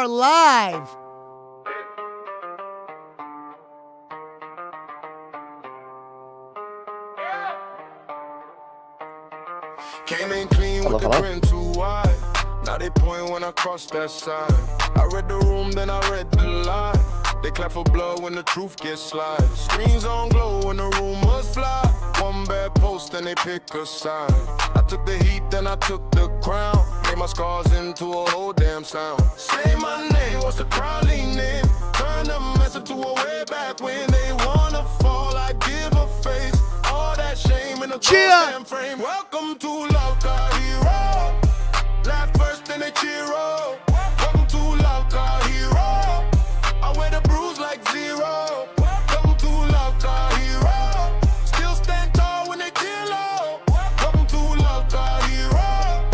live. Came in clean with the grin too wide. Now they point when I cross that side. I read the room, then I read the line. They clap for blood when the truth gets slide. Screens on glow when the rumors fly. One bad post, then they pick a side. I took the heat, then I took the crown. Made my scars into a whole damn sound. Say my name, what's the crowd leaning? Turn the mess into a way back when they wanna fall. I give a face. All that shame in the damn frame. Welcome to Love Car Hero. Laugh first, then they cheer up. Welcome to Love Car Hero. I wear the bruise like zero. Welcome to Love Car Hero. Still stand tall when they kill up. Welcome to Love Car Hero.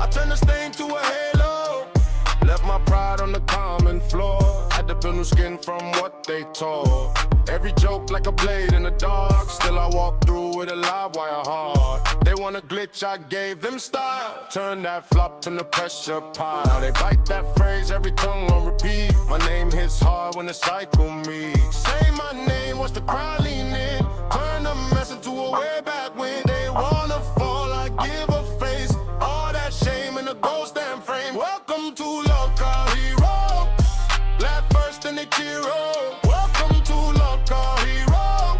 I turn the stain to a halo. Left my pride on the common floor. Had to build new skin from what they tore. Every joke like a blade in the dark. Still I walk through with a live wire hard. They want a glitch, I gave them style. Turn that flop to the pressure pile. They bite that phrase, every tongue on repeat. My name hits hard when the cycle meets. Say my name, what's the crowd leaning? Turn the mess into a way back when they wanna fall. I give a face. All that shame in the ghost damn frame. Welcome to Love Car Hero. Laugh first, then they cheer up. Welcome to Love Car Hero.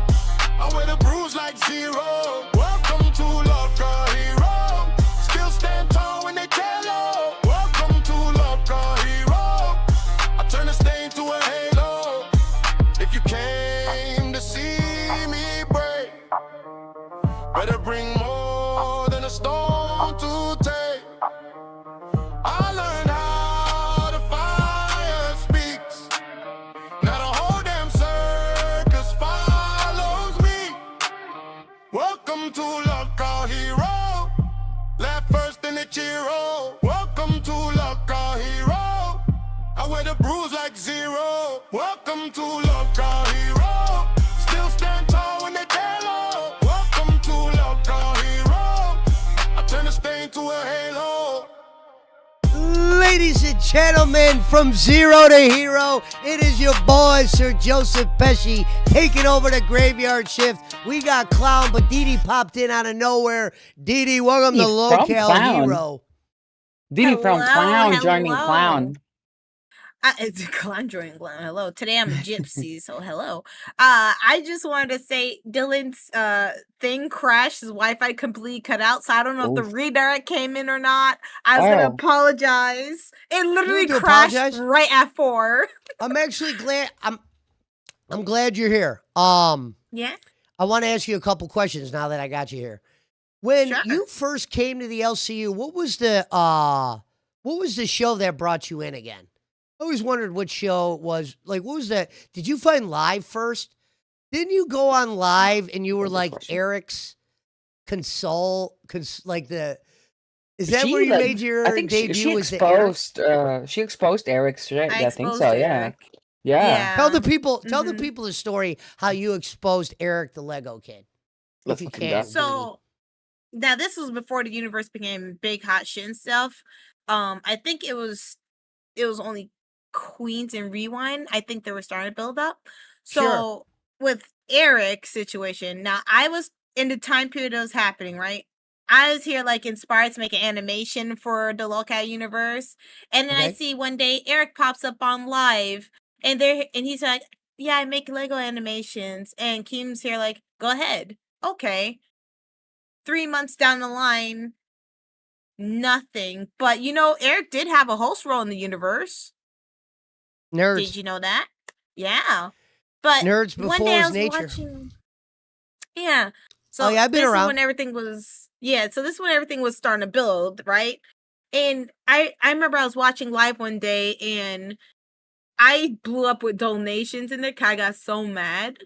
I wear the bruise like zero. Welcome to Love Car Hero. Still stand tall when they tell up. Welcome to Love Car Hero. I turn the stain to a halo. If you came to see me break, better bring more than a stone to take. I learned how the fire speaks. Now the whole damn circus follows me. Welcome to Love Car Hero. Laugh first, then they cheer up. Welcome to Love Car Hero. I wear the bruise like zero. Welcome to Love Car Hero. Still stand tall when they tell up. Welcome to Love Car Hero. I turn the stain to a halo. Ladies and gentlemen, from zero to hero, it is your boy, Sir Joseph Pesci, taking over the graveyard shift. We got Clown, but Dee popped in out of nowhere. Dee, welcome to Local Hero. Dee from Clown joining Clown. It's Clown joining Clown. Hello. Today I'm a gypsy, so hello. I just wanted to say Dylan's thing crashed. His Wi-Fi completely cut out, so I don't know if the redirect came in or not. I was gonna apologize. It literally crashed right at 4. I'm actually glad. I'm glad you're here. Yeah. I want to ask you a couple questions now that I got you here. When you first came to the LCU, what was the show that brought you in again? I always wondered what show it was. Like, what was that? Did you find Live first? Didn't you go on Live and you were like Eric's like the? Is that where you made your debut? She exposed Eric's shit. I think so. Yeah. Tell the people the story how you exposed Eric the Lego Kid, if you can. So now this was before the universe became big hot shit and stuff. I think it was only Queens and Rewind. I think they were starting to build up. So with Eric's situation, now I was in the time period it was happening, right? I was here like inspired to make an animation for the Lolcat universe. And then I see one day Eric pops up on Live and he's like, yeah, I make Lego animations. And Keem's here like, go ahead. Okay. 3 months down the line, nothing. But Eric did have a host role in the universe. Nerds. Did you know that? Yeah. But Nerds before one day I was nature. Watching... Yeah. So I've been around. When everything was so this is when everything was starting to build, right? And I remember I was watching Live one day and I blew up with donations in there. I got so mad.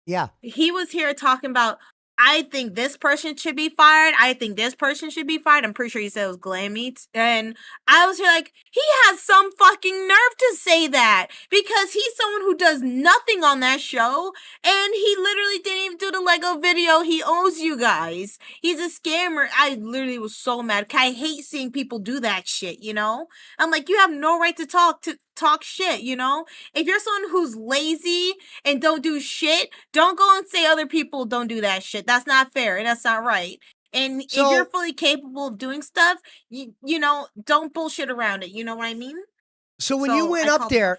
Yeah. He was here talking about, I think this person should be fired. I think this person should be fired. I'm pretty sure he said it was Glammy. And I was here like, he has some fucking nerve to say that because he's someone who does nothing on that show. And he literally didn't even do the Lego video. He owes you guys. He's a scammer. I literally was so mad. I hate seeing people do that shit, I'm like, you have no right to talk talk shit, you know? If you're someone who's lazy and don't do shit, don't go and say other people don't do that shit. That's not fair and that's not right. And if you're fully capable of doing stuff, you know, don't bullshit around it. You know what I mean? So when you went up there,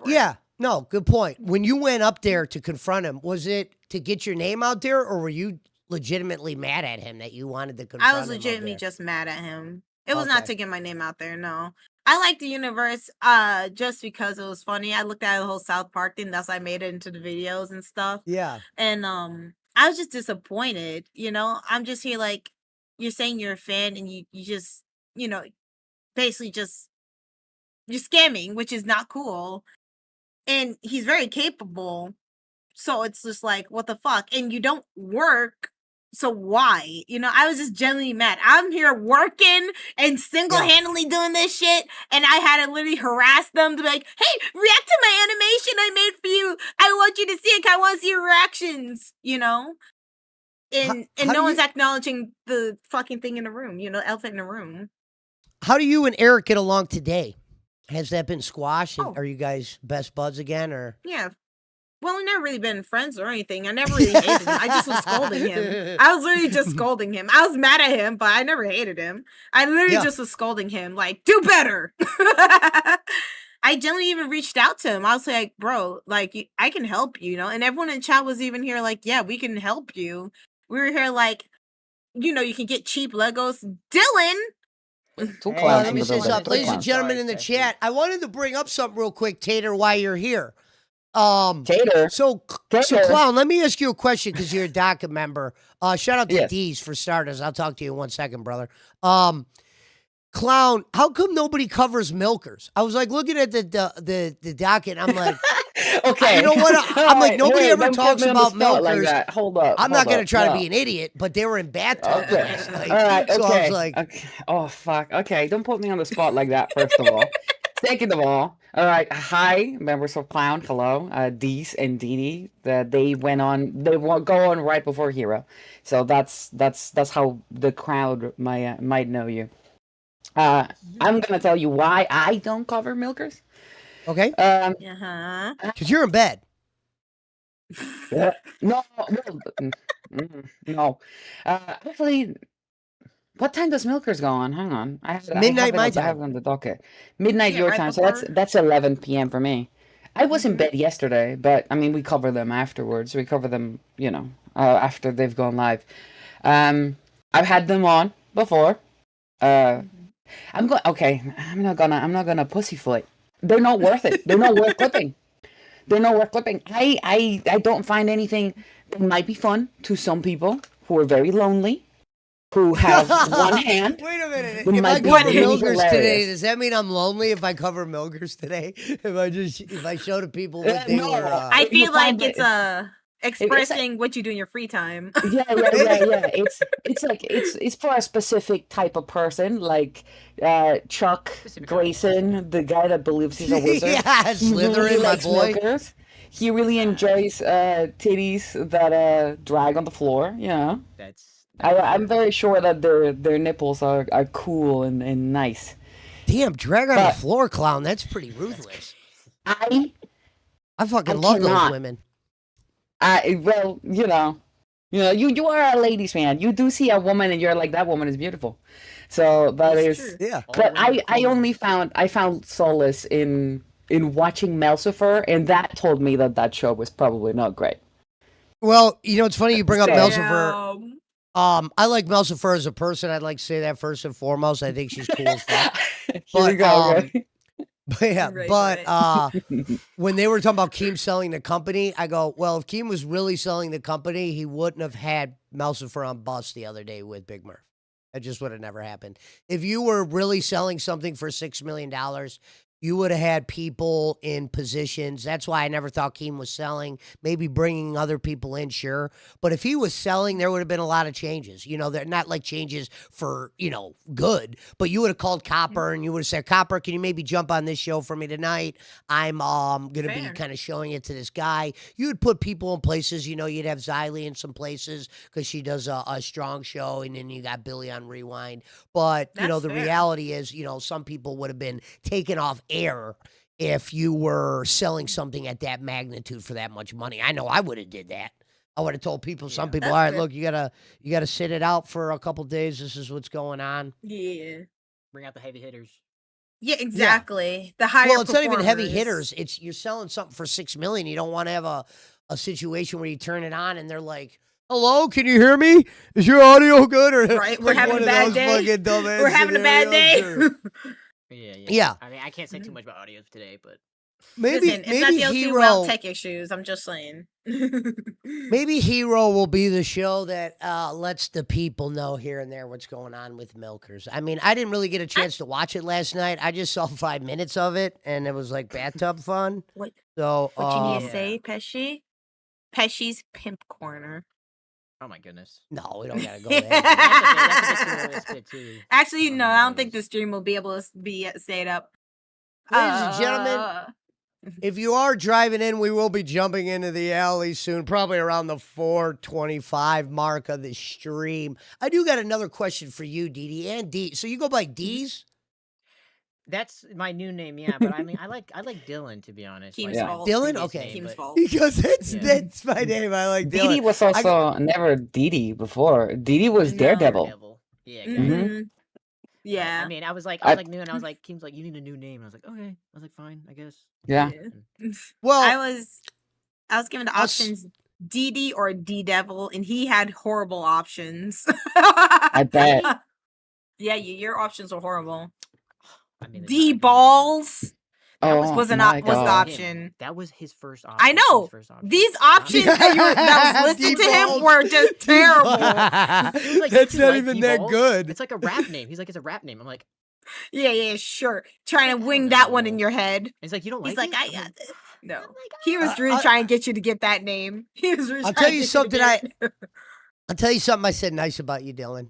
no, good point. When you went up there to confront him, was it to get your name out there, or were you legitimately mad at him that you wanted to confront him? I was legitimately just mad at him. It was not to get my name out there, no. I like the universe just because it was funny. I looked at the whole South Park thing, that's why I made it into the videos and stuff. Yeah. And I was just disappointed, you know? I'm just here like, you're saying you're a fan and you just, you know, basically just, you're scamming, which is not cool. And he's very capable. So it's just like, what the fuck? And you don't work. So why? You know, I was just genuinely mad. I'm here working and single-handedly doing this shit, and I had to literally harass them to be like, hey, react to my animation I made for you. I want you to see it. I want to see your reactions, you know? And no one's acknowledging the fucking thing in the room, you know, elephant in the room. How do you and Eric get along today? Has that been squashed? Are you guys best buds again, or? Yeah. Well, we've never really been friends or anything. I never really hated him. I just was scolding him. I was literally just scolding him. I was mad at him, but I never hated him. I literally just was scolding him, like, do better. I genuinely even reached out to him. I was like, bro, like, I can help you, you know? And everyone in chat was even here like, yeah, we can help you. We were here like, you know, you can get cheap Legos. Dylan! Let me say something. Ladies and gentlemen in the chat, I wanted to bring up something real quick, Tater, while you're here. Tater. So Clown, let me ask you a question because you're a DACA member. Shout out to D's for starters. I'll talk to you in 1 second, brother. Clown, how come nobody covers milkers? I was like looking at the docket. I'm like, okay, you know what? I'm like, nobody ever talks about milkers. Like that. Hold up. I'm not going to try to be an idiot, but they were in bathtubs last night. All right. So okay. I was like, oh fuck. Okay, don't put me on the spot like that. First of all. Second of all right. Hi, members of Clown. Hello, Dees and Dini. They went on. They go on right before Hero, so that's how the crowd might know you. I'm gonna tell you why I don't cover milkers. Okay. Because you're in bed. No. No. Actually. What time does Milkers go on? Hang on. Midnight my time. I have it on the docket. Midnight your time. So that's 11 p.m. for me. I was in bed yesterday, but I mean we cover them afterwards. We cover them, you know, after they've gone live. I've had them on before. I'm not gonna pussyfoot. They're not worth it. They're not worth clipping. They're not worth clipping. I don't find anything that might be fun to some people who are very lonely. Who have one hand. Wait a minute. If I cover Milgers today, does that mean I'm lonely if I cover Milgers today? If I show to people what they were... I feel like it's expressing what you do in your free time. Yeah. It's for a specific type of person, like Chuck Grayson, the guy that believes he's a wizard. Yeah, Slytherin, my boy. Milkers. He really enjoys titties that drag on the floor, you know. I'm very sure that their nipples are cool and nice. Damn, drag on the floor, Clown. That's pretty ruthless. I fucking love those women. Well, you know, you are a ladies' man. You do see a woman and you're like, that woman is beautiful. So that's true. Yeah. But I found solace in watching Melcifer, and that told me that show was probably not great. Well, you know, it's funny you bring up Melcifer. I like Melcifer as a person. I'd like to say that first and foremost. I think she's cool as fuck. When they were talking about Keem selling the company, I go, well, if Keem was really selling the company, he wouldn't have had Melcifer on bus the other day with Big Murph. That just would have never happened. If you were really selling something for $6 million, you would have had people in positions. That's why I never thought Keem was selling. Maybe bringing other people in, sure. But if he was selling, there would have been a lot of changes. You know, they're not like changes for, you know, good. But you would have called Copper and you would have said, Copper, can you maybe jump on this show for me tonight? I'm going to be kind of showing it to this guy. You would put people in places. You know, you'd have Xylee in some places because she does a strong show. And then you got Billy on Rewind. But, you know, the reality is, you know, some people would have been taken off air if you were selling something at that magnitude for that much money. I know I would have did that. I would have told people, some people, all right, look, you gotta sit it out for a couple days. This is what's going on. Yeah. Bring out the heavy hitters. Yeah, exactly. The higher Well, it's not even heavy performers. hitters. It's you're selling something for $6 million. You don't want to have a situation where you turn it on and they're like, "Hello, can you hear me? Is your audio good?" Or Right, we're having a bad day. We're having a bad day. Yeah. I mean, I can't say too much about audios today, but Maybe Listen, it's not the LCU without tech issues. I'm just saying. maybe Hero will be the show that lets the people know here and there what's going on with Milkers. I mean, I didn't really get a chance to watch it last night. I just saw 5 minutes of it, and it was like bathtub fun. What So you need to say, Pesci? Pesci's Pimp Corner. oh my goodness. No, we don't gotta go there. That's a bit too Actually, on no, the I don't think nose. the stream will be able to be stayed up. Ladies and gentlemen, if you are driving in, we will be jumping into the alley soon, probably around the 4:25 mark of the stream. I do got another question for you, Dee Dee, and Dee. So you go by Dee's? That's my new name, yeah. But I mean, I like Dylan, to be honest. Keem's like, my fault. Dylan? previous Okay. name, Keem's but- fault. Because Yeah. that's my name. I like Dee Dylan. Dee was also never Dee Dee before. Dee Dee was No. Daredevil. Daredevil. Yeah, exactly. Mhm. Yeah. I mean, I was new, and I was like, Keem's like, you need a new name. I was like, okay. I was like, fine, I guess. Yeah. Well, I was given the us- options DD or D Devil, and he had horrible options. I bet. Yeah, your options were horrible. I mean, D Balls. Oh, was the my was the God. option. That was his first option. I know. His first option. These options that was listed to him D-balls. were just terrible. He was like, That's "You not like even that D-balls?" good. It's like a rap name. He's like, it's a rap name. I'm like, Yeah, sure. Trying to I wing don't that one in know. your head. he's like, you don't He's like like, it? I I'm got this. No. I'm like, He was really I- trying to get you to get that name. He was really I'll trying tell to you get something to get it. I'll tell you something I said nice about you, Dylan.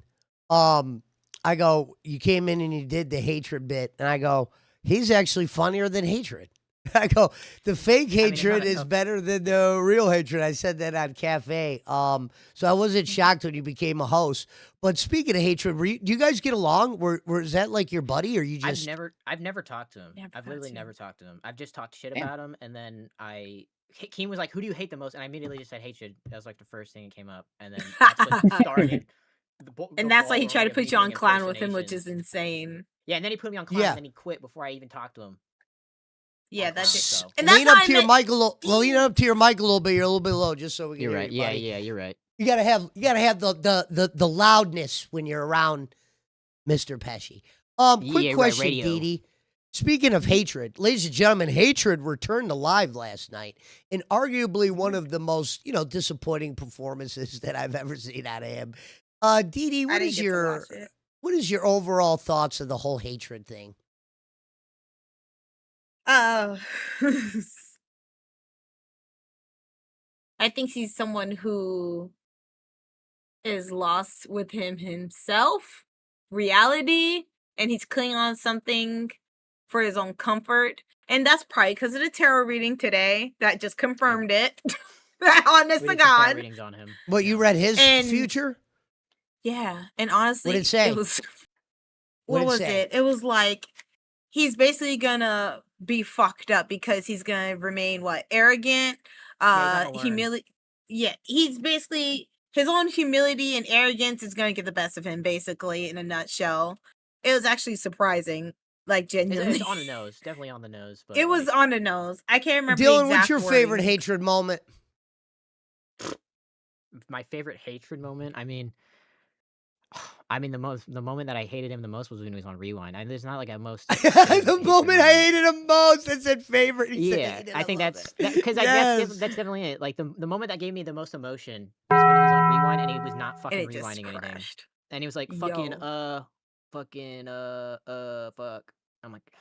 I go, you came in and you did the hatred bit, and I go, he's actually funnier than hatred. I go, the fake it's not hatred a is tough- better than the real hatred. I said that on Cafe. So I wasn't shocked when you became a host. But speaking of hatred, do you guys get along? Was that like your buddy, or you just? I've never talked to him. Never I've talked literally to never talked to him. I've just talked shit Damn. about him, and then Keem was like, "Who do you hate the most?" And I immediately just said hatred. That was like the first thing that came up, and then that's what started. And that's why he tried to put you on clown with him, him, which is insane. yeah. And then he put me on clown, Yeah. and then he quit before I even talked to him. Yeah, on that's clown, it. so. And that's lean how up I to your met mic a little. Lean up to your mic a little bit. You're a little bit low, just so we can You're hear right. you, buddy. Yeah. You're right. You gotta have the loudness when you're around Mr. Pesci. Quick Yeah, right, question, radio. Dee Dee. Speaking of hatred, ladies and gentlemen, hatred returned to live last night, and arguably one of the most disappointing performances that I've ever seen out of him. Dee Dee, I what didn't is get to your watch it. what is your overall thoughts of the whole hatred thing? I think he's someone who is lost with himself, reality, and he's clinging on something for his own comfort. And that's probably because of the tarot reading today that just confirmed it. Honest We to did some tarot God. readings on him. What, you Yeah. read his And- future? Yeah. And honestly, What'd it say? it was What'd what it was say? it? It was like he's basically gonna be fucked up because he's gonna remain arrogant, Yeah, he's not gonna learn. humility. Yeah, he's basically his own humility and arrogance is gonna get the best of him, basically, in a nutshell. It was actually surprising, like genuinely. It's on the nose. Definitely on the nose. But It was like, on the nose. I can't remember. the Dylan, what's exact your favorite wording. hatred moment? my favorite hatred moment. I mean, the moment that I hated him the most was when he was on Rewind. And there's not like a most. The moment I hated him most, I said favorite. He said Yeah, hated, I think love that's it. because Yes. that's definitely it. Like the moment that gave me the most emotion was when he was on Rewind and he was not And fucking it just rewinding anything, crashed. and he was like Yo. fuck. I'm like,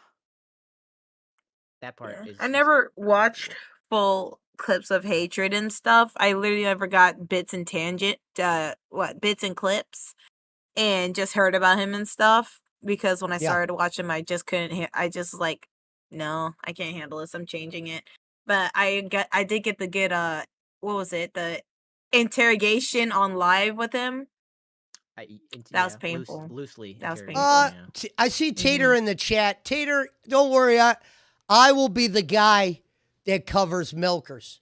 that part Yeah. is. I never watched full clips of hatred and stuff. I literally never got bits and bits and clips, and just heard about him and stuff. Because when I Yeah. started watching, I just couldn't. I just like, no, I can't handle this. I'm changing it. But I did get the good. What was it? The interrogation on live with him. That was painful. Loosely. That was interrogated, painful. yeah. I see Tater in the chat. Tater, don't worry. I will be the guy that covers milkers.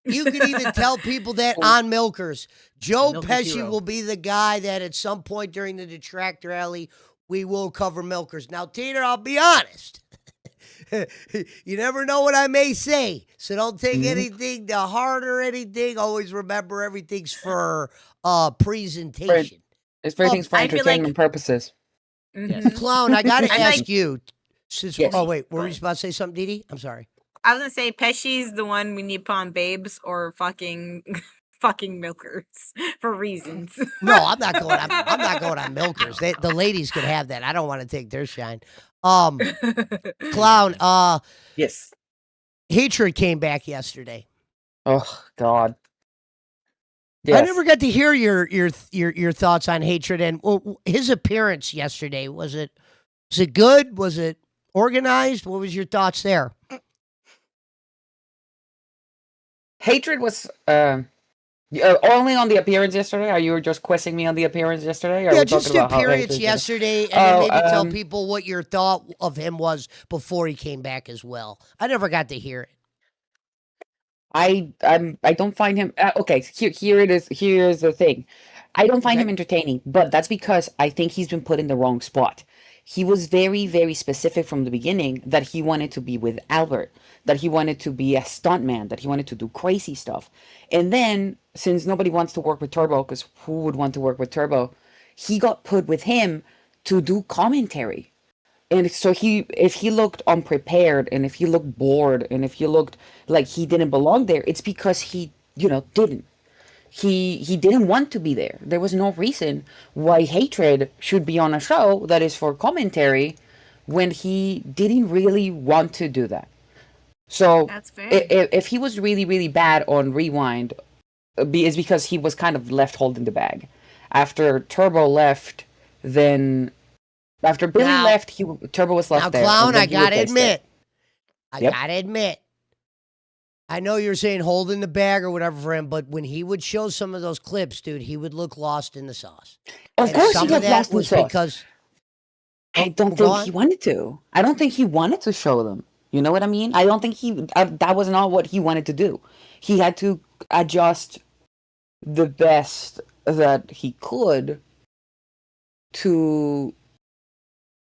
You can even tell people that on milkers. Joe Pesci hero. will be the guy that at some point during the detractor alley, we will cover milkers. Now, Teeter, I'll be honest. You never know what I may say, so don't take anything to heart or anything. Always remember everything's for presentation. It's everything's for I feel entertainment purposes. Yes. Clown, I got to I ask like- you. Since, Yes. Oh, wait, were Go we ahead. about to say something, Dee Dee? I'm sorry. I was gonna say Pesci's the one we need to put on babes or fucking milkers for reasons. No, I'm not going. I'm not going on milkers. The ladies could have that. I don't want to take their shine. Clown. Yes. Hatred came back yesterday. Oh God. Yes. I never got to hear your thoughts on Hatred and his appearance yesterday. Was it good? Was it organized? What was your thoughts there? Hatred was only on the appearance yesterday. Are you just quizzing me on the appearance yesterday? Or are Yeah, we just talking about how appearance Hatred's yesterday, and then maybe tell um, people what your thought of him was before he came back as well. I never got to hear it. I don't find him okay. Here it is. Here's the thing. I don't find Okay. him entertaining, but that's because I think he's been put in the wrong spot. He was very, very specific from the beginning that he wanted to be with Albert, that he wanted to be a stuntman, that he wanted to do crazy stuff. And then, since nobody wants to work with Turbo, because who would want to work with Turbo, he got put with him to do commentary. And so if he looked unprepared, and if he looked bored, and if he looked like he didn't belong there, it's because he, didn't. He didn't want to be there. There was no reason why Hatred should be on a show that is for commentary when he didn't really want to do that. So That's fair. if he was really, really bad on Rewind, it's because he was kind of left holding the bag. After Turbo left, then after Billy Now- left, Turbo was left Now, there. and Clown, then I he gotta replaced it. admit. I know you're saying holding the bag or whatever for him, but when he would show some of those clips, dude, he would look lost in the sauce. Of And course, some he of got that lost in the was sauce. because I don't Go think on. he wanted to. I don't think he wanted to show them. You know what I mean? I don't think that was not what he wanted to do. He had to adjust the best that he could to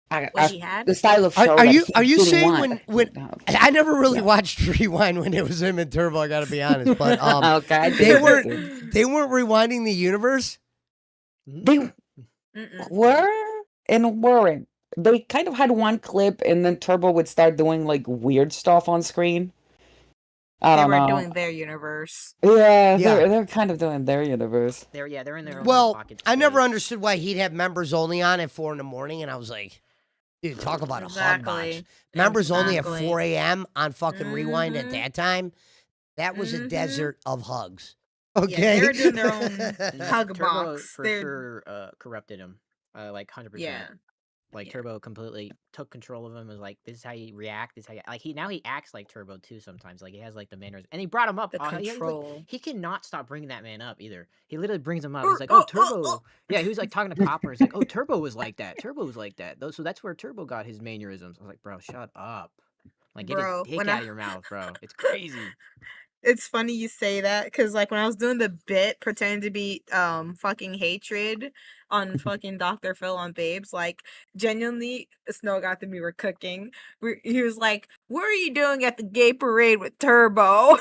What he had? the style of show. Are that you he are you didn't saying want. when I never really Yeah. watched Rewind when it was him and Turbo, I gotta be honest, but Okay, I they did. weren't they weren't rewinding the universe. They Mm-mm. were and weren't. They kind of had one clip, and then Turbo would start doing like weird stuff on screen. I They don't were know. doing their universe. Yeah, Yeah. they're kind of doing their universe. They're in their own little Well, pocket I never space. understood why he'd have members only on at 4 a.m, and I was like, dude, talk about a hug box. Exactly. Members only at Exactly. 4 a.m. on fucking Rewind at Mhm. that time. That was a Mhm. desert of hugs. Yeah, Okay. they were doing their own hug Turbo box. for They're- sure corrupted him, like 100%. Yeah. Like Yeah. Turbo completely took control of him. Was like, this is how you react. This is how you, like he acts like Turbo too sometimes. Like he has like the manners, and he brought him up. The he, like, control. he cannot stop bringing that man up either. He literally brings him up. Er, He's like, oh oh, oh, Turbo. oh. Yeah, he was like talking to Copper. He's like, oh Turbo was like that. Turbo was like that. So that's where Turbo got his mannerisms. I was like, bro, shut up. Like get Bro, his dick when out I- of your mouth, bro. It's crazy. It's funny you say that because like when I was doing the bit pretending to be fucking Hatred on fucking Dr. Phil on Babes, like genuinely Snow got them we were cooking. He was like, what are you doing at the gay parade with Turbo?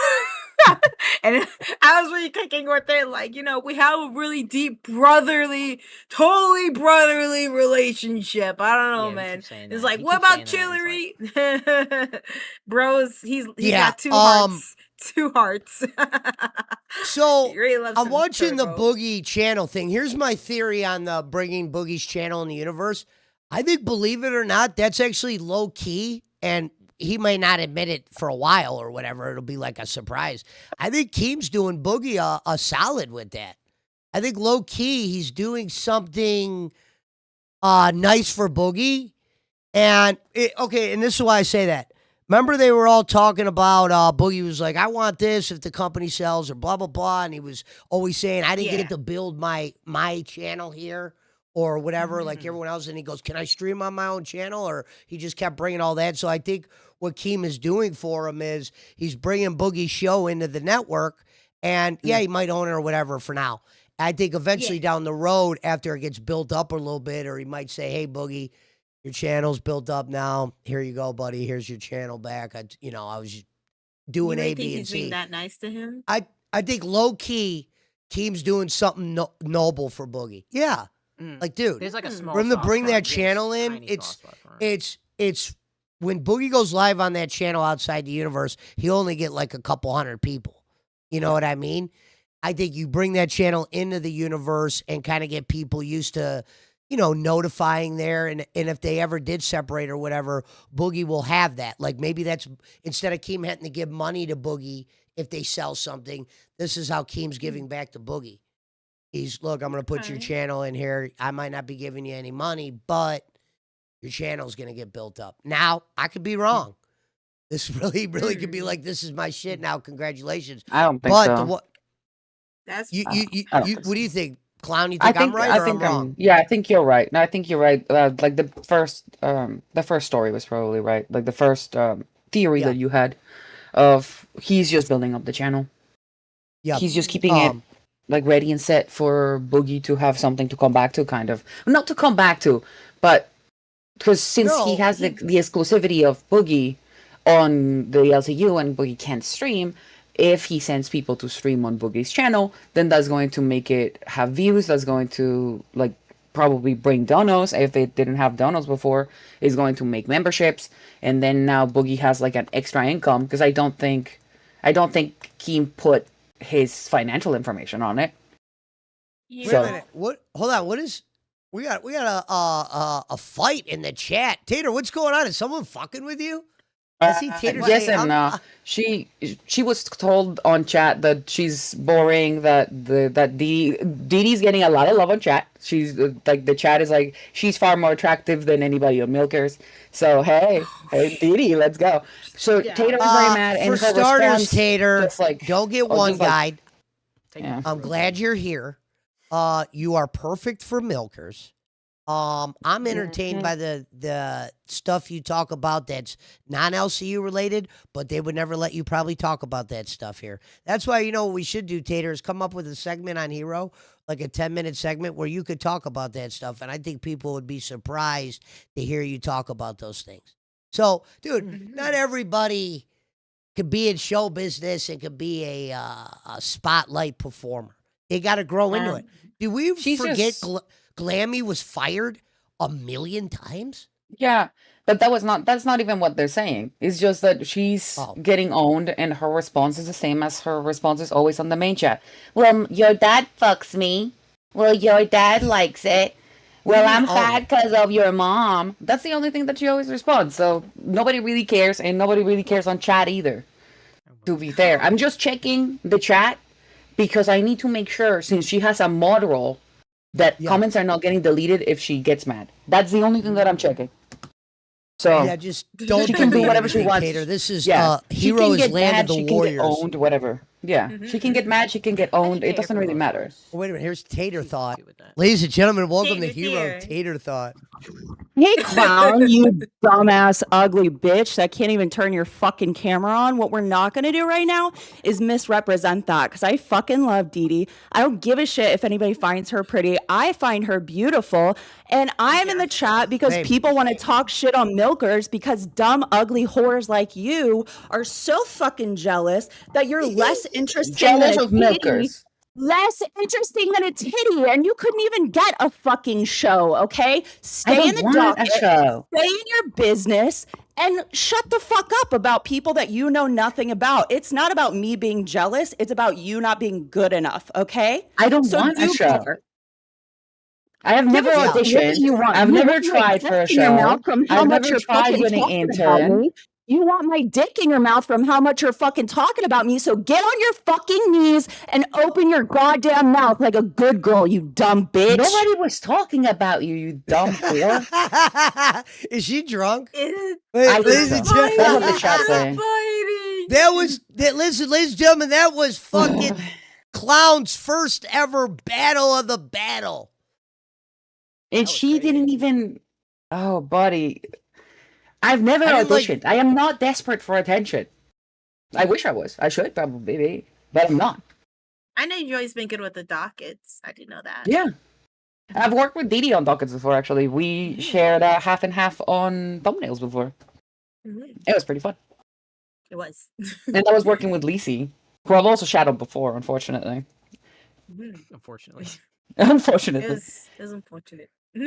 And I was really cooking with it, like, we have a really deep brotherly, totally brotherly relationship. I don't know, Yeah, he man. keeps saying It's that. like, He what keeps about saying that, Chillery? Bros, he's Yeah, got two hearts. Two hearts. So He really loves I'm some watching the Turbo. Boogie channel thing. Here's my theory on the bringing Boogie's channel in the universe. I think, believe it or not, that's actually low key, and he may not admit it for a while or whatever. It'll be like a surprise. I think Keem's doing Boogie a solid with that. I think low key he's doing something nice for Boogie. And and this is why I say that. Remember they were all talking about Boogie was like, I want this if the company sells or blah, blah, blah. And he was always saying, I didn't get Yeah. it to build my channel here or whatever, like Mhm. everyone else. And he goes, can I stream on my own channel? Or he just kept bringing all that. So I think what Keem is doing for him is he's bringing Boogie's show into the network, and yeah, he might own it or whatever for now. I think eventually down the road, after it gets built up a little bit, or he might say, "Hey, Boogie, your channel's built up now. Here you go, buddy. Here's your channel back." I was doing A, B, and he's being C. that nice to him? I think low key, Keem's doing something noble for Boogie. Yeah, like dude, There's like a small for him to soft bring spot, that just channel in, tiny soft spot for him. it's when Boogie goes live on that channel outside the universe, he only get like a couple hundred people. You know what I mean? I think you bring that channel into the universe and kind of get people used to, notifying there. And if they ever did separate or whatever, Boogie will have that. Like maybe that's instead of Keem having to give money to Boogie if they sell something, this is how Keem's giving back to Boogie. He's, look, I'm going to put your channel in here. I might not be giving you any money, but your channel's going to get built up. Now, I could be wrong. This really could be like, this is my shit now. Congratulations. I don't think so. That's what do you think, Clown? You think I'm right or I'm wrong? Yeah, I think you're right. No, I think you're right. Like the first story was probably right. Like the first theory that you had of he's just building up the channel. Yeah, he's just keeping it like ready and set for Boogie to have something to come back to, kind of. Not to come back to, but because since he has the exclusivity of Boogie on the LCU and Boogie can't stream, if he sends people to stream on Boogie's channel, then that's going to make it have views. That's going to like probably bring donos. If it didn't have donos before, it's going to make memberships, and then now Boogie has like an extra income because I don't think Keem put his financial information on it. Yeah. Wait a minute. What? Hold on. What is? We got a fight in the chat. Tater, what's going on? Is someone fucking with you? Yes and no. She was told on chat that she's boring. That Dee Dee's getting a lot of love on chat. She's like the chat is like she's far more attractive than anybody on Milkers. So hey Dee, let's go. So Tater was very mad. For and starters, Tater, like, don't get one guide. Yeah. I'm glad you're here. You are perfect for Milkers. I'm entertained by the stuff you talk about that's non-LCU related, but they would never let you probably talk about that stuff here. That's why, what we should do, Tater, is come up with a segment on Hero, like a 10-minute segment where you could talk about that stuff, and I think people would be surprised to hear you talk about those things. So, dude, not everybody could be in show business and could be a spotlight performer. They got to grow into it. Do we forget Glammy was fired 1 million times? Yeah, but that's not even what they're saying. It's just that she's getting owned and her response is the same as her response is always on the main chat. Well, your dad fucks me. Well, your dad likes it. Well, I'm fat because of your mom. That's the only thing that she always responds. So nobody really cares, and nobody really cares on chat either. To be fair, I'm just checking the chat because I need to make sure, since she has a mod role, that comments are not getting deleted if she gets mad. That's the only thing that I'm checking. So just don't. She can do whatever she wants. Tater. This is Hero is Land of the Warriors. She can get owned, whatever. Yeah, she can get mad. She can get owned. It doesn't really matter. Wait a minute. Here's Tater Thought. Ladies and gentlemen, welcome to Hero Tater Thought. Hey, Clown, you dumbass, ugly bitch that can't even turn your fucking camera on. What we're not going to do right now is misrepresent that, because I fucking love Dee Dee. I don't give a shit if anybody finds her pretty. I find her beautiful, and I'm in the chat because people want to talk shit on Milkers because dumb, ugly whores like you are so fucking jealous that you're less interesting than a Milkers. Less interesting than a titty, and you couldn't even get a fucking show, okay? Stay in the docket, stay in your business, and shut the fuck up about people that you know nothing about. It's not about me being jealous, it's about you not being good enough, okay? I don't want a show. I have never auditioned. I've never tried for a show. I've never tried winning intern. You want my dick in your mouth from how much you're fucking talking about me, so get on your fucking knees and open your goddamn mouth like a good girl, you dumb bitch. Nobody was talking about you, you dumb whore. Is she drunk? Ladies and gentlemen, that's what the chat's saying. Listen, ladies and gentlemen, that was fucking Clown's first ever battle of the battle. And she didn't even, oh, buddy. I've never I didn't like- auditioned. I am not desperate for attention. I wish I was. I should probably be, but I'm not. I know you've always been good with the dockets. I did know that. Yeah. I've worked with Didi on dockets before, actually. We shared half and half on thumbnails before. It was pretty fun. It was. And I was working with Lisi, who I've also shadowed before, unfortunately. Unfortunately. Unfortunately. It was unfortunate. All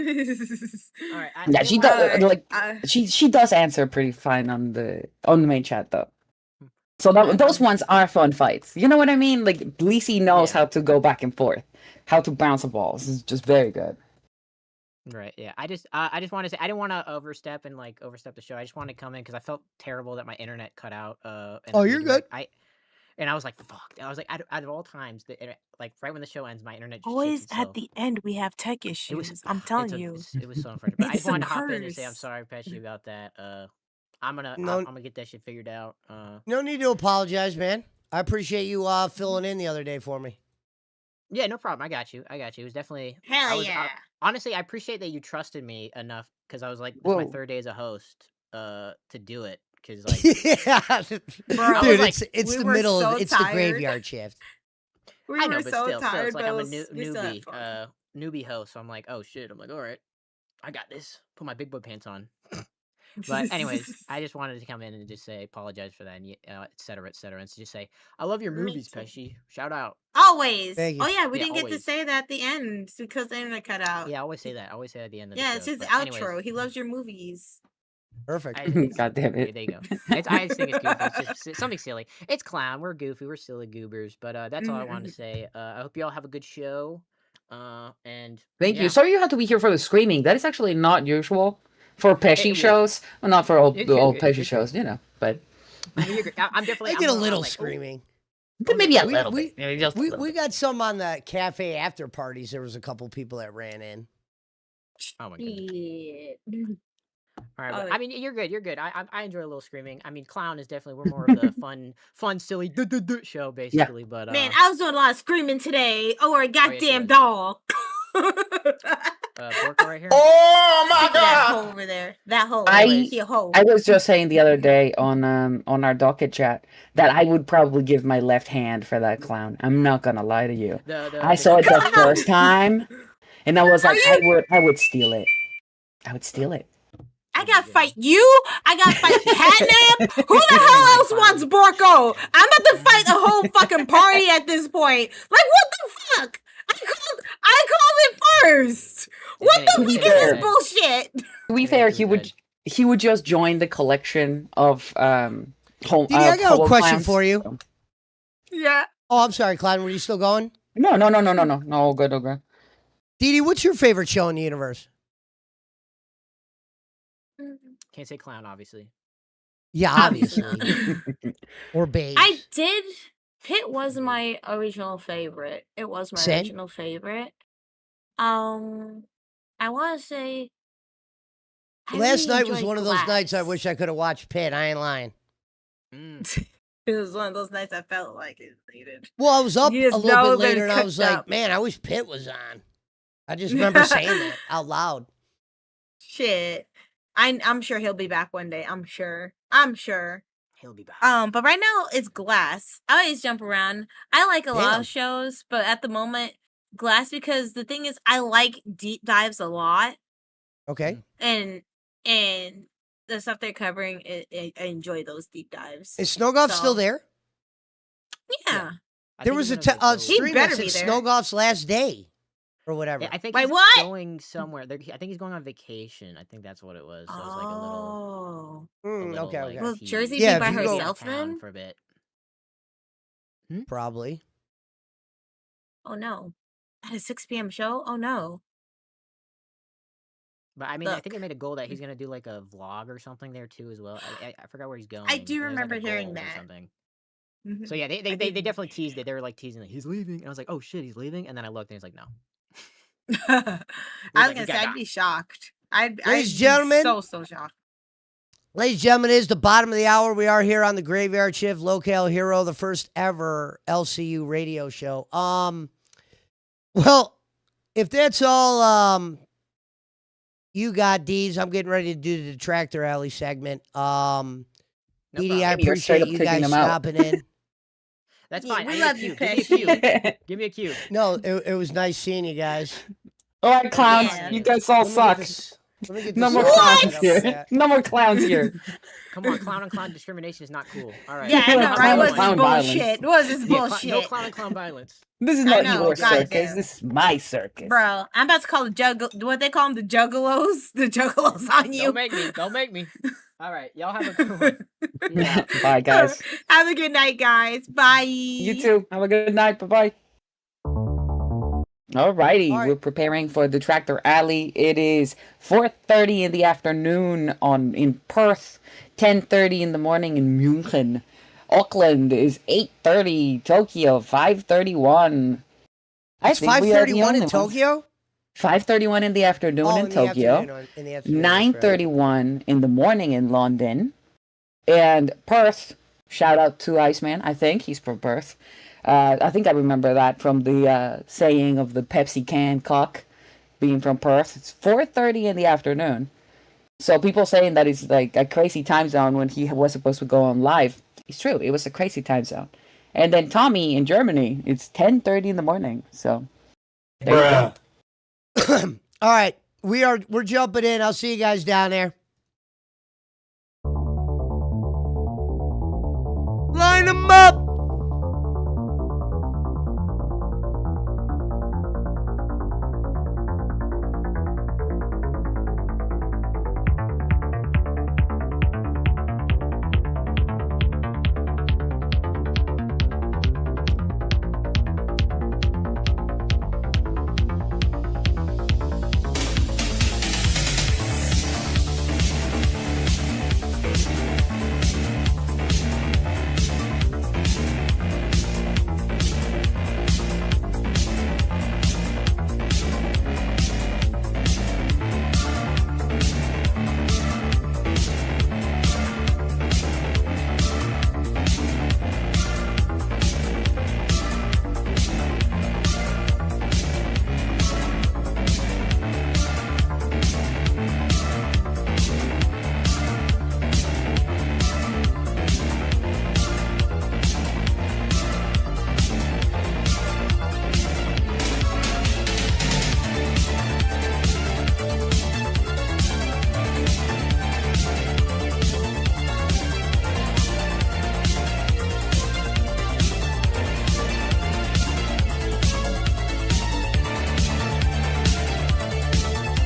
right. Yeah, she does she does answer pretty fine on the main chat though. So those ones are fun fights. You know what I mean? Like Lisi knows how to go back and forth, how to bounce the balls. It's just very good. Right. Yeah. I just want to say I didn't want to overstep the show. I just wanted to come in because I felt terrible that my internet cut out. Oh, you're good. I was like, fuck. I was like, out of all times, like right when the show ends, my internet just Always shits itself. at the end, we have tech issues. I'm telling you. It was so unfortunate. But I just It's a wanted to hop in and say I'm curse. sorry, Pesci, about that. I'm gonna get that shit figured out. No need to apologize, man. I appreciate you filling in the other day for me. Yeah, no problem. I got you. It was definitely honestly, I appreciate that you trusted me enough because I was like, this is my third day as a host to do it. Because like, yeah, Bro, dude, like, it's the middle of it's the graveyard shift. I know, but still, it's like I'm a newbie host, so I'm like, oh shit. I'm like, all right, I got this. Put my big boy pants on. But anyways, I just wanted to come in and just say apologize for that, and et cetera, and just say I love your movies, Pesci. Shout out. Always. Thank you. Oh yeah, we didn't get to always. say that at the end because the internet cut out. Yeah, I always say that. I always say that at the end of the Yeah, show. it's his But outro. anyways, He loves your movies. Perfect. God damn it. There you go. I just think it's goofy. It's just something silly. It's clown. We're goofy. We're silly goobers. But that's all I wanted to say. I hope you all have a good show. And Thank you. Sorry you had to be here for the screaming. That is actually not usual for Pesci shows. Well, not for all Pesci shows, you know. But I'm definitely. I get a little screaming. Maybe a little bit. Maybe just a little We bit. got some on the cafe after parties. There was a couple people that ran in. Oh my goodness. Yeah. All right. Well, I mean, you're good. You're good. I enjoy a little screaming. I mean, clown is definitely we're more of the fun, silly show basically. But Man, I was doing a lot of screaming today over a goddamn dog. Borka right here. Oh my That god! hole over there. That hole. I hole. was just saying the other day on our docket chat that I would probably give my left hand for that clown. I'm not gonna lie to you. I saw it the first time, and I was like, I would steal it. I would steal it. I gotta fight you. I gotta fight Catnip. Who the hell else wants Borko? I'm about to fight the whole fucking party at this point. Like, what the fuck? I called it first. What the fuck is this bullshit? To be fair, he would just join the collection of home. Didi, I got a question clowns. for you. Yeah. Oh, I'm sorry, Clown. Were you still going? No. All good. Didi, what's your favorite show in the universe? Can't say clown, obviously. Yeah, obviously. Or beige. I did. Pit was my original favorite. It was my original favorite. I want to say. Last night was one of those nights I wish I could have watched Pit. I ain't lying. It was one of those nights I felt like it needed. Well, I was up a You just little know bit later they're and I was cooked like, up. man, I wish Pit was on. I just remember saying that out loud. Shit. I'm sure he'll be back one day. I'm sure. He'll be back. But right now it's Glass. I always jump around. I like a lot Damn. of shows, but at the moment, Glass, because the thing is, I like deep dives a lot, Okay. and the stuff they're covering, I enjoy those deep dives. Is Snowgolf still there? Yeah. There was a stream that said Snowgolf's last day or whatever. Yeah, I think Wait, he's what? going somewhere. I think he's going on vacation. I think that's what it was. So it was like a little. Okay. Will Jersey Yeah, be by if you go- herself town then? for a bit. Probably. Oh no. At a 6 p.m. show? Oh no. But I mean, I Look. think they made a goal that he's gonna do like a vlog or something there too as well. I forgot where he's going. I do There's, like, a remember hearing goal or that. something. Mhm. So yeah, they definitely teased it. They were like teasing, like, he's leaving, and I was like, oh shit, he's leaving. And then I looked, and he's like, no. I was like, gonna "You say got I'd be shocked. I'd Ladies and be gentlemen. so shocked. Ladies and gentlemen, it is the bottom of the hour. We are here on the Graveyard Shift, Locale Hero, the first ever LCU radio show. Well, if that's all You got D's. I'm getting ready to do the Tractor Alley segment. Dee, I Maybe you're straight appreciate up you kicking guys them out. stopping in. That's Yeah, fine. we I love need a you, cue. Give me a cue. Pesci. Give me a cue. No, it was nice seeing you guys. All right, clowns. Yeah. You guys all Let me get suck. this. Let me get No this more song clowns set up here. for that. No more clowns here. Come on, clown on clown discrimination is not cool. All right. Yeah, I know, How right? about What's one? this bullshit? What's this Yeah, bullshit? no clown on clown violence. This is I not know, your goddamn. circus. This is my circus. Bro, I'm about to call the what they call them, the juggalos? The juggalos on you. Don't make me. Don't make me. All right, y'all have a good one. Peace out. Bye, guys. Have a good night, guys. Bye. You too. Have a good night. Bye-bye. Alrighty, All right. we're preparing for the Tractor Alley. It is 4:30 in the afternoon in Perth, 10:30 in the morning in München. Auckland is 8:30. Tokyo 5:31. It's 5:31 in Tokyo. 5:31 in the afternoon in Tokyo. 9:31 in the morning in London. And Perth, shout out to Iceman, I think. He's from Perth. I think I remember that from the saying of the Pepsi can cock being from Perth. It's 4:30 in the afternoon. So people saying that it's like a crazy time zone when he was supposed to go on live. It's true. It was a crazy time zone. And then Tommy in Germany, it's 10:30 in the morning. So there you go. All right, we're jumping in. I'll see you guys down there. Line them up.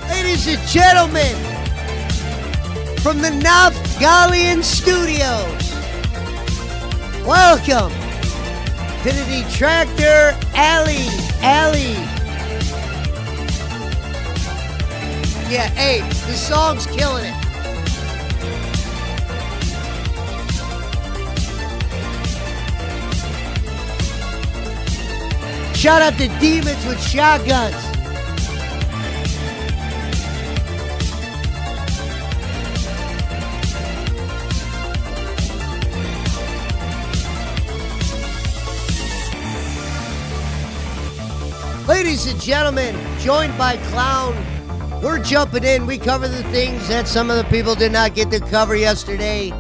Ladies and gentlemen, from the Nafgalian Studios, welcome to the Tractor Alley. Yeah, hey, the song's killing it. Shout out to Demons with Shotguns. Ladies and gentlemen, joined by Clown, we're jumping in. We cover the things that some of the people did not get to cover yesterday.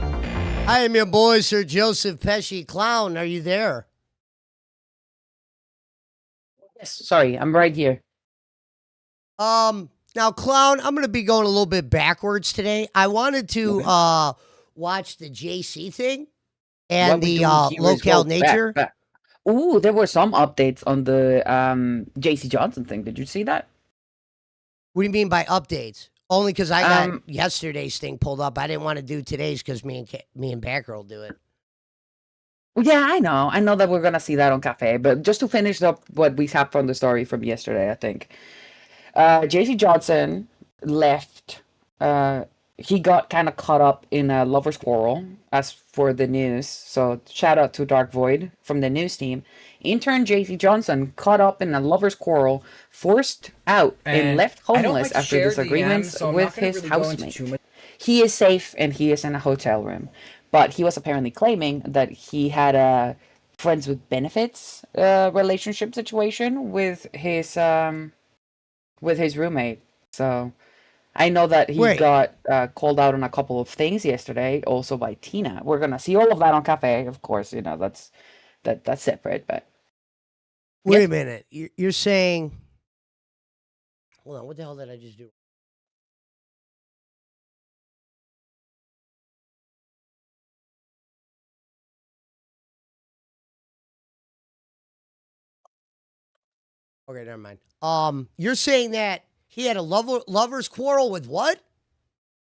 I am your boy, Sir Joseph Pesci. Clown, are you there? Yes, sorry, I'm right here. Now, Clown, I'm going to be going a little bit backwards today. I wanted to watch the JC thing and the locale nature. Back. Ooh, there were some updates on the JC Johnson thing. Did you see that? What do you mean by updates? Only because I got yesterday's thing pulled up. I didn't want to do today's because me and Batgirl will do it. Well, yeah, I know. I know that we're gonna see that on Cafe, but just to finish up what we have from the story from yesterday, I think JC Johnson left. He got kind of caught up in a lover's quarrel, as for the news. So shout out to Dark Void from the news team. Intern JC Johnson caught up in a lover's quarrel, forced out, and left homeless after disagreements with his housemate. He is safe and he is in a hotel room, but he was apparently claiming that he had a friends with benefits relationship situation with his roommate. So I know that he Wait. got called out on a couple of things yesterday, also by Tina. We're gonna see all of that on Cafe, of course. You know that's separate. But Wait yes. a minute. You're saying? Hold on. What the hell did I just do? Okay, never mind. You're saying that he had a lovers quarrel with what?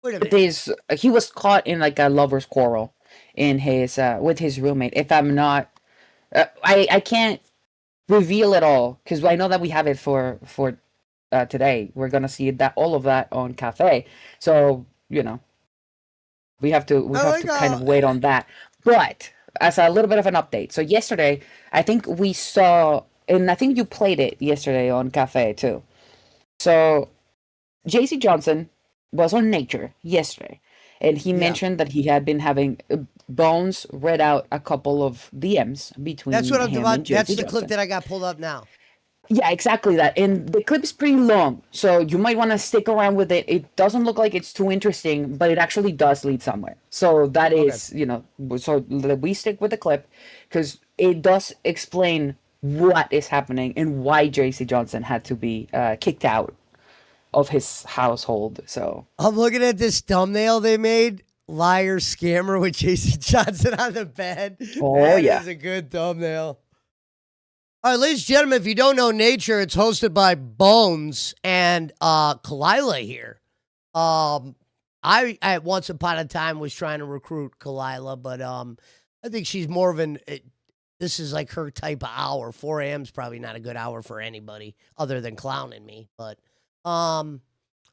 Wait a minute. He was caught in like a lover's quarrel in his with his roommate. If I'm not, I can't reveal it all because I know that we have it for today. We're gonna see that all of that on Cafe. So you know we have to kind of wait on that. But as a little bit of an update, so yesterday I think we saw, and I think you played it yesterday on Cafe too. So JC Johnson was on Nature yesterday, and he mentioned that he had been having Bones read out a couple of DMs between That's what I'm him about. and JC That's the Johnson. clip that I got pulled up now. Yeah, exactly that. And the clip is pretty long, so you might want to stick around with it. It doesn't look like it's too interesting, but it actually does lead somewhere. So that is, so we stick with the clip because it does explain what is happening and why JC Johnson had to be kicked out of his household. So I'm looking at this thumbnail they made. Liar scammer with JC Johnson on the bed. Oh, that yeah. is a good thumbnail. All right, ladies and gentlemen, if you don't know Nature, it's hosted by Bones and Kalila here. I at once upon a time was trying to recruit Kalila, but I think she's more of this is like her type of hour. 4 a.m. is probably not a good hour for anybody other than clowning me. But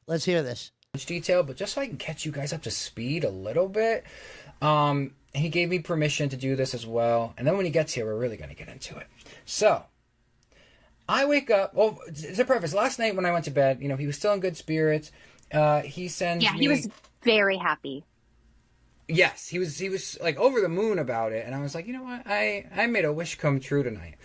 let's hear this. Detail, but just so I can catch you guys up to speed a little bit. He gave me permission to do this as well, and then when he gets here, we're really going to get into it. So, I wake up. Well, to preface, last night when I went to bed, he was still in good spirits. He sends me. He was very happy. Yes, he was like over the moon about it, and I was like, you know what, I made a wish come true tonight.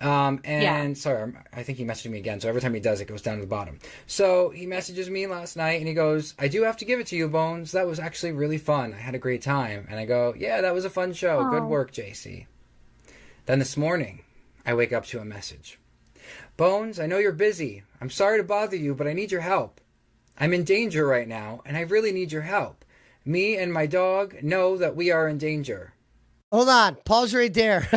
Sorry, I think he messaged me again. So every time he does, it goes down to the bottom. So he messages me last night and he goes, I do have to give it to you, Bones. That was actually really fun. I had a great time. And I go, yeah, that was a fun show. Good work, JC. Then this morning, I wake up to a message. Bones, I know you're busy. I'm sorry to bother you, but I need your help. I'm in danger right now, and I really need your help. Me and my dog know that we are in danger. Hold on. Pause right there.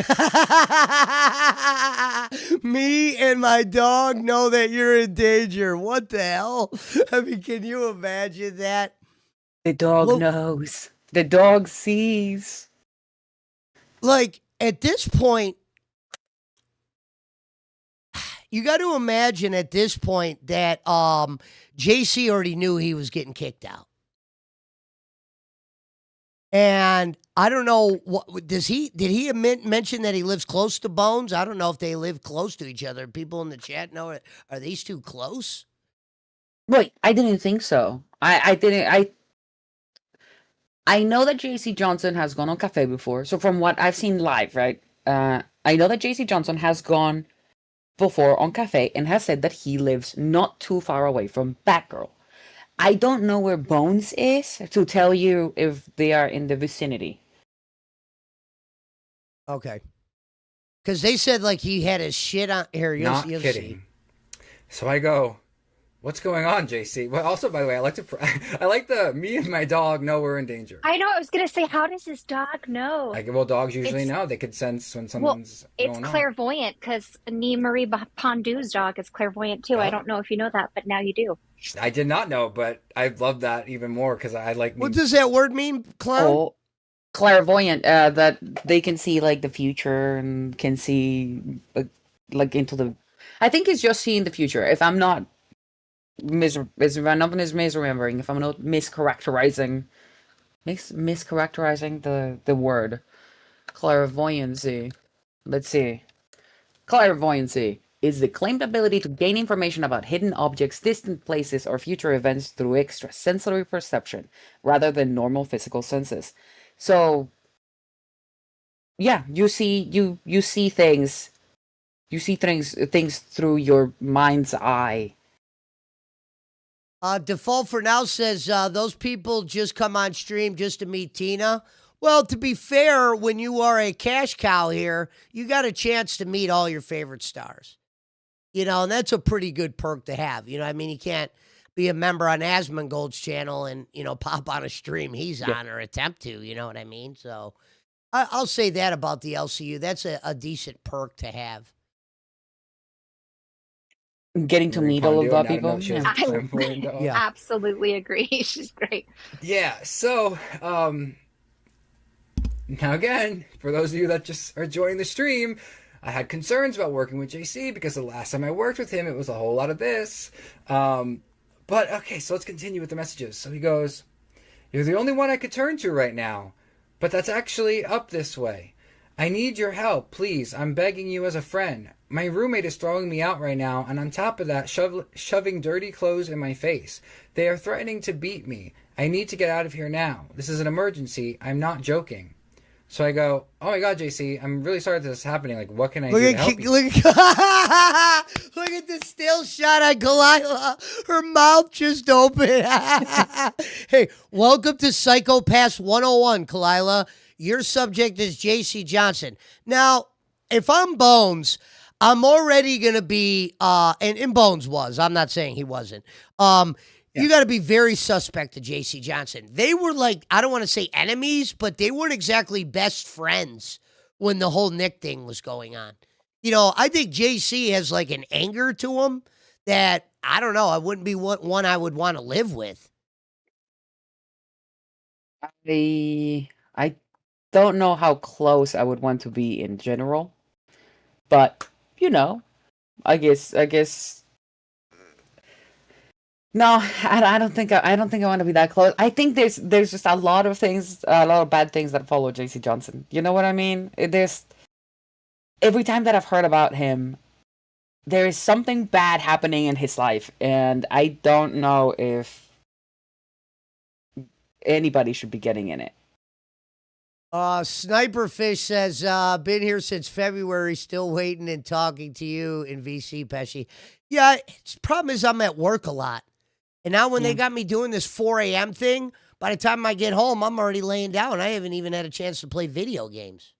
Me and my dog know that you're in danger. What the hell? I mean, can you imagine that? The dog knows. The dog sees. Like, at this point, you got to imagine at this point that JC already knew he was getting kicked out. And I don't know did he mention that he lives close to Bones? I don't know if they live close to each other. People in the chat know, are these two close? Wait, I didn't think so. I know that JC Johnson has gone on Cafe before. So from what I've seen live, right? I know that JC Johnson has gone before on Cafe and has said that he lives not too far away from Batgirl. I don't know where Bones is to tell you if they are in the vicinity. Okay. Because they said like he had his shit on here. Not kidding. So I go, what's going on, JC? Well, also, by the way, I like the me and my dog know we're in danger. I know. I was going to say, how does this dog know? Well, dogs usually know. They could sense when someone's it's clairvoyant because Marie Pondu's dog is clairvoyant too. I don't know if you know that, but now you do. I did not know, but I love that even more because I like. What does that word mean, clown? Oh, clairvoyant. That they can see like the future and can see like into the. I think it's just seeing the future. If I'm not misremembering, if I'm not mischaracterizing the word clairvoyancy. Let's see. Clairvoyancy is the claimed ability to gain information about hidden objects, distant places, or future events through extrasensory perception rather than normal physical senses. So, yeah, you see things. You see things through your mind's eye. Default for now says those people just come on stream just to meet Tina. Well, to be fair, when you are a cash cow here, you got a chance to meet all your favorite stars. You know, and that's a pretty good perk to have. You know, I mean, you can't be a member on Asmongold's channel and, you know, pop on a stream he's on or attempt to, you know what I mean? So I'll say that about the LCU. That's a decent perk to have. Getting to meet all of the people. I absolutely agree. She's great. Yeah. So, now again, for those of you that just are joining the stream, I had concerns about working with JC because the last time I worked with him, it was a whole lot of this. But okay, so let's continue with the messages. So he goes, "You're the only one I could turn to right now, but that's actually up this way. I need your help, please. I'm begging you as a friend. My roommate is throwing me out right now, and on top of that, shoving dirty clothes in my face. They are threatening to beat me. I need to get out of here now. This is an emergency. I'm not joking." So I go, "Oh my God, JC, I'm really sorry that this is happening. Like, what can I do to help you?" Look at the still shot on Kalila. Her mouth just opened. Hey, welcome to Psychopaths 101, Kalila. Your subject is JC Johnson. Now, if I'm Bones, I'm already going to be, and Bones was, I'm not saying he wasn't. You got to be very suspect to JC Johnson. They were like, I don't want to say enemies, but they weren't exactly best friends when the whole Nick thing was going on. You know, I think JC has like an anger to him that, I don't know, I wouldn't be one I would want to live with. I don't know how close I would want to be in general, but you know, I guess. No, I don't think I want to be that close. I think there's just a lot of things, a lot of bad things that follow JC Johnson. You know what I mean? There's every time that I've heard about him, there is something bad happening in his life, and I don't know if anybody should be getting in it. Sniperfish says, been here since February, still waiting and talking to you in VC, Pesci. Yeah, the problem is I'm at work a lot. And now when they got me doing this 4 a.m. thing, by the time I get home, I'm already laying down. I haven't even had a chance to play video games.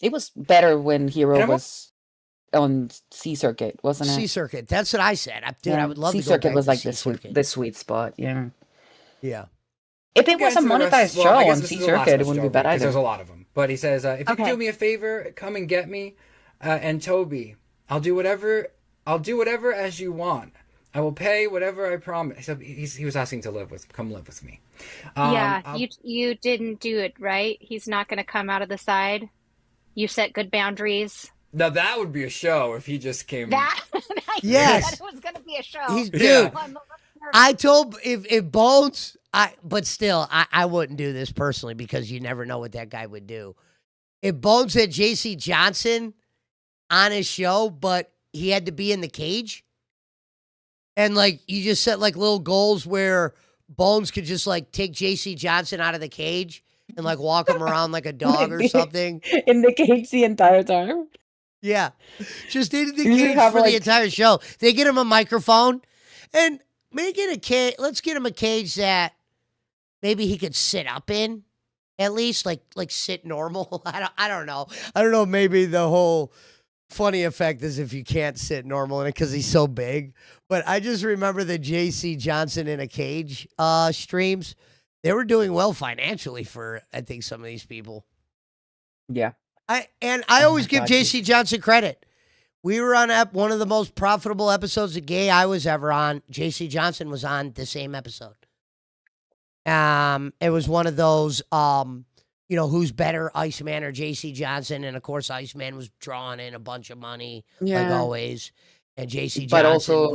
It was better when Hero was on C Circuit, wasn't it? C Circuit. That's what I said. I would love to go C Circuit back was to like the sweet spot, yeah. Yeah. If it was a monetized show on C Circuit, it wouldn't be bad either. There's a lot of them. But he says, if you can do me a favor, come and get me. And Toby, I'll do whatever as you want. I will pay whatever I promise. He was asking to come live with me. You didn't do it right. He's not going to come out of the side. You set good boundaries. Now that would be a show if he just came. Yes, it was going to be a show. Dude, I told if Bones, but still, I wouldn't do this personally because you never know what that guy would do. If Bones had JC Johnson on his show, but he had to be in the cage, and like you just set like little goals where Bones could just like take JC Johnson out of the cage and like walk him around like a dog or something. In the cage the entire time? Yeah. Just in the cage for the entire show. They get him a microphone and let's get him a cage that maybe he could sit up in at least, like sit normal. I don't know. I don't know. Maybe the whole funny effect is if you can't sit normal in it because he's so big. But I just remember the JC Johnson in a cage streams. They were doing well financially for, I think, some of these people. Yeah. I always give JC Johnson credit. We were on one of the most profitable episodes of Gay I was ever on. JC Johnson was on the same episode. It was one of those, who's better, Iceman or JC Johnson? And of course, Iceman was drawing in a bunch of money, like always. And JC Johnson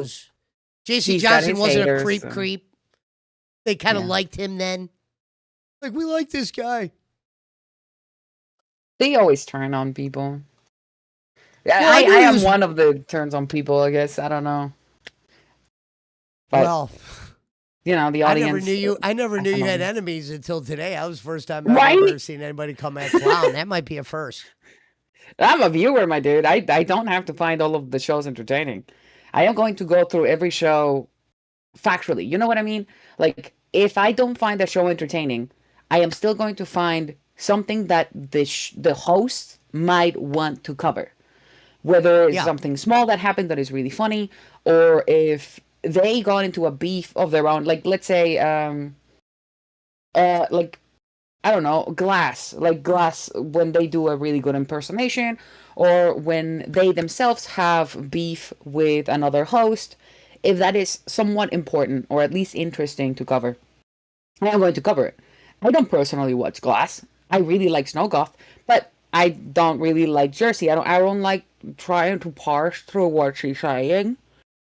wasn't a creep. They kind of liked him then. Like, we like this guy. They always turn on people. I am one of the turns on people, I guess. I don't know. But, the audience. I never knew you had enemies until today. That was the first time I've ever seen anybody come at Clown. That might be a first. I'm a viewer, my dude. I don't have to find all of the shows entertaining. I am going to go through every show factually. You know what I mean? Like, if I don't find the show entertaining, I am still going to find something that the host might want to cover. Whether it's something small that happened that is really funny, or if they got into a beef of their own. Like, let's say, like, I don't know, Glass when they do a really good impersonation, or when they themselves have beef with another host. If that is somewhat important or at least interesting to cover, I am going to cover it. I don't personally watch Glass. I really like Snowgoth, but I don't really like Jersey. I don't like trying to parse through what she's saying.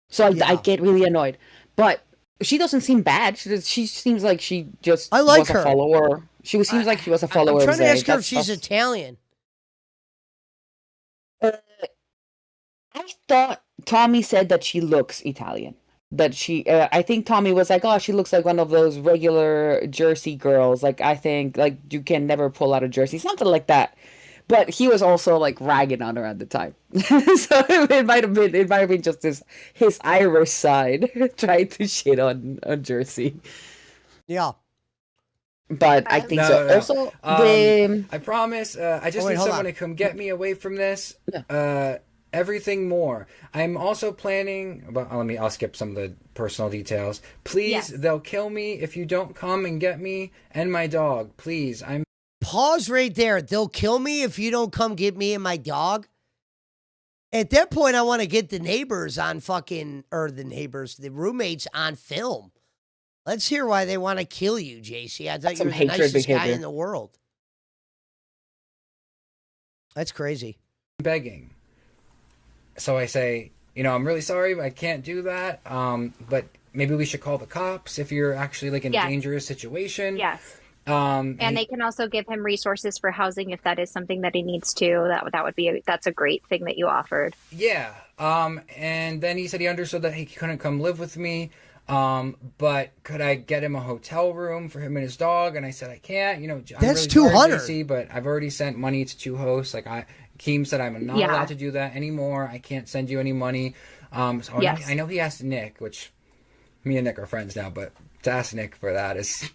So I get really annoyed. But she doesn't seem bad. She seems like she just was a follower. She seems like she was a follower. I'm trying of to ask her Zayd. if she's Italian. I thought Tommy said that she looks Italian. That she, I think Tommy was like, oh, she looks like one of those regular Jersey girls. Like, I think, like, you can never pull out of Jersey, something like that. But he was also like ragging on her at the time, so it might have been just his Irish side trying to shit on Jersey. Yeah. But I think so. Also, I promise. I just need someone to come get me away from this. Everything more. I'm also planning. But I'll skip some of the personal details. Please, they'll kill me if you don't come and get me and my dog. Please, Pause right there. They'll kill me if you don't come get me and my dog. At that point, I want to get the neighbors on the roommates on film. Let's hear why they want to kill you, JC. I thought you were the nicest guy in the world. That's crazy. Begging. So I say, I'm really sorry, but I can't do that. But maybe we should call the cops if you're actually like in a dangerous situation. Yes. And they can also give him resources for housing if that is something that he needs to. That's a great thing that you offered. Yeah. And then he said he understood that he couldn't come live with me. But could I get him a hotel room for him and his dog? And I said I can't. That's really $200. But I've already sent money to 2 hosts. Keem said I'm not allowed to do that anymore. I can't send you any money. I know he asked Nick, which me and Nick are friends now, but to ask Nick for that is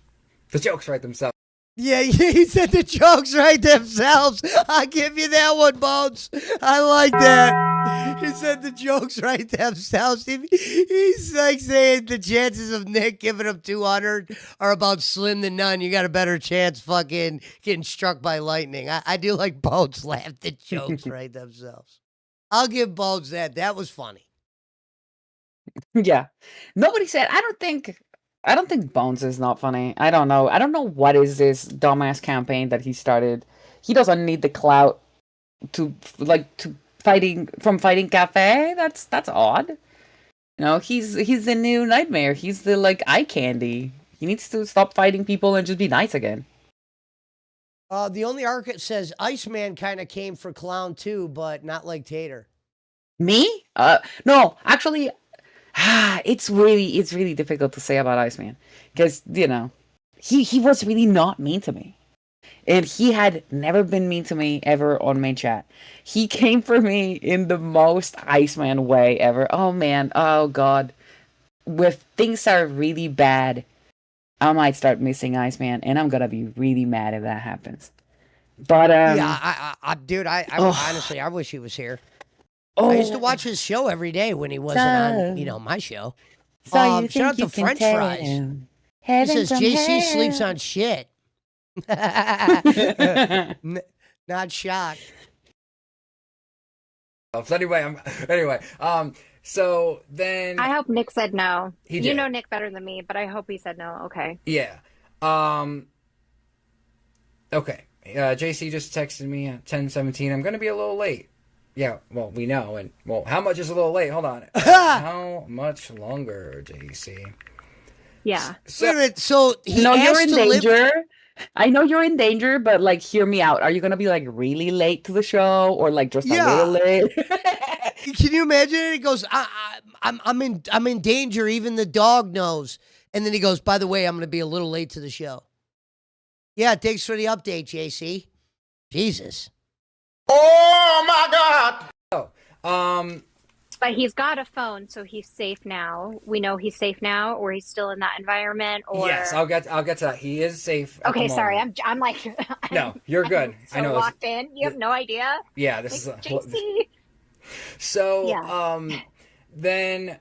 the jokes write themselves. Yeah, he said the jokes write themselves. I'll give you that one, Bones. I like that. He said the jokes write themselves. He's like saying the chances of Nick giving him 200 are about slim to none. You got a better chance fucking getting struck by lightning. I do like Bones laugh. The jokes write themselves. I'll give Bones that. That was funny. Yeah. Nobody said, I don't think Bones is not funny. I don't know. I don't know what is this dumbass campaign that he started. He doesn't need the clout to fighting cafe. That's odd. He's the new nightmare. He's the eye candy. He needs to stop fighting people and just be nice again. The only article says Iceman kind of came for Clown too, but not like Tater. Me? No, actually. It's really difficult to say about Iceman because he was really not mean to me, and he had never been mean to me ever on main chat. He came for me in the most Iceman way ever. Oh man, oh god, if things are really bad, I might start missing Iceman, and I'm gonna be really mad if that happens. But dude, honestly, I wish he was here. I used to watch his show every day when he wasn't on, my show. So shout out to French Fries. He says JC sleeps on shit. Not shocked. So then I hope Nick said no. You know Nick better than me, but I hope he said no. Okay. Yeah. Okay. JC just texted me at 10:17. I'm gonna be a little late. Yeah, well, we know. And, how much is a little late? Hold on. How much longer, JC? Yeah. Wait a minute. So he you're in danger. I know you're in danger, but, hear me out. Are you going to be, really late to the show or, just a little late? Can you imagine? He goes, I'm in danger. Even the dog knows. And then he goes, by the way, I'm going to be a little late to the show. Yeah, thanks for the update, JC. Jesus. Oh my God! But he's got a phone, so he's safe now. We know he's safe now, or he's still in that environment. Or yes, I'll get to that. He is safe. Okay, sorry, I'm like no, you're good. So I know locked in. You have no idea. Yeah, this like, is JC. So yeah. Then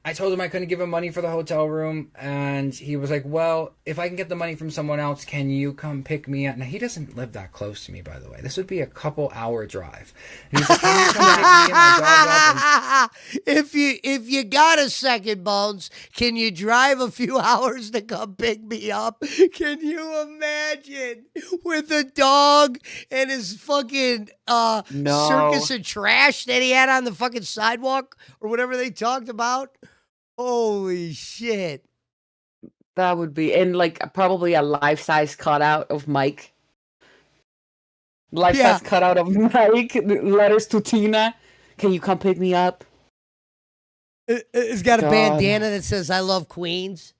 I told him I couldn't give him money for the hotel room, and he was like, well, if I can get the money from someone else, can you come pick me up? Now, he doesn't live that close to me, by the way. This would be a couple-hour drive. And he's like, can you come pick me and my dog up? If you got a second, Bones, can you drive a few hours to come pick me up? Can you imagine with a dog and his fucking circus of trash that he had on the fucking sidewalk or whatever they talked about? Holy shit. That would be, and like probably a life-size cutout of Mike. Life-size cutout of Mike. Letters to Tina. Can you come pick me up? It's got a bandana that says I love Queens.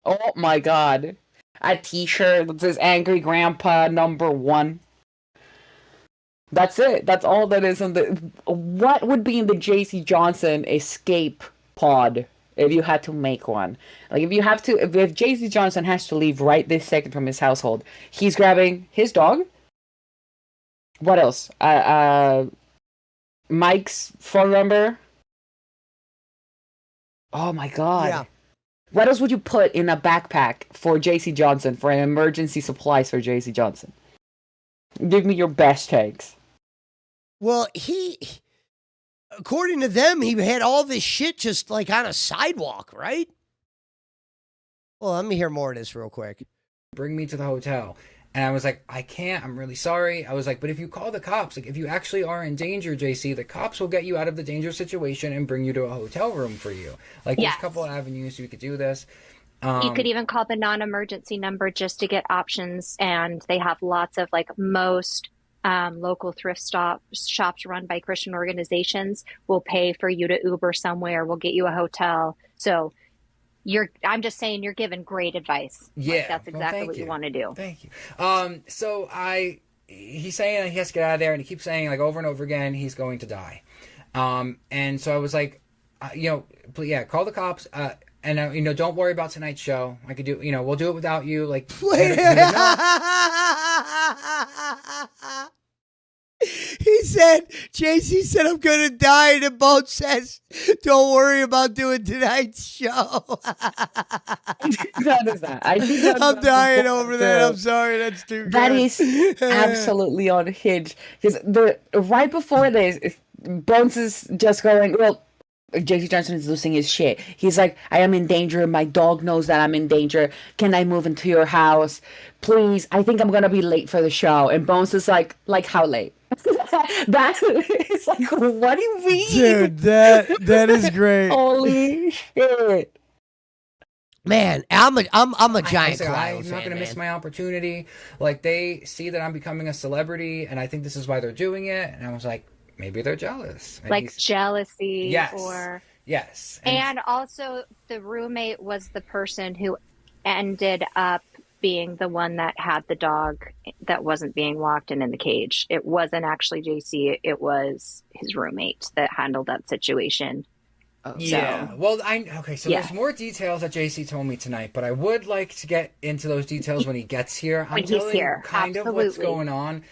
Oh my god. A t-shirt that says Angry Grandpa #1. That's it. That's all that is on the... What would be in the JC Johnson escape pod if you had to make one? Like, if JC Johnson has to leave right this second from his household, he's grabbing his dog. What else? Mike's phone number. Oh my god. Yeah. What else would you put in a backpack for JC Johnson, for an emergency supplies for JC Johnson? Give me your best takes. Well, according to them, he had all this shit just like on a sidewalk, right? Well, let me hear more of this real quick. Bring me to the hotel. And I was like, I can't. I'm really sorry. I was like, but if you call the cops, like if you actually are in danger, JC, the cops will get you out of the dangerous situation and bring you to a hotel room for you. Like, there's a couple of avenues you could do this. You could even call the non-emergency number just to get options. And they have lots of, like, most local thrift shops run by Christian organizations will pay for you to Uber somewhere, will get you a hotel. So I'm just saying you're given great advice. Yeah. Like, that's exactly what you want to do. Thank you. So he's saying he has to get out of there, and he keeps saying, like, over and over again, he's going to die. And so I was like, call the cops. And, don't worry about tonight's show. I could do, we'll do it without you. Like, He said, JC said, I'm going to die. And the boat says, don't worry about doing tonight's show. That is that. I think I'm dying over that. I'm sorry. That's too good. That is absolutely unhinged. Because right before this, Bones is just going, well, JC Johnson is losing his shit. He's like, I am in danger. My dog knows that I'm in danger. Can I move into your house? Please. I think I'm going to be late for the show. And Bones is like how late? It's like, what do you mean? Dude, that is great. Holy shit. Man, I'm a giant clown I'm fan, not going to miss man. my opportunity. Like, they see that I'm becoming a celebrity, and I think this is why they're doing it. And I was like, maybe they're jealous. Maybe like jealousy. Yes. Or yes. And also the roommate was the person who ended up being the one that had the dog that wasn't being walked in the cage. It wasn't actually JC. It was his roommate that handled that situation. Yeah. Well, there's more details that JC told me tonight, but I would like to get into those details when he gets here. I'm telling you kind of what's going on.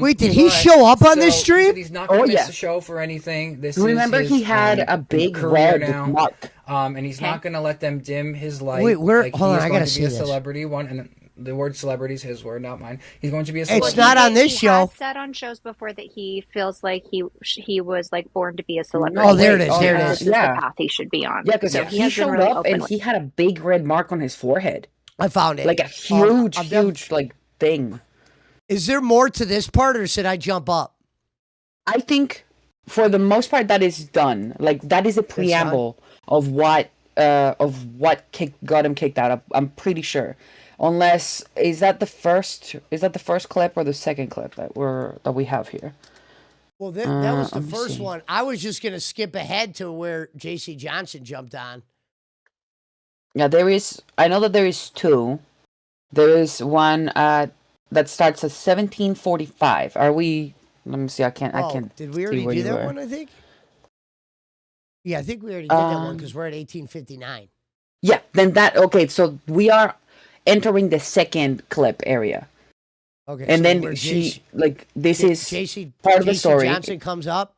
Wait, did he show up on this stream? He's not going to miss the show for anything. Remember, he had a big red mark. And he's not going to let them dim his light. Wait, hold on, I gotta see this. He's going to be a celebrity and the word celebrity is his word, not mine. He's going to be a celebrity. It's not on this show. He has said on shows before that he feels like he was like born to be a celebrity. Oh, there it is. There it is. This is the path he should be on. Yeah, because he showed up and he had a big red mark on his forehead. I found it. Like a huge like thing. Is there more to this part, or should I jump up? I think, for the most part, that is done. Like, that is a preamble of what got him kicked out. I'm pretty sure. Unless, is that the first clip or the second clip that we have here? Well, that was the first one. I was just gonna skip ahead to where JC Johnson jumped on. Yeah, I know that there is two. There is one that starts at 17:45. Are we? Let me see. I can't. Did we already do that one? I think. Yeah, I think we already did that one because we're at 1859. Yeah, then okay, so we are entering the second clip area. Okay, and so then this is part of the story. Johnson comes up.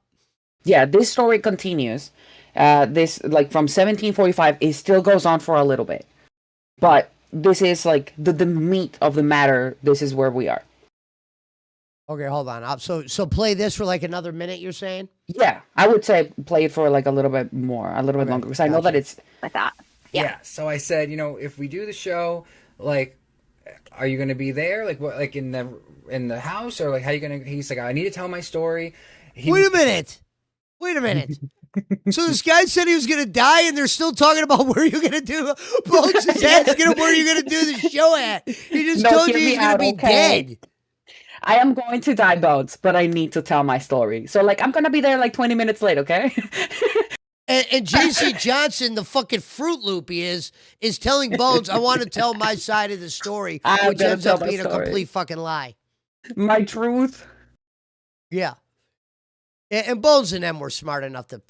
Yeah, this story continues. This from 1745, it still goes on for a little bit, but this is like the meat of the matter. This is where we are. Okay, hold on. So play this for like another minute. You're saying? Yeah, I would say play it for like a little bit more, a little bit longer, because I know that it's like that. Yeah. So I said, if we do the show, like, are you going to be there? Like, what? Like in the house, or like how you going to? He's like, I need to tell my story. Wait a minute. So this guy said he was going to die, and they're still talking about where you're going to do. Bones is asking him where you're going to do the show at. He just told you he's going to be dead. I am going to die, Bones, but I need to tell my story. So, like, I'm going to be there like 20 minutes late, okay? and J.C. Johnson, the fucking Fruit Loop he is telling Bones, I want to tell my side of the story, which ends up being a complete fucking lie. My truth. Yeah. And Bones and them were smart enough to...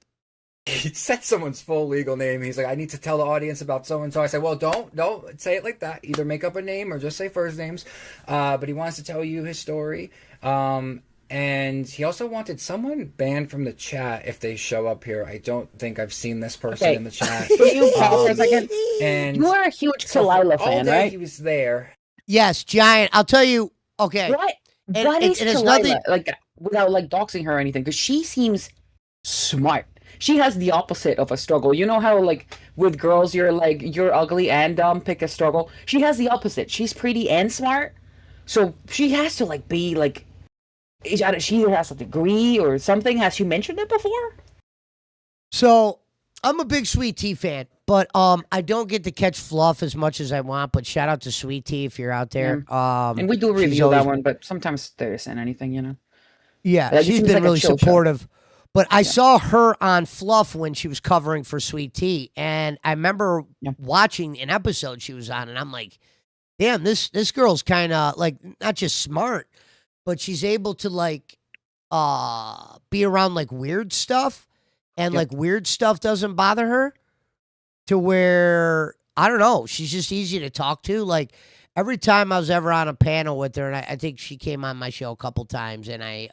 He said someone's full legal name. He's like, I need to tell the audience about so-and-so. I said, well, don't say it like that. Either make up a name or just say first names. But he wants to tell you his story. And he also wanted someone banned from the chat if they show up here. I don't think I've seen this person in the chat. Can you pause for a second? And you are a huge Kalila fan, right? He was there. Yes, giant. I'll tell you. Okay. What is Kalila? Nothing... Like, without like doxing her or anything, because she seems smart. She has the opposite of a struggle. You know how, like, with girls, you're ugly and dumb, pick a struggle? She has the opposite. She's pretty and smart. So she has to, like, be, like... She either has a degree or something. Has she mentioned it before? So, I'm a big Sweet Tea fan, but I don't get to catch Fluff as much as I want, but shout out to Sweet Tea if you're out there. And we do review that one, but sometimes there isn't anything, Yeah, like, she's been like really supportive. Show. But I saw her on Fluff when she was covering for Sweet Tea, and I remember watching an episode she was on, and I'm like, damn, this girl's kind of, like, not just smart, but she's able to, like, be around, like, weird stuff, and, like, weird stuff doesn't bother her, to where, I don't know, she's just easy to talk to. Like, every time I was ever on a panel with her, and I think she came on my show a couple times, and I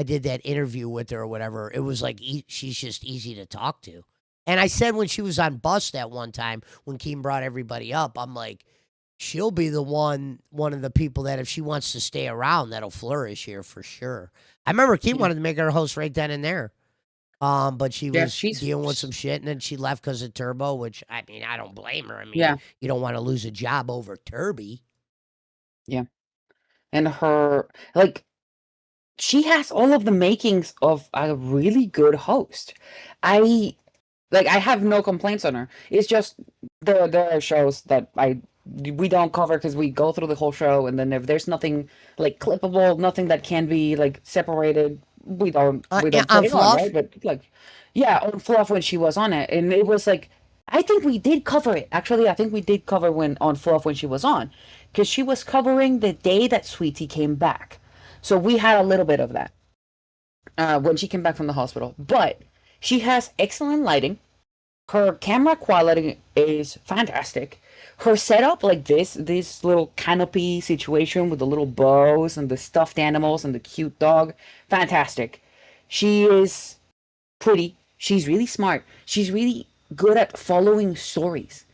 did that interview with her or whatever. It was like, she's just easy to talk to. And I said when she was on Bus that one time, when Keem brought everybody up, I'm like, she'll be the one of the people that if she wants to stay around, that'll flourish here for sure. I remember Keem wanted to make her host right then and there. But she was dealing with some shit, and then she left because of Turbo, which, I mean, I don't blame her. I mean, you don't want to lose a job over Turby. Yeah. And her, like... She has all of the makings of a really good host. I have no complaints on her. It's just there are shows that we don't cover because we go through the whole show, and then if there's nothing like clippable, nothing that can be like separated, we don't put it on, right? But like, on Fluff when she was on it, and it was like, I think we did cover it. Actually, I think we did cover on Fluff when she was on, because she was covering the day that Sweetie came back. So we had a little bit of that when she came back from the hospital. But she has excellent lighting. Her camera quality is fantastic. Her setup, like this little canopy situation with the little bows and the stuffed animals and the cute dog, fantastic. She is pretty. She's really smart. She's really good at following stories.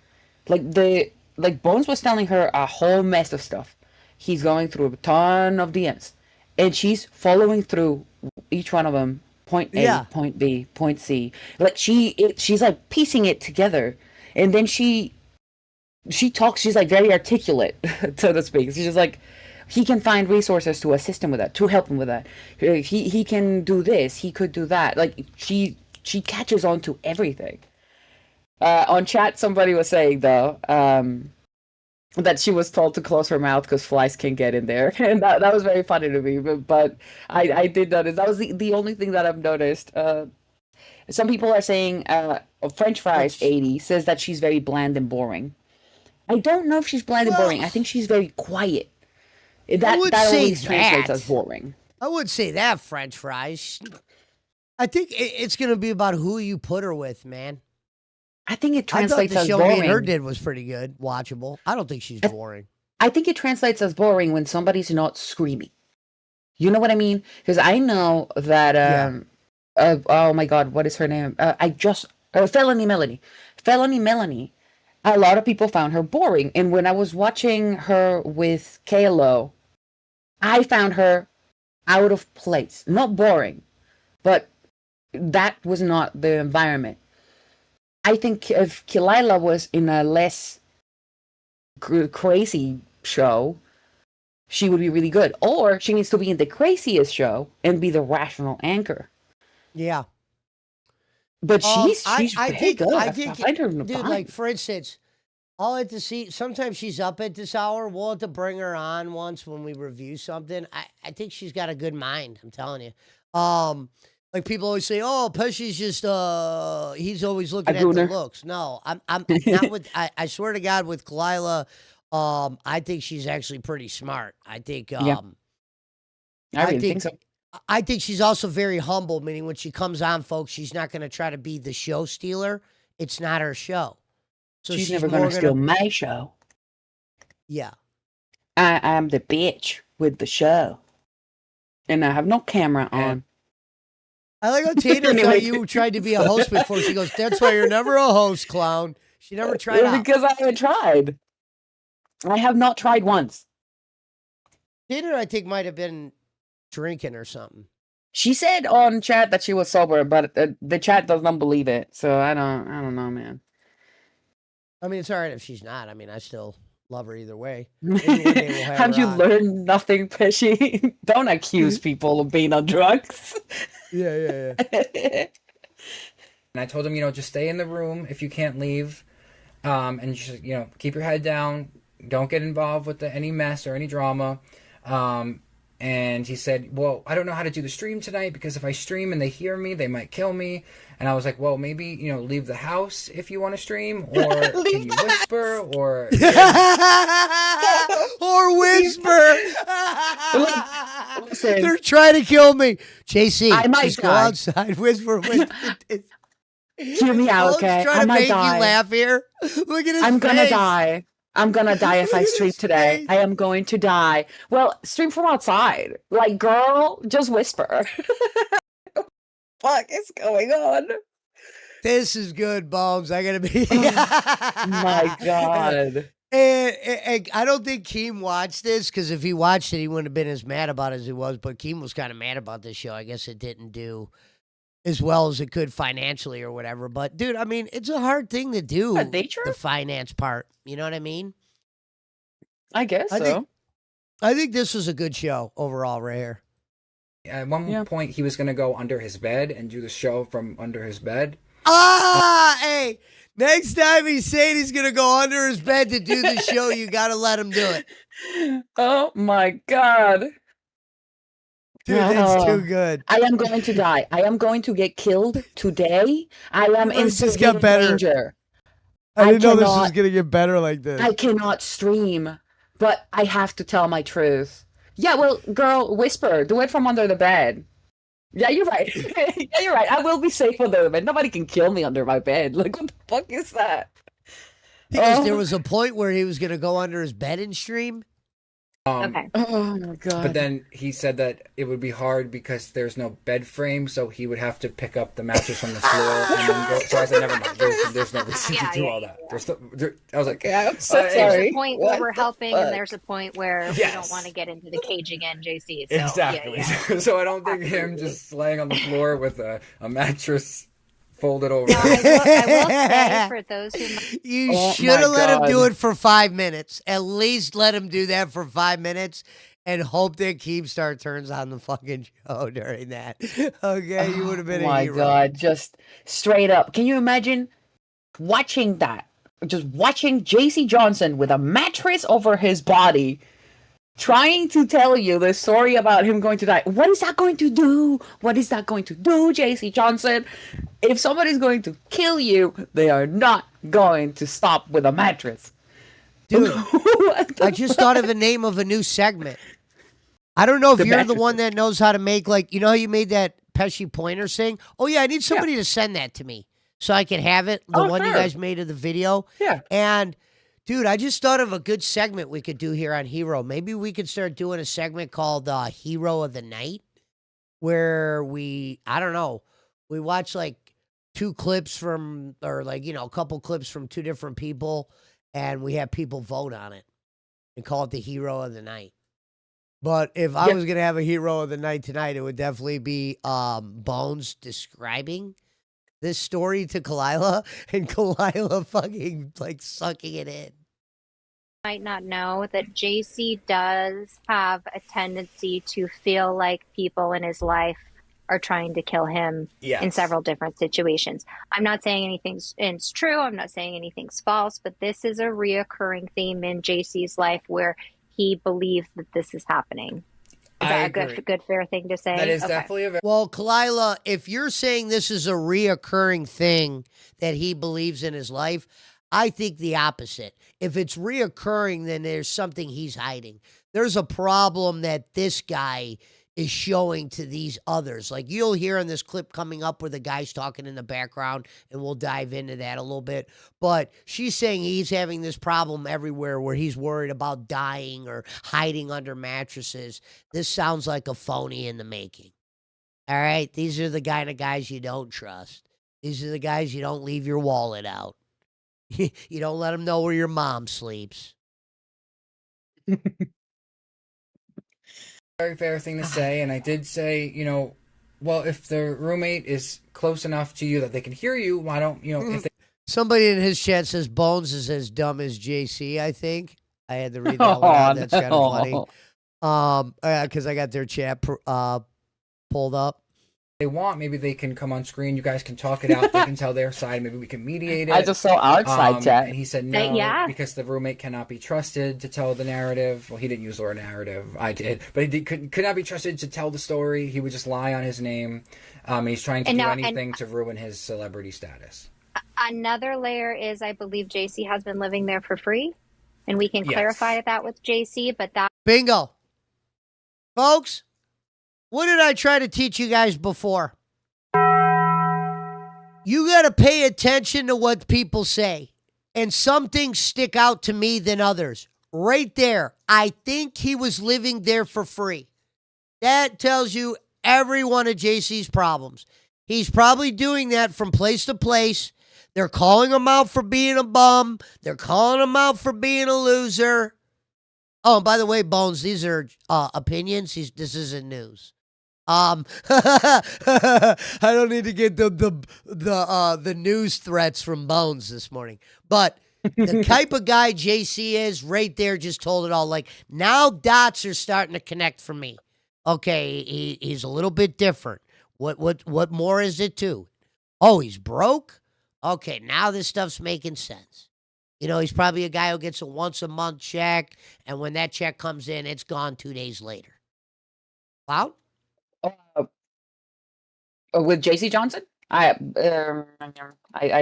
Like Bones was telling her a whole mess of stuff. He's going through a ton of DMs. And she's following through each one of them, point A, point B, point C. Like she's like piecing it together, and then she talks. She's like very articulate, so to speak. She's just like, he can find resources to assist him with that, to help him with that. He can do this. He could do that. Like she catches on to everything. On chat, somebody was saying though. That she was told to close her mouth because flies can get in there, and that was very funny to me. But I did notice that was the only thing that I've noticed. Some people are saying French Fries 80 says that she's very bland and boring. I don't know if she's bland and boring. I think she's very quiet. That always translates as boring. I would say that French Fries. I think it's going to be about who you put her with, man. I think it translates as boring. The show me and her did was pretty good, watchable. I don't think she's boring. I think it translates as boring when somebody's not screaming. You know what I mean? Because I know that. Oh my God, what is her name? Felony Melanie. Felony Melanie. A lot of people found her boring, and when I was watching her with KLO, I found her out of place. Not boring, but that was not the environment. I think if Kalila was in a less crazy show, she would be really good. Or she needs to be in the craziest show and be the rational anchor. Yeah. But she's pretty good. I think, dude, like, for instance, I'll have to see. Sometimes she's up at this hour. We'll have to bring her on once when we review something. I think she's got a good mind. I'm telling you. Like people always say, "Oh, Pesci's just he's always looking at the looks." No, I'm not with. I swear to God, with Kalila, I think she's actually pretty smart. I think. I really think so. I think she's also very humble, meaning when she comes on, folks, she's not going to try to be the show stealer. It's not her show. So she's never going to steal my show. Yeah. I'm the bitch with the show. And I have no camera on. I like how Tater thought you tried to be a host before. She goes, "That's why you're never a host, clown." She never tried out. Because I haven't tried. I have not tried once. Tater, I think, might have been drinking or something. She said on chat that she was sober, but the chat doesn't believe it. So I don't know, man. I mean, it's all right if she's not. I mean, I still love her either way. Have you learned nothing, Pesci? Don't accuse people of being on drugs. Yeah. And I told him, just stay in the room if you can't leave, and just keep your head down. Don't get involved with any mess or any drama. And he said, "Well, I don't know how to do the stream tonight because if I stream and they hear me, they might kill me." And I was like, "Well, maybe, leave the house if you want to stream, or can you whisper, or or whisper." Listen, they're trying to kill me. JC, I might just go outside, whisper. Hear me out, okay? Trying to make you laugh here. Look at his I'm face. Gonna die. I'm gonna die if I stream today. I am going to die. Well, stream from outside. Like, girl, just whisper. Fuck is going on? This is good, Bones. I gotta be. My God. And I don't think Keem watched this, because if he watched it, he wouldn't have been as mad about it as he was. But Keem was kind of mad about this show. I guess it didn't do as well as it could financially or whatever. But, dude, I mean, it's a hard thing to do, the finance part. You know what I mean? I guess so. I think this was a good show overall right here. At one point, he was going to go under his bed and do the show from under his bed. Hey, next time he's saying he's going to go under his bed to do the show, you got to let him do it. Oh, my God. Dude, that's too good. I am going to die. I am going to get killed today. I am in severe danger. I didn't know this was going to get better like this. I cannot stream, but I have to tell my truth. Yeah, well, girl, whisper. Do it from under the bed. Yeah, you're right. Yeah, you're right. I will be safe under the bed. Nobody can kill me under my bed. Like, what the fuck is that? Because there was a point where he was going to go under his bed and stream. Okay. Oh my God. But then he said that it would be hard because there's no bed frame, so he would have to pick up the mattress from the floor and then go. So I said, never mind. There's no reason to do all that. I was like, I'm so sorry. There's a point where we're helping, and there's a point where we don't want to get into the cage again, JC. So, exactly. So I don't think him just laying on the floor with a mattress folded over. No, I will say for those who you should have let him do it for 5 minutes. At least let him do that for 5 minutes, and hope that Keemstar turns on the fucking show during that. Okay, you would have been a hero. Oh my God, just straight up. Can you imagine watching that? Just watching JC Johnson with a mattress over his body, trying to tell you the story about him going to die. What is that going to do? What is that going to do, JC Johnson? If somebody's going to kill you, they are not going to stop with a mattress. Dude, I just thought of a name of a new segment. I don't know if you're the one that knows how to make, like, you know how you made that Pesci Pointers thing? Oh, yeah, I need somebody to send that to me so I can have it, the one you guys made of the video. Yeah. And, dude, I just thought of a good segment we could do here on Hero. Maybe we could start doing a segment called Hero of the Night where I don't know, we watch like 2 clips from, or like, a couple clips from 2 different people, and we have people vote on it and call it the Hero of the Night. But if I was going to have a Hero of the Night tonight, it would definitely be Bones describing this story to Kalila, and Kalila fucking like sucking it in. Might not know that JC does have a tendency to feel like people in his life are trying to kill him in several different situations. I'm not saying anything's true. I'm not saying anything's false, but this is a reoccurring theme in JC's life where he believes that this is happening. Is that a good, fair thing to say? That is definitely a very... Well, Kalila, if you're saying this is a reoccurring thing that he believes in his life, I think the opposite. If it's reoccurring, then there's something he's hiding. There's a problem that this guy is showing to these others. Like you'll hear in this clip coming up where the guy's talking in the background, and we'll dive into that a little bit. But she's saying he's having this problem everywhere where he's worried about dying or hiding under mattresses. This sounds like a phony in the making. All right? These are the kind of guys you don't trust. These are the guys you don't leave your wallet out. You don't let them know where your mom sleeps. Very fair thing to say, and I did say, well, if the roommate is close enough to you that they can hear you, why don't, if they... Somebody in his chat says Bones is as dumb as JC, I think. I had to read that one out. That's kind of funny. Because I got their chat pulled up. They want, maybe they can come on screen. You guys can talk it out. They can tell their side. Maybe we can mediate it. I just saw our side chat. And he said no, because the roommate cannot be trusted to tell the narrative. Well, he didn't use the word narrative. I did. But he could not be trusted to tell the story. He would just lie on his name. He's trying to do anything to ruin his celebrity status. Another layer is I believe JC has been living there for free. And we can clarify that with JC, but that... Bingo. Folks, what did I try to teach you guys before? You got to pay attention to what people say. And some things stick out to me than others. Right there, I think he was living there for free. That tells you every one of JC's problems. He's probably doing that from place to place. They're calling him out for being a bum. They're calling him out for being a loser. Oh, and by the way, Bones, these are opinions. This isn't news. I don't need to get the news threats from Bones this morning. But the type of guy JC is right there just told it all. Like, now dots are starting to connect for me. Okay, he's a little bit different. What more is it too? Oh, he's broke? Okay, now this stuff's making sense. He's probably a guy who gets a once-a-month check, and when that check comes in, it's gone 2 days later. Wow. With JC Johnson, I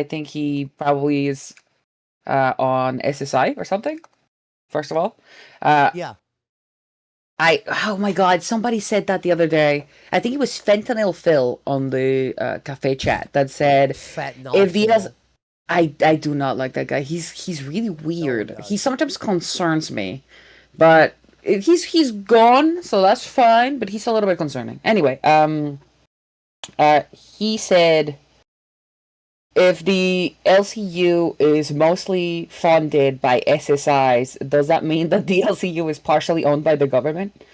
think he probably is on SSI or something. First of all, yeah. Oh my God! Somebody said that the other day. I think it was Fentanyl Phil on the cafe chat that said, Fentanyl "If he Phil. has." I do not like that guy. He's really weird. He sometimes concerns me, but he's gone, so that's fine. But he's a little bit concerning. Anyway, he said, if the LCU is mostly funded by SSIs, does that mean that the LCU is partially owned by the government?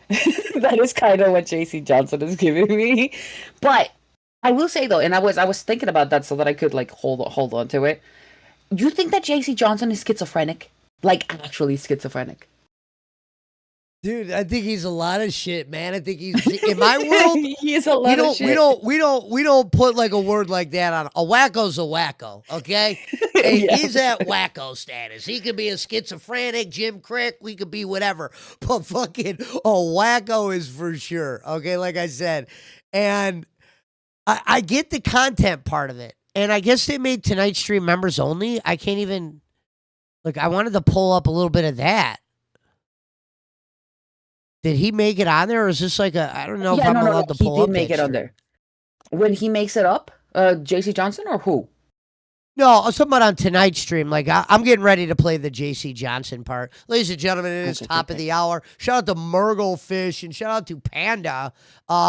That is kind of what JC Johnson is giving me. But I will say though, and I was thinking about that so that I could like hold on to it. Do you think that JC Johnson is schizophrenic? Like actually schizophrenic? Dude, I think he's a lot of shit, man. I think he's in my world. He is a lot of shit. We don't put like a word like that on a wacko's a wacko, okay? Hey, he's at wacko status. He could be a schizophrenic, Jim Crick. We could be whatever, but fucking a wacko is for sure. Okay, like I said, and I get the content part of it, and I guess they made tonight's stream members only. I can't even I wanted to pull up a little bit of that. Did he make it on there, or is this like I don't know if I'm allowed to pull up? He did make it on there. When he makes it up, JC Johnson or who? No, I was talking about on tonight's stream. Like, I'm getting ready to play the J.C. Johnson part. Ladies and gentlemen, it is top of the hour. Shout out to Murglefish and shout out to Panda.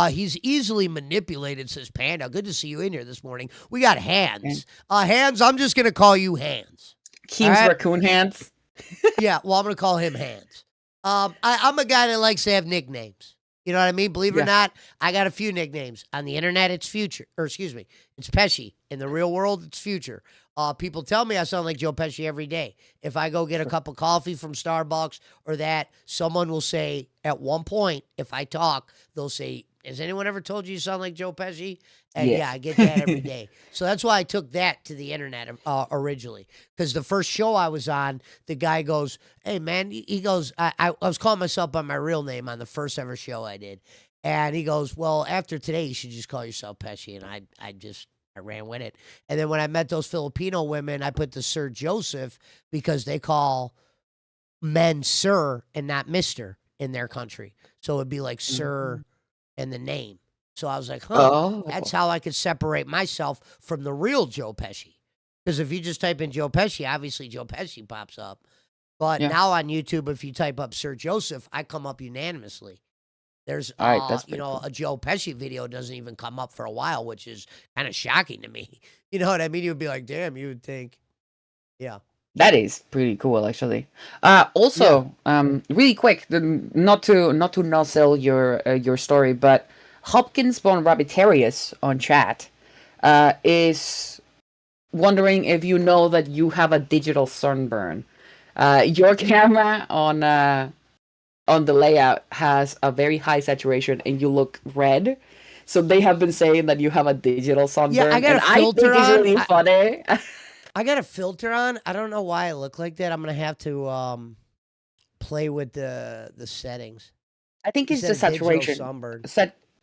He's easily manipulated, says Panda. Good to see you in here this morning. We got Hands. Hands, I'm just going to call you Hands. Keem's Raccoon Hands? Yeah, well, I'm going to call him Hands. I'm a guy that likes to have nicknames. You know what I mean? Believe it or not, I got a few nicknames. On the internet, it's it's Pesci. In the real world, it's Future. People tell me I sound like Joe Pesci every day. If I go get a cup of coffee from Starbucks or that, someone will say at one point, if I talk, they'll say, has anyone ever told you sound like Joe Pesci? And yeah, I get that every day. So that's why I took that to the internet originally. Because the first show I was on, the guy goes, hey, man, he goes, I was calling myself by my real name on the first ever show I did. And he goes, well, after today, you should just call yourself Pesci. And I ran with it. And then when I met those Filipino women, I put the Sir Joseph because they call men Sir and not Mr. in their country. So it'd be like Sir and the name. So I was like, that's how I could separate myself from the real Joe Pesci. Because if you just type in Joe Pesci, obviously Joe Pesci pops up. But now on YouTube, if you type up Sir Joseph, I come up unanimously. There's, a Joe Pesci video doesn't even come up for a while, which is kind of shocking to me. You know what I mean? You would be like, damn, you would think. Yeah. That is pretty cool, actually. Really quick, not to not sell your story, but Hopkins Bon Rabbitarius on chat is wondering if you know that you have a digital sunburn. Your camera on the layout has a very high saturation and you look red. So they have been saying that you have a digital sunburn. Yeah, I got a filter on. I think it's really funny. I got a filter on. I don't know why I look like that. I'm going to have to play with the settings. I think it's the saturation.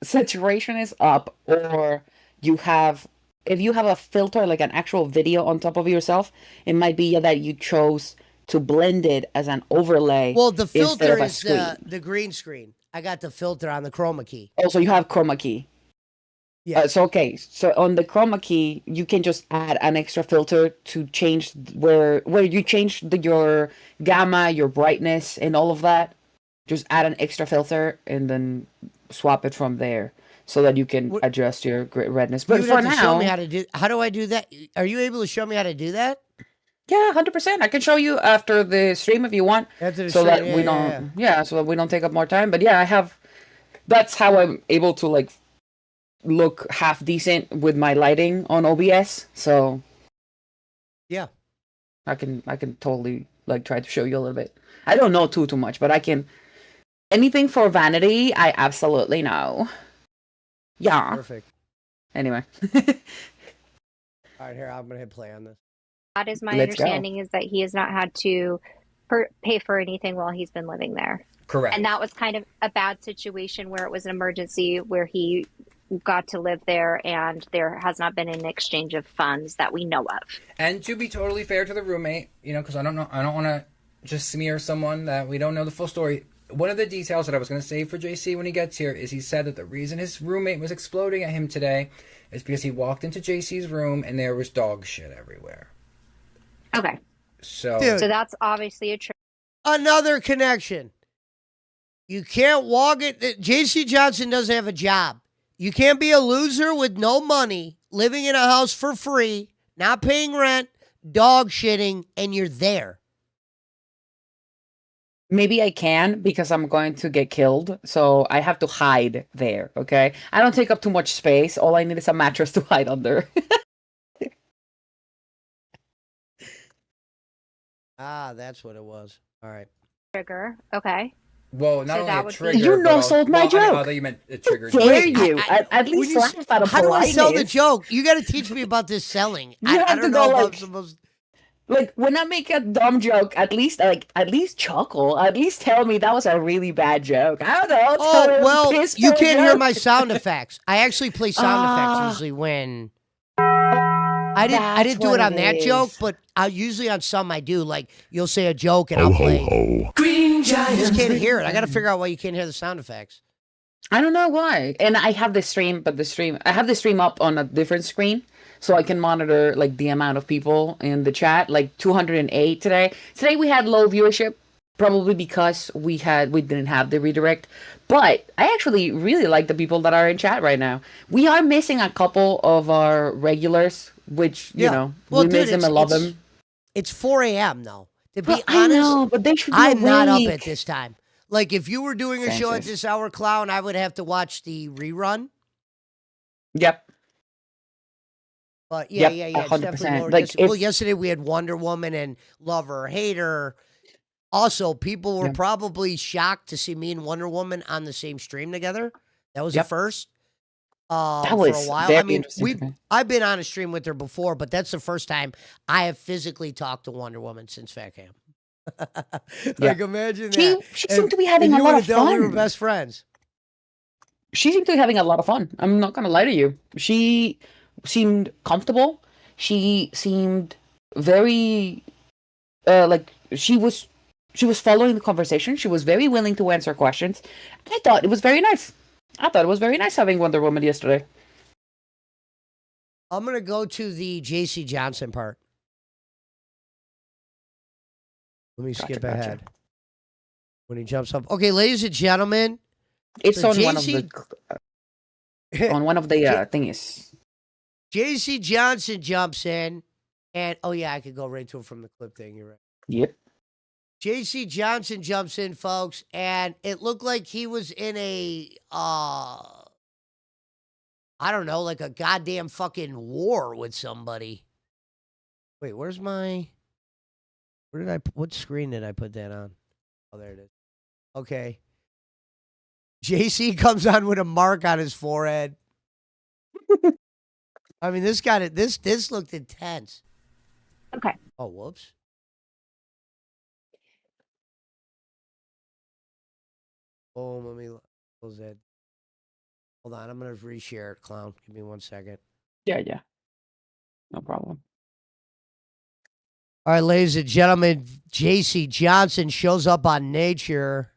Saturation is up, or if you have a filter, like an actual video on top of yourself, it might be that you chose to blend it as an overlay. Well, the filter is the green screen. I got the filter on the chroma key. Oh, so you have chroma key. Yeah. So on the chroma key, you can just add an extra filter to change where you change your gamma, your brightness, and all of that. Just add an extra filter and then swap it from there so that you can adjust your redness. But for now, show me how do I do that? Are you able to show me how to do that? Yeah, 100%. I can show you after the stream if you want, so that we don't take up more time. But yeah, that's how I'm able to like look half decent with my lighting on OBS. So yeah, I can totally like try to show you a little bit. I don't know too much, but I can. Anything for vanity, I absolutely know. Yeah. Perfect. Anyway. All right, here, I'm going to hit play on this. That is my understanding, is that he has not had to pay for anything while he's been living there. Correct. And that was kind of a bad situation where it was an emergency where he got to live there and there has not been an exchange of funds that we know of. And to be totally fair to the roommate, because I don't want to just smear someone that we don't know the full story. One of the details that I was going to say for JC when he gets here is he said that the reason his roommate was exploding at him today is because he walked into JC's room and there was dog shit everywhere. Okay. So that's obviously a trick. Another connection. You can't walk it. JC Johnson doesn't have a job. You can't be a loser with no money, living in a house for free, not paying rent, dog shitting, and you're there. Maybe I can because I'm going to get killed, so I have to hide there, okay? I don't take up too much space. All I need is a mattress to hide under. That's what it was. All right. Trigger. Okay. Well, not only a trigger. You sold my joke. I thought you meant a trigger. Dare you? At least laugh out of politeness. How do I sell the joke? You got to teach me about this selling. I don't know if I'm supposed. Like, when I make a dumb joke, at least chuckle. At least tell me that was a really bad joke. I don't know. Oh, well, you can't hear my sound effects. I actually play sound effects usually when... I didn't do it on that joke, but usually on some I do. Like, you'll say a joke and I'll play. Green Giant. You just can't hear it. I got to figure out why you can't hear the sound effects. I don't know why. And I have the stream, but I have the stream up on a different screen, so I can monitor like the amount of people in the chat. Like 208 today. Today we had low viewership, probably because we didn't have the redirect. But I actually really like the people that are in chat right now. We are missing a couple of our regulars, which you know we miss them and love them. It's 4 a.m. though. To be honest, I know, but they should be I'm not up awake. at this time. Like, if you were doing a show at this hour, Clown, I would have to watch the rerun. Yep. But yeah, Yep, it's definitely lower. Like, well, yesterday we had Wonder Woman and Love Her, Hate Her. Also, people were probably shocked to see me and Wonder Woman on the same stream together. That was the first. That was for a while. very I mean, interesting. I've been on a stream with her before, but that's the first time I have physically talked to Wonder Woman since Fat Cam. Like, imagine that. She seemed to be having a lot of fun. We were best friends. She seemed to be having a lot of fun. I'm not gonna lie to you. She seemed comfortable. She seemed very like she was following the conversation. She was very willing to answer questions. I thought it was very nice. I thought it was very nice having Wonder Woman yesterday. I'm gonna go to the JC Johnson part. Let me skip ahead. When he jumps up. Okay, ladies and gentlemen. It's so on one of the thingies. JC Johnson jumps in, and oh yeah, I could go right to it from the clip thing. You're right. Yep. JC Johnson jumps in, folks, and it looked like he was in a I don't know, like a goddamn fucking war with somebody. Wait, what screen did I put that on? Oh, there it is. Okay. JC comes on with a mark on his forehead. I mean, this looked intense. Okay. Oh, whoops. Oh, let me close that. Hold on, I'm gonna reshare it, Clown. Give me 1 second. Yeah. No problem. All right, ladies and gentlemen, JC Johnson shows up on Nature.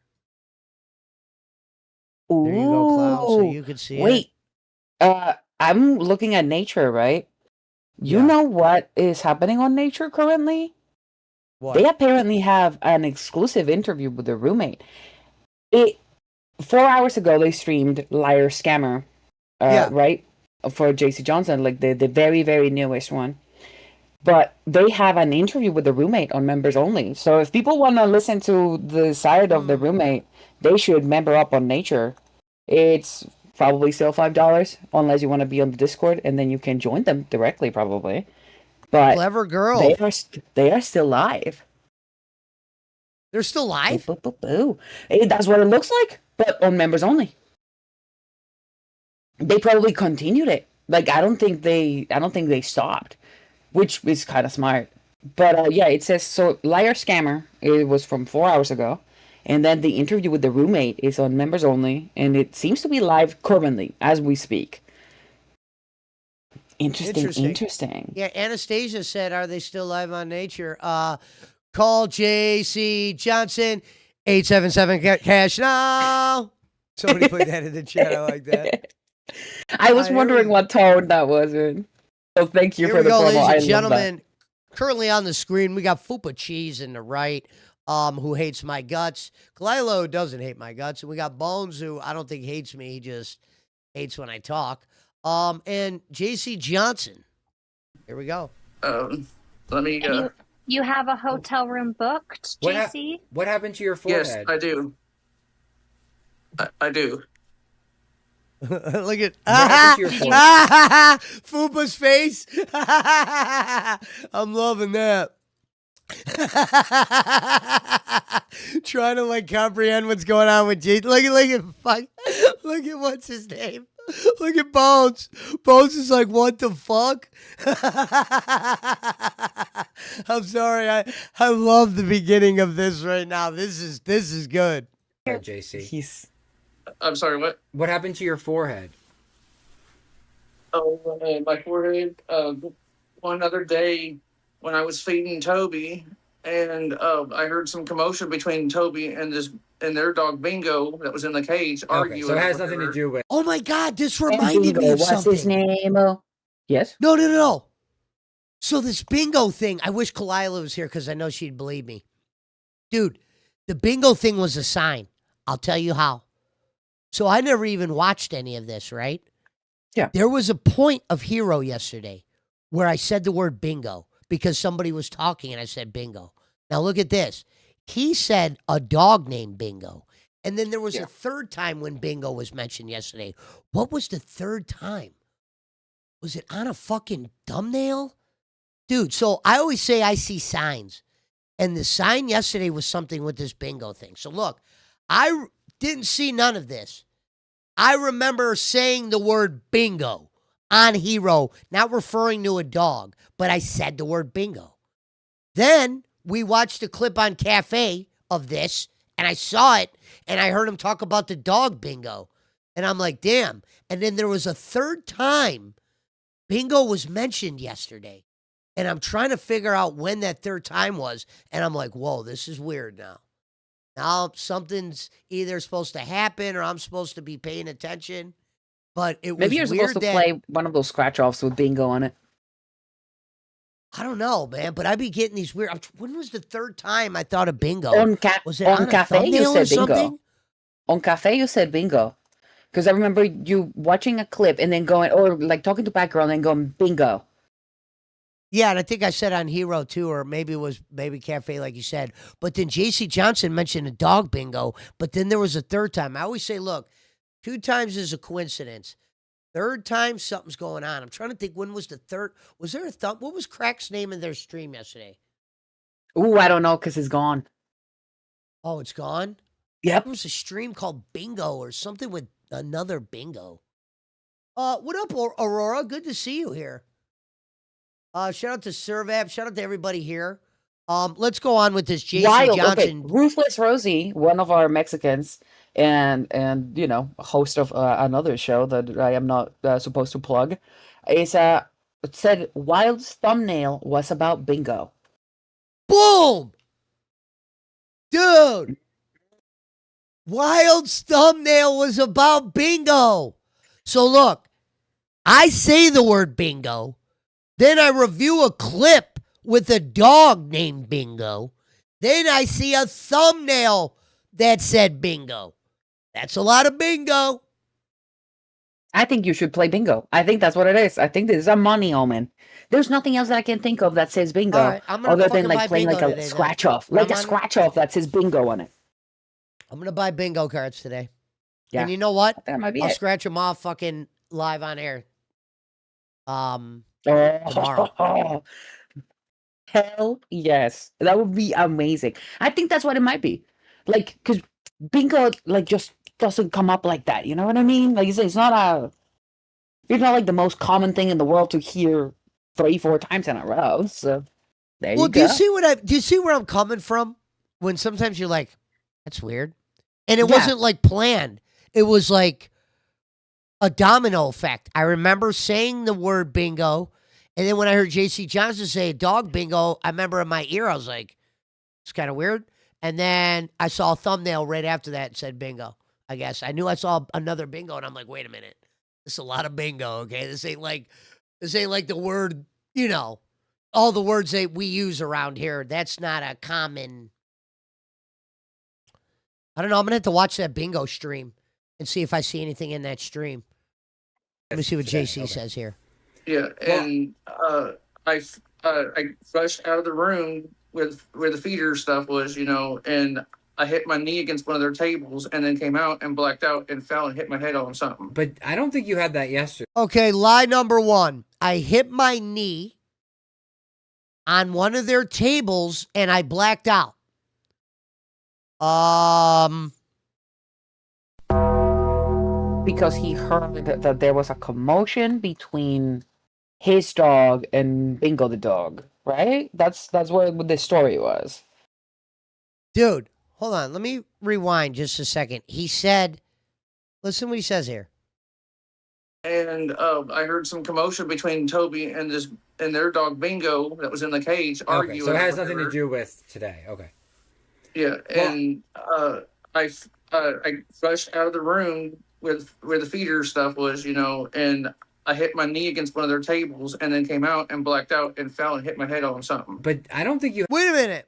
Ooh, there you go, Clown, so you can see it. I'm looking at Nature, right? You know what is happening on Nature currently? What? They apparently have an exclusive interview with their roommate. 4 hours ago, they streamed Liar Scammer, right? For JC Johnson, like the very, very newest one. But they have an interview with the roommate on members only. So if people want to listen to the side of the roommate, they should member up on Nature. It's probably still $5 unless you want to be on the Discord, and then you can join them directly, probably. But clever girl. They are still live. They're still live? That's what it looks like, but on members only. They probably continued it. Like I don't think they stopped, which is kind of smart. But yeah, it says so. Liar Scammer. It was from 4 hours ago, and then the interview with the roommate is on members only, and it seems to be live currently as we speak. Interesting. Yeah, Anastasia said, "Are they still live on Nature?" Call JC Johnson 877 cash now. Somebody put that in the chat. I like that. I was wondering what tone that was in. So thank you for the promo. Ladies and gentlemen. Currently on the screen, we got Fupa Cheese in the right, who hates my guts. Glilo doesn't hate my guts, and we got Bones, who I don't think hates me. He just hates when I talk. And JC Johnson. Here we go. Let me go. You have a hotel room booked, JC? What happened to your forehead? Yes, I do. I do. Look at Fupa's face. I'm loving that. Trying to like comprehend what's going on with Jay. Look at what's his name. Look at Bones. Bones is like, what the fuck? I'm sorry. I love the beginning of this right now. This is good. JC. I'm sorry, what? What happened to your forehead? Oh, my forehead. One other day when I was feeding Toby, and I heard some commotion between Toby and their dog Bingo that was in the cage arguing. Okay, so it has nothing to do with. Oh my God, this And reminded me Bingo, of what's something. his name? Yes? No. So this bingo thing, I wish Kalila was here because I know she'd believe me. Dude, the bingo thing was a sign. I'll tell you how. So I never even watched any of this, right? Yeah. There was a point of Hero yesterday where I said the word bingo because somebody was talking and I said bingo. Now look at this. He said a dog named Bingo. And then there was a third time when bingo was mentioned yesterday. What was the third time? Was it on a fucking thumbnail? Dude, so I always say I see signs. And the sign yesterday was something with this bingo thing. So look, I didn't see none of this. I remember saying the word bingo on Hero, not referring to a dog, but I said the word bingo. Then we watched a clip on Cafe of this, and I saw it, and I heard him talk about the dog bingo. And I'm like, damn. And then there was a third time bingo was mentioned yesterday. And I'm trying to figure out when that third time was. And I'm like, whoa, this is weird now. Now something's either supposed to happen or I'm supposed to be paying attention. But it was Maybe you're weird supposed to play one of those scratch-offs with bingo on it. I don't know, man, but I be getting these weird. When was the third time I thought of bingo? Was it on on a Cafe you thumbnail or said bingo. something? On Cafe you said bingo. Because I remember you watching a clip and then going, or like talking to background and going, bingo. Yeah, and I think I said on Hero too, or maybe it was Cafe, like you said. But then JC Johnson mentioned a dog bingo, but then there was a third time. I always say, look, 2 times is a coincidence. Third time, something's going on. I'm trying to think, when was the third? Was there a thumb? What was Crack's name in their stream yesterday? Ooh, I don't know, because it's gone. Oh, it's gone? Yep. There was a stream called Bingo or something with another bingo. What up, Aurora? Good to see you here. Shout out to Servab. Shout out to everybody here. Let's go on with this. JC Johnson. Okay. Ruthless Rosie, one of our Mexicans, and you know, host of another show that I am not supposed to plug, is said Wild's thumbnail was about bingo. Boom, dude. Wild's thumbnail was about bingo. So look, I say the word bingo. Then I review a clip with a dog named Bingo. Then I see a thumbnail that said bingo. That's a lot of bingo. I think you should play bingo. I think that's what it is. I think this is a money omen. There's nothing else that I can think of that says bingo, right, other than like playing like a scratch off, like a scratch off that says bingo on it. I'm gonna buy bingo cards today. Yeah. And you know what? That might be I'll it. scratch them off fucking live on air. Tomorrow. Hell yes. That would be amazing. I think that's what it might be. Like, because bingo, like, just doesn't come up like that. You know what I mean? Like, it's not like the most common thing in the world to hear 3-4 times in a row. So, there you go. Do you see where I'm coming from? When sometimes you're like, that's weird. And it wasn't like planned. It was like a domino effect. I remember saying the word bingo. And then when I heard JC Johnson say dog bingo, I remember in my ear, I was like, it's kind of weird. And then I saw a thumbnail right after that and said bingo, I guess. I knew I saw another bingo, and I'm like, wait a minute. This is a lot of bingo, okay? This ain't like the word, you know, all the words that we use around here. That's not a common. I don't know. I'm going to have to watch that bingo stream and see if I see anything in that stream. Let me see what JC says here. Yeah, and I rushed out of the room with where the feeder stuff was, you know, and I hit my knee against one of their tables and then came out and blacked out and fell and hit my head on something. But I don't think you had that yesterday. Okay, lie number 1. I hit my knee on one of their tables and I blacked out. Because he heard that there was a commotion between his dog and Bingo the dog, right? That's what the story was. Dude, hold on. Let me rewind just a second. He said, listen what he says here. and I heard some commotion between Toby and their dog Bingo that was in the cage arguing. So it has nothing to do with today. Okay. Yeah, and I rushed out of the room with where the feeder stuff was, and I hit my knee against one of their tables, and then came out and blacked out and fell and hit my head on something. But I don't think you. Wait a minute.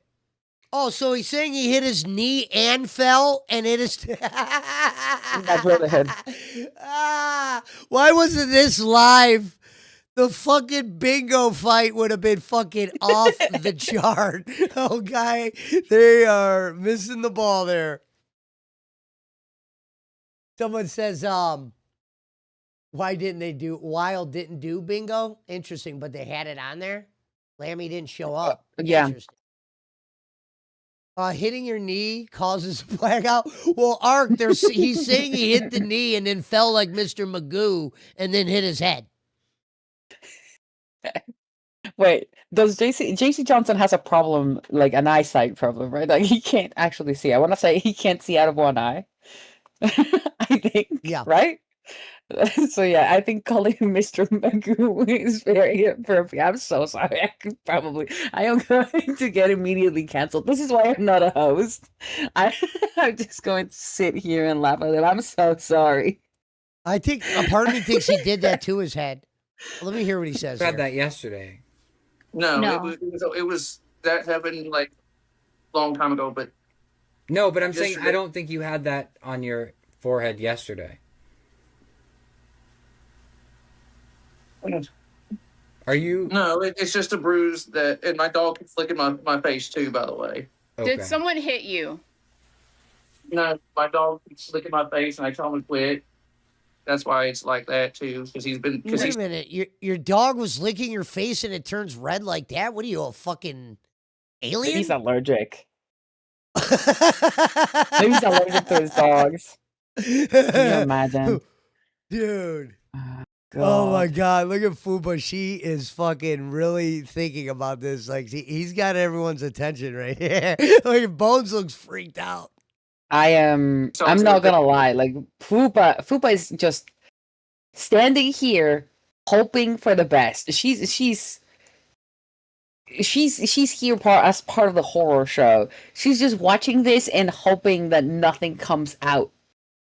Oh, so he's saying he hit his knee and fell and hit his. That's where the head. Why wasn't this live? The fucking bingo fight would have been fucking off the chart. Oh, guy, they are missing the ball there. Someone says, Wild didn't do bingo? Interesting, but they had it on there? Lammy didn't show up. Yeah. Interesting. Hitting your knee causes a blackout. Well, Ark, he's saying he hit the knee and then fell like Mr. Magoo and then hit his head. Wait, does JC Johnson has a problem, like an eyesight problem, right? Like he can't actually see. I want to say he can't see out of one eye. I think. Yeah. Right? So yeah, I think calling him Mr. Magoo is very appropriate. I'm so sorry. I am going to get immediately canceled. This is why I'm not a host. I'm just going to sit here and laugh at him. I'm so sorry. I think a part of me thinks he did that to his head. Let me hear what he says. I had that yesterday. No. It was that happened like a long time ago, but no, but I'm saying I don't think you had that on your forehead yesterday. Are you? No, it's just a bruise and my dog keeps licking my face too, by the way. Okay. Did someone hit you? No, my dog keeps licking my face and I tell him to quit. That's why it's like that too, because he's been. Wait a minute, your dog was licking your face and it turns red like that? What are you, a fucking alien? He's allergic. Maybe he's allergic to his dogs. Can you imagine? Dude. Oh my God, look at Fuba. She is fucking really thinking about this. Like, he's got everyone's attention right here. Like, Bones looks freaked out. I'm not gonna lie. Like, Fupa is just standing here hoping for the best. She's here as part of the horror show. She's just watching this and hoping that nothing comes out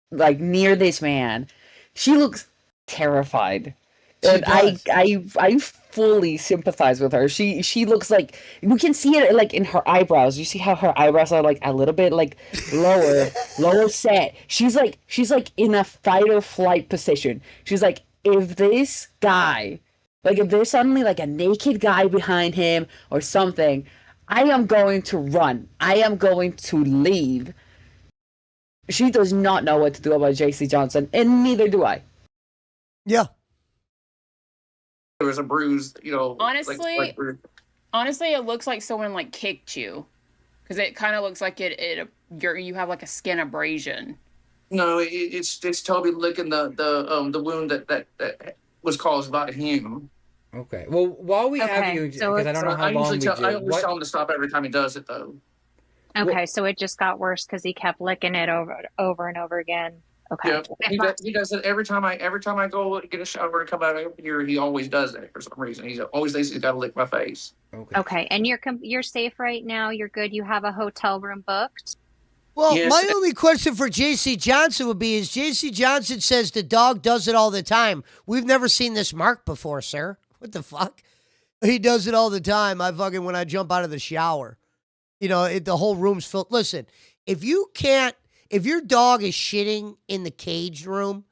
like near this man. She looks terrified. And I fully sympathize with her. She looks like, we can see it like in her eyebrows. You see how her eyebrows are like a little bit like lower set. She's like in a fight or flight position. She's like, if this guy, like if there's suddenly like a naked guy behind him or something, I am going to run. I am going to leave. She does not know what to do about JC Johnson, and neither do I. Yeah. There was a bruise, Honestly, honestly, it looks like someone like kicked you, because it kind of looks like you have like a skin abrasion. No, it's Toby licking the wound that was caused by him. Okay. Well, while we have you, because I don't know how long we do. I always tell him to stop every time he does it, though. Okay, so it just got worse because he kept licking it over and over again. Okay. Yeah, he does it every time I go get a shower and come out of here. He always does that for some reason. He always thinks he's got to lick my face. Okay, and you're safe right now. You're good. You have a hotel room booked. Well, yes. My only question for JC Johnson would be: is JC Johnson says the dog does it all the time? We've never seen this mark before, sir. What the fuck? He does it all the time. When I jump out of the shower, the whole room's filled. Listen, if your dog is shitting in the caged room,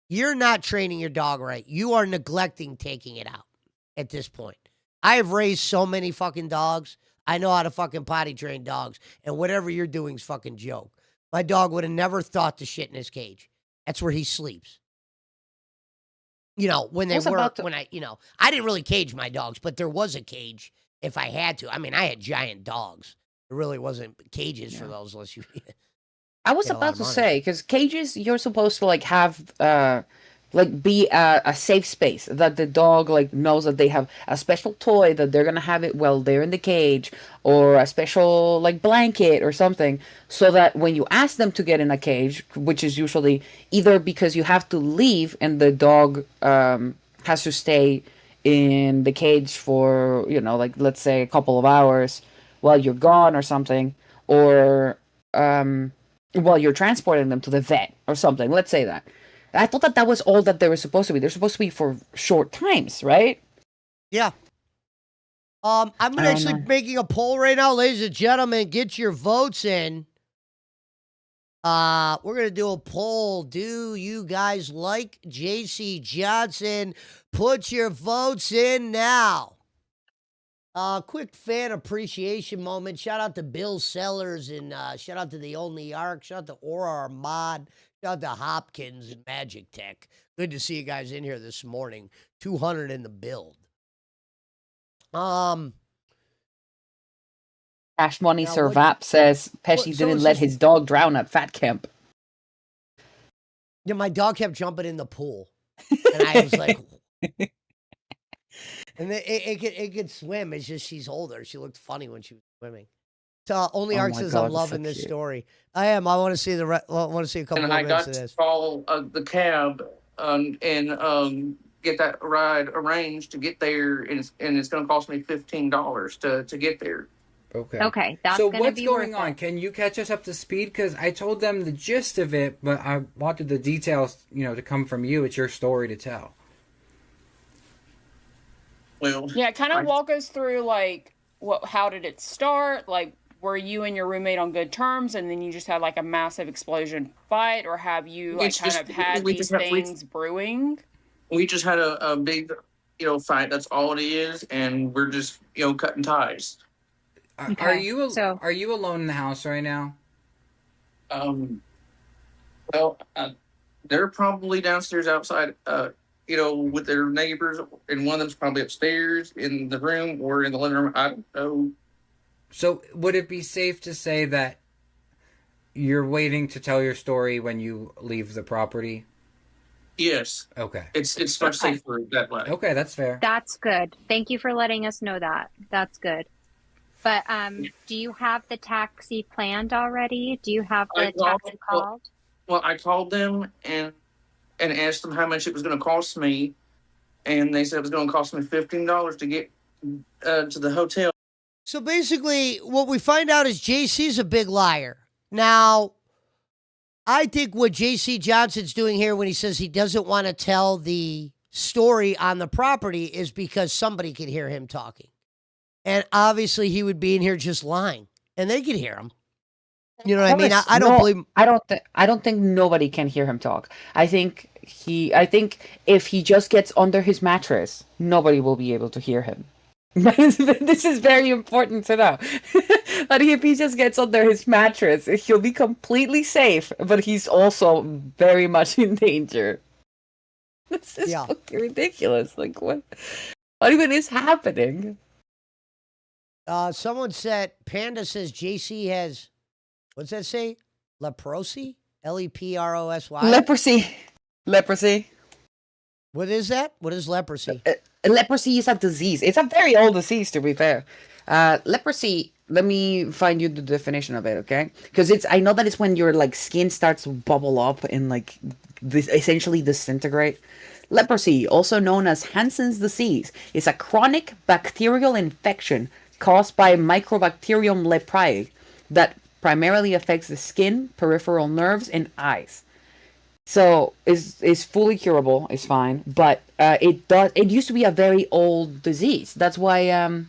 you're not training your dog right. You are neglecting taking it out at this point. I have raised so many fucking dogs. I know how to fucking potty train dogs. And whatever you're doing is fucking joke. My dog would have never thought to shit in his cage. That's where he sleeps. When they I didn't really cage my dogs, but there was a cage if I had to. I mean, I had giant dogs. There really wasn't cages for those unless you... I was about to say, because cages, you're supposed to like have like be a safe space that the dog like knows that they have a special toy that they're gonna have it while they're in the cage, or a special like blanket or something, so that when you ask them to get in a cage, which is usually either because you have to leave and the dog has to stay in the cage for, you know, like let's say a couple of hours while you're gone or something, or while you're transporting them to the vet or something, let's say that. I thought that that was all that they were supposed to be. They're supposed to be for short times, right? Yeah. I'm actually making a poll right now, ladies and gentlemen. Get your votes in. We're gonna do a poll. Do you guys like JC Johnson? Put your votes in now. Quick fan appreciation moment. Shout out to Bill Sellers and shout out to the Only Arc. Shout out to Aura Armad. Shout out to Hopkins and Magic Tech. Good to see you guys in here this morning. 200 in the build. Cash Money Sir Vap says Pesci didn't let his dog drown at Fat Camp. Yeah, my dog kept jumping in the pool. And I was like... And it could swim. It's just she's older. She looked funny when she was swimming. So Only Arc says, I'm loving this story. I am. I want to see a couple more minutes of this. And I got to call the cab and get that ride arranged to get there, and it's going to cost me $15 to get there. Okay. That's so what's going on? Can you catch us up to speed? Because I told them the gist of it, but I wanted the details, to come from you. It's your story to tell. Well, yeah, kind of walk us through like how did it start? Like, were you and your roommate on good terms, and then you just had like a massive explosion fight, or have you like kind of had these things brewing? We just had a big, fight. That's all it is, and we're just cutting ties. Okay. Are you alone in the house right now? Well, they're probably downstairs outside. With their neighbors, and one of them's probably upstairs in the room or in the living room. I don't know. So would it be safe to say that you're waiting to tell your story when you leave the property? Yes. Okay. It's much safer that way. Okay, that's fair. That's good. Thank you for letting us know that. That's good. But do you have the taxi planned already? Do you have the taxi called? Well, I called them and asked them how much it was going to cost me, and they said it was going to cost me $15 to get to the hotel. So basically, what we find out is JC's a big liar. Now, I think what JC Johnson's doing here when he says he doesn't want to tell the story on the property is because somebody could hear him talking. And obviously, he would be in here just lying, and they could hear him. You know what I mean? I don't believe. I don't think nobody can hear him talk. I think if he just gets under his mattress, nobody will be able to hear him. This is very important to know. That if he just gets under his mattress, he'll be completely safe, but he's also very much in danger. This is fucking ridiculous. Like what even is happening? Someone said Panda says JC has. What's that say? Leprosy? Leprosy? Leprosy. What is that? What is leprosy? Leprosy is a disease. It's a very old disease, to be fair. Leprosy, let me find you the definition of it, okay? Because I know that it's when your like skin starts to bubble up and like essentially disintegrate. Leprosy, also known as Hansen's disease, is a chronic bacterial infection caused by Mycobacterium leprae that primarily affects the skin, peripheral nerves, and eyes. So is fully curable. It's fine, but it used to be a very old disease. That's why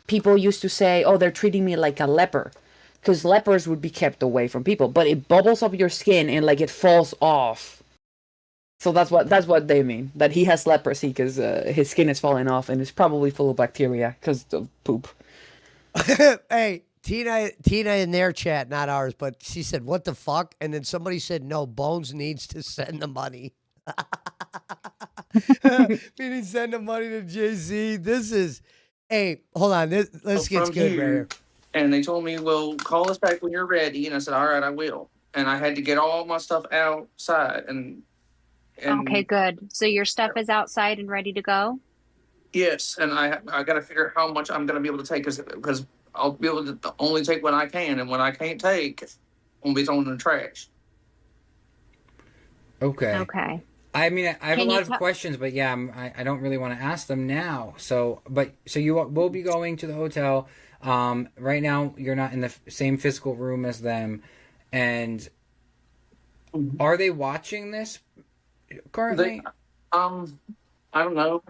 people used to say, "Oh, they're treating me like a leper," because lepers would be kept away from people. But it bubbles up your skin and like it falls off. So that's what they mean, that he has leprosy because his skin is falling off and it's probably full of bacteria because of poop. Hey. Tina in their chat, not ours, but she said, what the fuck? And then somebody said, no, Bones needs to send the money. Meaning send the money to JC. This is, hey, hold on. Let's get good right here. And they told me, well, call us back when you're ready. And I said, all right, I will. And I had to get all my stuff outside. And And okay, good. So your stuff is outside and ready to go? yes, and I got to figure out how much I'm going to be able to take because I'll be able to only take what I can, and what I can't take will be thrown in the trash. Okay. Okay. I mean, I have a lot of questions, but yeah, I don't really want to ask them now. So you will be going to the hotel. Right now, you're not in the same physical room as them, and are they watching this currently? I don't know.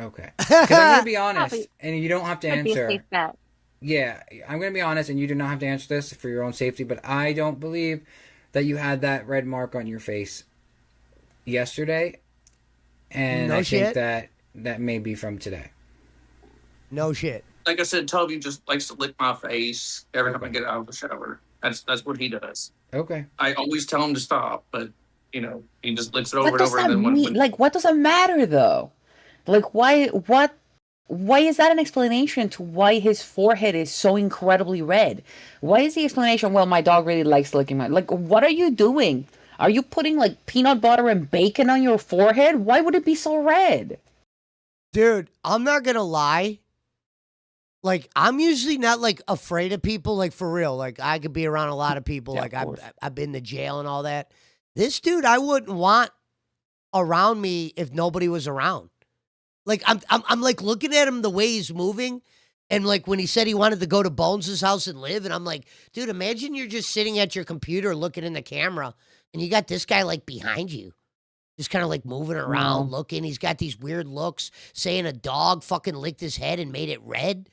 Okay, because I'm going to be honest, and you don't have to Be a answer. safe bet. Yeah, I'm going to be honest, and you do not have to answer this for your own safety, but I don't believe that you had that red mark on your face yesterday, and I think that may be from today. No shit. Like I said, Toby just likes to lick my face every time I get out of the shower. That's what he does. Okay. I always tell him to stop, but he just licks it over and over. And then what does it matter though? Like why is that an explanation to why his forehead is so incredibly red? Why is the explanation, well, my dog really likes licking my... Like, what are you doing? Are you putting, like, peanut butter and bacon on your forehead? Why would it be so red? Dude, I'm not gonna lie. Like, I'm usually not, like, afraid of people, like, for real. Like, I could be around a lot of people. Yeah, like, of I've been to jail and all that. This dude, I wouldn't want around me if nobody was around. Like, I'm like looking at him the way he's moving, and like when he said he wanted to go to Bones' house and live, and I'm like, dude, imagine you're just sitting at your computer looking in the camera, and you got this guy like behind you, just kind of like moving around, looking. He's got these weird looks, saying a dog fucking licked his head and made it red.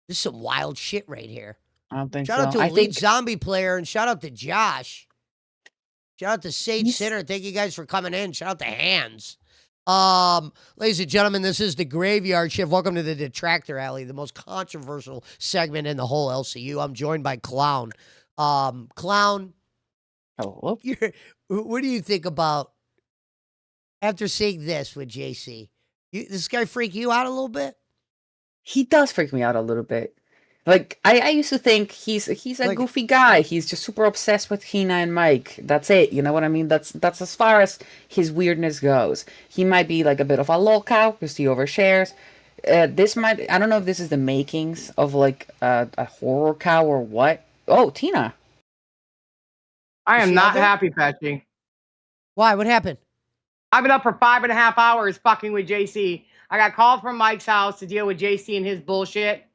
This is some wild shit right here. I don't think Shout out to Elite Zombie Player, and shout out to Josh. Shout out to Sage Sinner. Thank you guys for coming in. Shout out to Hands. Ladies and gentlemen, this is the Graveyard Shift. Welcome to the Detractor Alley, the most controversial segment in the whole LCU. I'm joined by Clown. Clown, hello. What do you think about after seeing this with JC? This guy freak you out a little bit? He does freak me out a little bit. Like, I used to think he's a goofy guy. He's just super obsessed with Hina and Mike. That's it. You know what I mean? That's as far as his weirdness goes. He might be like a bit of a lolcow because he overshares. I don't know if this is the makings of like a horror cow or what. Oh, Tina. I am not happy, Pesci. Why? What happened? I've been up for 5.5 hours fucking with JC. I got called from Mike's house to deal with JC and his bullshit.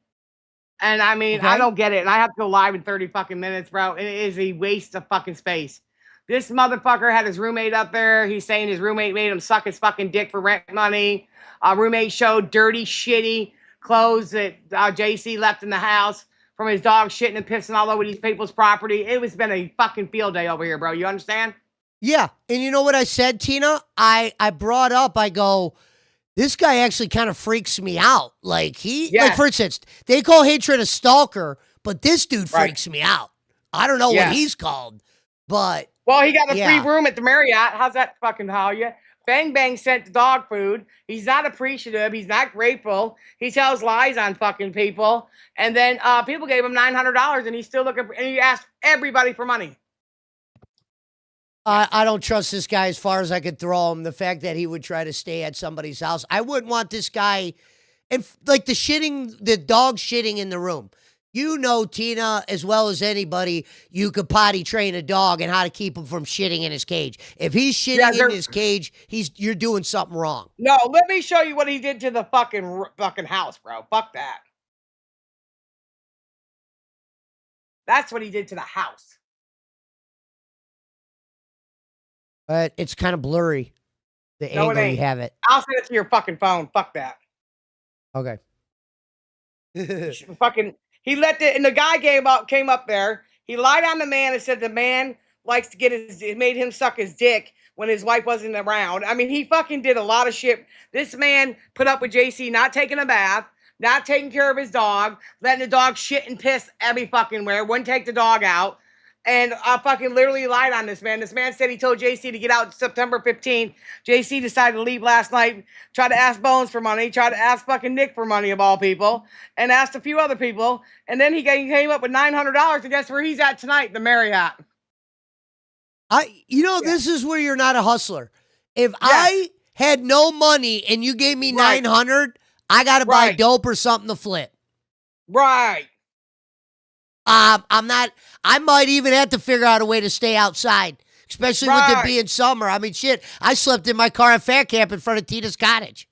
And I mean, I don't get it. And I have to go live in 30 fucking minutes, bro. It is a waste of fucking space. This motherfucker had his roommate up there. He's saying his roommate made him suck his fucking dick for rent money. Roommate showed dirty, shitty clothes that JC left in the house from his dog shitting and pissing all over these people's property. It was been a fucking field day over here, bro. You understand? Yeah. And you know what I said, Tina? I brought up, I go, this guy actually kind of freaks me out. Like like for instance, they call Hatred a stalker, but this dude freaks me out. I don't know what he's called, but well, he got a free room at the Marriott. How's that fucking haul you? Bang Bang sent the dog food. He's not appreciative. He's not grateful. He tells lies on fucking people, and then people gave him $900, and he's still looking. And he asked everybody for money. I don't trust this guy as far as I could throw him. The fact that he would try to stay at somebody's house. I wouldn't want this guy, and like the dog shitting in the room. You know, Tina, as well as anybody, you could potty train a dog and how to keep him from shitting in his cage. If he's shitting in his cage, you're doing something wrong. No, let me show you what he did to the fucking house, bro. Fuck that. That's what he did to the house. But it's kind of blurry, the angle you have it. I'll send it to your fucking phone. Fuck that. Okay. Fucking, he let and the guy came up there. He lied on the man and said the man likes to it made him suck his dick when his wife wasn't around. I mean, he fucking did a lot of shit. This man put up with JC not taking a bath, not taking care of his dog, letting the dog shit and piss every fucking where, wouldn't take the dog out. And I fucking literally lied on this man. This man said he told JC to get out September 15th. JC decided to leave last night, tried to ask Bones for money, tried to ask fucking Nick for money of all people, and asked a few other people. And then he came up with $900, and guess where he's at tonight? The Marriott. This is where you're not a hustler. If I had no money and you gave me 900, I got to buy dope or something to flip. Right. I'm not. I might even have to figure out a way to stay outside, especially with it being summer. I mean, shit. I slept in my car at Fat Camp in front of Tina's cottage.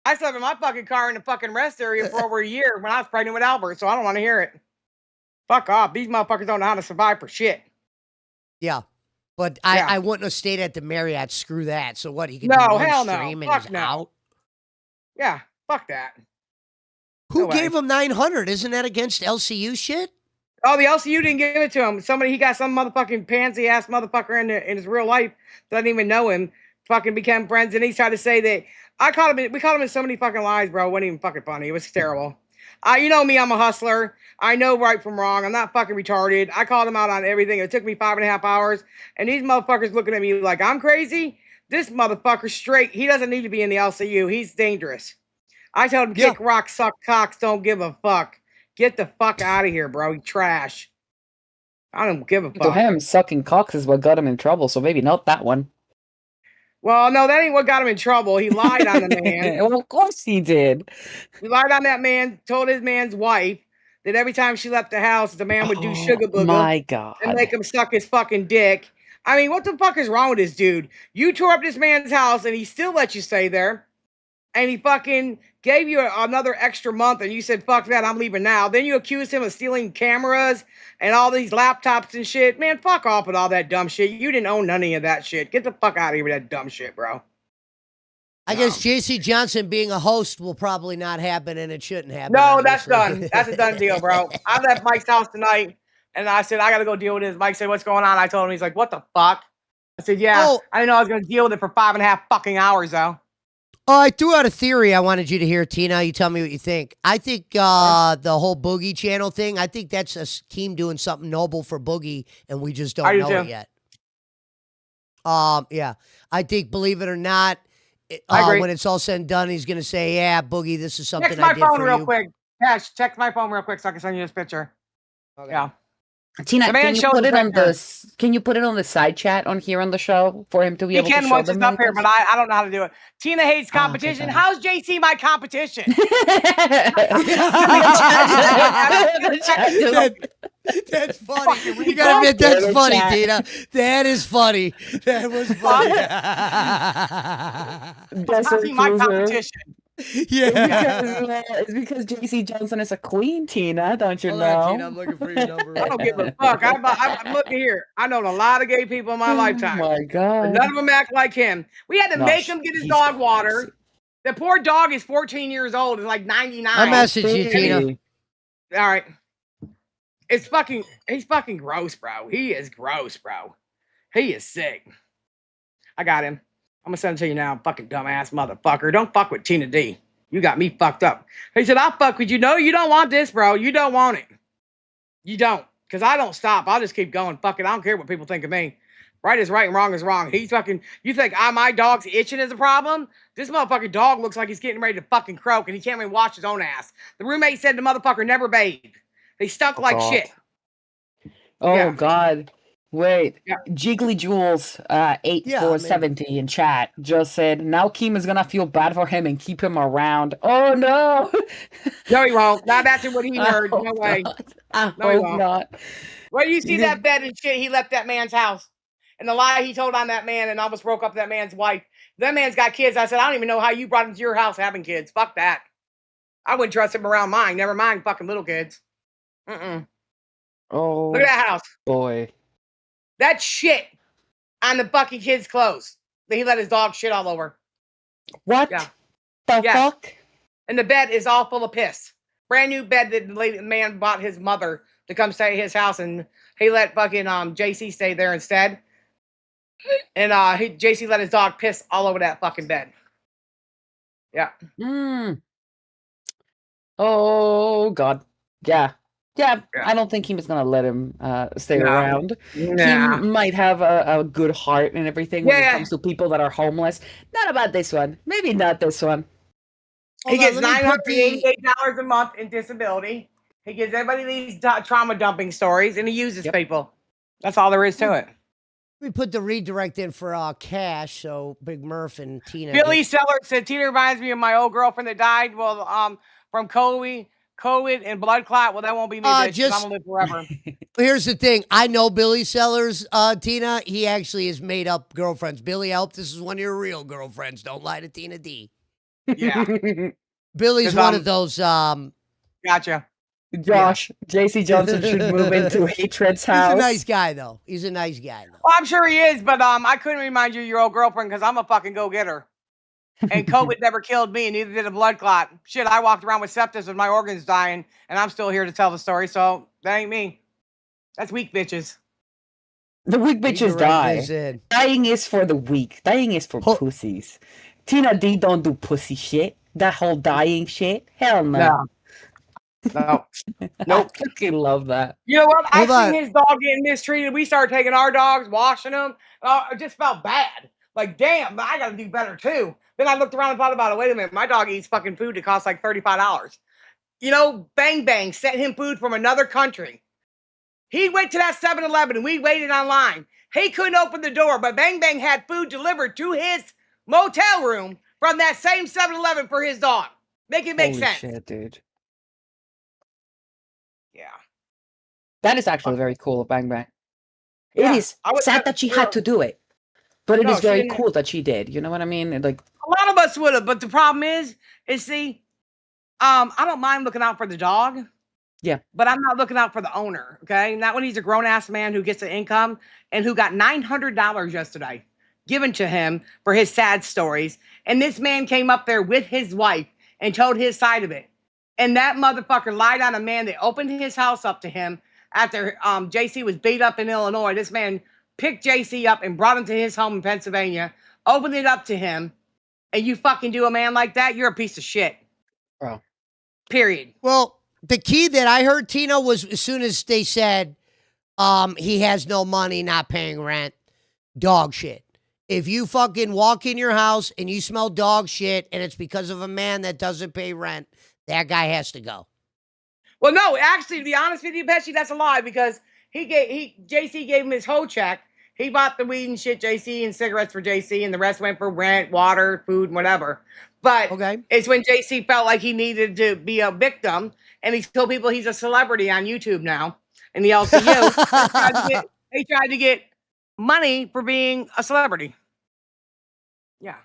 I slept in my fucking car in the fucking rest area for over a year when I was pregnant with Albert, so I don't want to hear it. Fuck off. These motherfuckers don't know how to survive for shit. Yeah. But I wouldn't have stayed at the Marriott. Screw that. So what? He can do one stream and he's out? Yeah. Fuck that. Who gave him 900? Isn't that against LCU shit? Oh, the LCU didn't give it to him. He got some motherfucking pansy ass motherfucker in his real life, doesn't even know him, fucking became friends, and he tried to say that we caught him in so many fucking lies, bro. It wasn't even fucking funny. It was terrible. You know me, I'm a hustler. I know right from wrong. I'm not fucking retarded. I called him out on everything. It took me 5.5 hours, and these motherfuckers looking at me like I'm crazy. This motherfucker straight. He doesn't need to be in the LCU. He's dangerous. I told him, kick rock, suck cocks, don't give a fuck. Get the fuck out of here, bro. Trash. I don't give a fuck. To him, sucking cocks is what got him in trouble, so maybe not that one. Well, no, that ain't what got him in trouble. He lied on the man. Well, of course he did. He lied on that man, told his man's wife that every time she left the house, the man would do sugar booger. My God. And make him suck his fucking dick. I mean, what the fuck is wrong with this dude? You tore up this man's house and he still let you stay there. And he fucking gave you another extra month and you said, fuck that, I'm leaving now. Then you accused him of stealing cameras and all these laptops and shit. Man, fuck off with all that dumb shit. You didn't own none of that shit. Get the fuck out of here with that dumb shit, bro. I guess JC Johnson being a host will probably not happen and it shouldn't happen. No, that's done. That's a done deal, bro. I left Mike's house tonight and I said, I got to go deal with this. Mike said, what's going on? I told him, he's like, what the fuck? I said, yeah, I didn't know I was going to deal with it for 5.5 fucking hours, though. Oh, I threw out a theory I wanted you to hear, Tina. You tell me what you think. I think the whole Boogie channel thing, I think that's a team doing something noble for Boogie, and we just don't know it yet. Yeah. I think, believe it or not, when it's all said and done, he's going to say, yeah, Boogie, this is something I did for you. Text my phone real quick. Cash, text my phone real quick so I can send you this picture. Okay. Yeah. Tina, can you put it on the side chat on here on the show for him to be able to show them? He can once it's up here, but I don't know how to do it. Tina hates competition. Okay, how's JC my competition? That's funny. You gotta admit that's funny, Tina. That is funny. That was funny. How's he my competition? Yeah, it's because JC Johnson is a queen, Tina. Don't you know? On, Tina, I'm looking for your number. I don't give a fuck. I'm looking here. I know a lot of gay people in my lifetime. Oh my God! But none of them act like him. We had to make him get his dog water. The poor dog is 14 years old. It's like 99. I message you, Tina. All right. He's fucking gross, bro. He is gross, bro. He is sick. I got him. I'm gonna send it to you now, fucking dumbass motherfucker. Don't fuck with Tina D. You got me fucked up. He said, I'll fuck with you. No, you don't want this, bro. You don't want it. You don't. Because I don't stop. I'll just keep going. Fuck it. I don't care what people think of me. Right is right and wrong is wrong. He's fucking, you think my dog's itching is a problem? This motherfucking dog looks like he's getting ready to fucking croak and he can't even wash his own ass. The roommate said the motherfucker never bathed. They stunk like shit. Oh, God. Wait, Jiggly Jules 8470 in chat just said now Keem is gonna feel bad for him and keep him around. Oh no! No, he won't. Not after what he heard. No way. I hope not. Well, you see that bed and shit he left that man's house, and the lie he told on that man, and almost broke up that man's wife. That man's got kids. I said I don't even know how you brought him to your house having kids. Fuck that. I wouldn't trust him around mine. Never mind fucking little kids. Oh, look at that house, boy. That shit on the fucking kid's clothes that he let his dog shit all over. What the fuck? And the bed is all full of piss. Brand new bed that the man bought his mother to come stay at his house, and he let fucking JC stay there instead. And JC let his dog piss all over that fucking bed. Yeah. Oh God. Yeah, I don't think he was gonna let him stay around. He might have a good heart and everything when it comes to people that are homeless. Not about this one. Maybe not this one. He gets $988 a month in disability. He gives everybody these trauma dumping stories, and he uses people. That's all there is to it. We put the redirect in for Cash, so Big Murph and Tina. Billy Sellers said Tina reminds me of my old girlfriend that died. Well, from COVID and blood clot. Well, that won't be me, bitch. I'm gonna live forever. Here's the thing. I know Billy Sellers, Tina. He actually has made up girlfriends. Billy, I hope this is one of your real girlfriends. Don't lie to Tina D. Yeah. Billy's one of those. Gotcha. Josh, JC Johnson should move into Hatred's house. He's a nice guy, though. He's a nice guy, though. Well, I'm sure he is, but I couldn't remind you of your old girlfriend because I'm a fucking go-getter. And COVID never killed me, and neither did a blood clot. Shit, I walked around with sepsis with my organs dying, and I'm still here to tell the story, so that ain't me. That's weak bitches. The weak bitches die. Dying is for the weak. Dying is for pussies. Tina D don't do pussy shit. That whole dying shit. Hell no. No. Nope. I fucking love that. You know what? I seen his dog getting mistreated. We started taking our dogs, washing them. I just felt bad. Like, damn, I got to do better too. Then I looked around and thought about it. Wait a minute. My dog eats fucking food that costs like $35. You know, Bang Bang sent him food from another country. He went to that 7-Eleven and we waited online. He couldn't open the door, but Bang Bang had food delivered to his motel room from that same 7-Eleven for his dog. Make it make sense. Holy shit, dude. Yeah. That is actually very cool of Bang Bang. It is sad that she had to do it, but it is very cool that she did. You know what I mean? Like, a lot of us would have, but the problem is see, I don't mind looking out for the dog. Yeah. But I'm not looking out for the owner, okay? Not when he's a grown-ass man who gets an income and who got $900 yesterday given to him for his sad stories. And this man came up there with his wife and told his side of it. And that motherfucker lied on a man that opened his house up to him after JC was beat up in Illinois. This man picked JC up and brought him to his home in Pennsylvania, opened it up to him, and you fucking do a man like that, you're a piece of shit. Bro. Period. Well, the key that I heard, Tina, was as soon as they said he has no money, not paying rent, dog shit. If you fucking walk in your house and you smell dog shit and it's because of a man that doesn't pay rent, that guy has to go. Well, no, actually, to be honest with you, Pesci, that's a lie because JC gave him his whole check. He bought the weed and shit, JC, and cigarettes for JC, and the rest went for rent, water, food, and whatever. But it's when JC felt like he needed to be a victim, and he's told people he's a celebrity on YouTube now in the LCU. They tried to get money for being a celebrity. Yeah.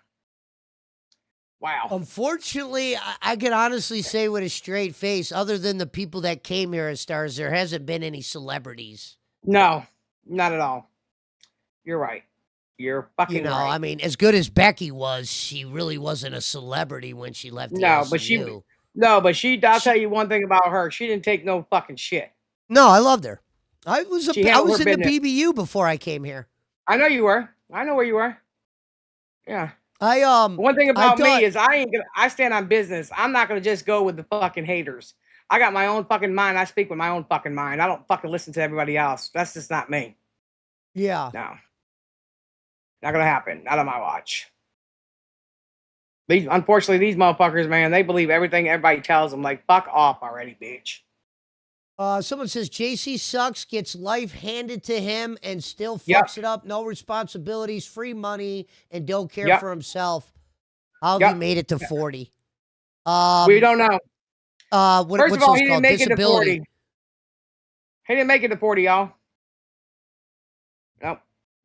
Wow. Unfortunately, I can honestly say with a straight face, other than the people that came here as stars, there hasn't been any celebrities. No, not at all. You're right. You're fucking right. I mean, as good as Becky was, she really wasn't a celebrity when she left the LCU. I'll tell you one thing about her. She didn't take no fucking shit. No, I loved her. I was in the BBU before I came here. I know you were. I know where you were. Yeah. One thing about me is I stand on business. I'm not gonna just go with the fucking haters. I got my own fucking mind. I speak with my own fucking mind. I don't fucking listen to everybody else. That's just not me. Yeah. No. Not gonna happen. Not on my watch. Unfortunately, these motherfuckers, man, they believe everything everybody tells them. Like, fuck off already, bitch. Someone says JC sucks, gets life handed to him, and still fucks it up. No responsibilities, free money, and don't care for himself. How have you made it to 40? We don't know. First of all, he didn't make it to 40. He didn't make it to 40, y'all. Nope.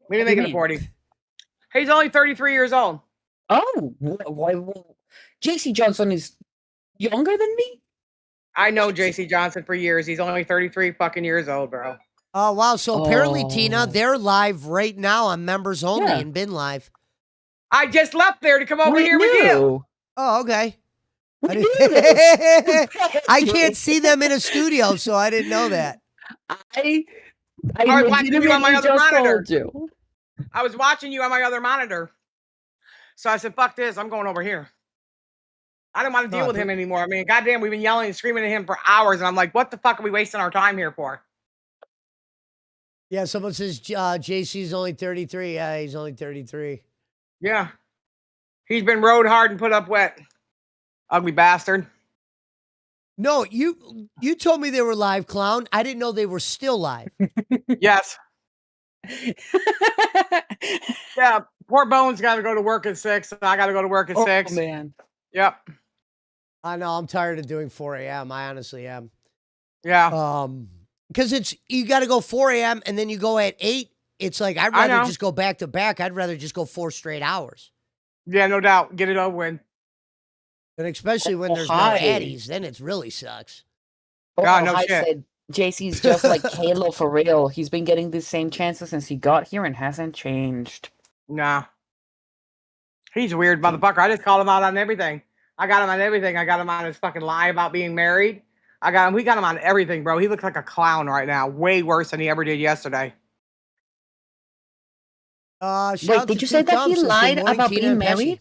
He didn't make it to 40. He's only 33 years old. Oh, JC Johnson is younger than me? I know JC Johnson for years. He's only 33 fucking years old, bro. Oh, wow. So apparently, Tina, they're live right now on Members Only and been live. I just left there to come over here with you. Oh, okay. I can't see them in a studio, so I didn't know that. I was watching you on my other monitor. I was watching you on my other monitor. So I said, fuck this. I'm going over here. I don't want to deal with him anymore. I mean, goddamn, we've been yelling and screaming at him for hours. And I'm like, what the fuck are we wasting our time here for? Yeah, someone says JC's only 33. Yeah, he's only 33. Yeah. He's been rode hard and put up wet. Ugly bastard. No, you told me they were live, clown. I didn't know they were still live. Yes. Yeah, poor Bones got to go to work at 6. And I got to go to work at 6. Oh, man. Yep. I know. I'm tired of doing 4 a.m. I honestly am. Yeah. Because you got to go 4 a.m. and then you go at 8. It's like, I'd rather just go back to back. I'd rather just go 4 straight hours. Yeah, no doubt. Get it over with. And especially when there's no Addies, then it really sucks. God, no shit. Said JC's just like Halo for real. He's been getting the same chances since he got here and hasn't changed. Nah. He's a weird motherfucker. I just called him out on everything. I got him on everything. I got him on his fucking lie about being married. We got him on everything, bro. He looks like a clown right now. Way worse than he ever did yesterday. Wait, did you say that he lied about being married?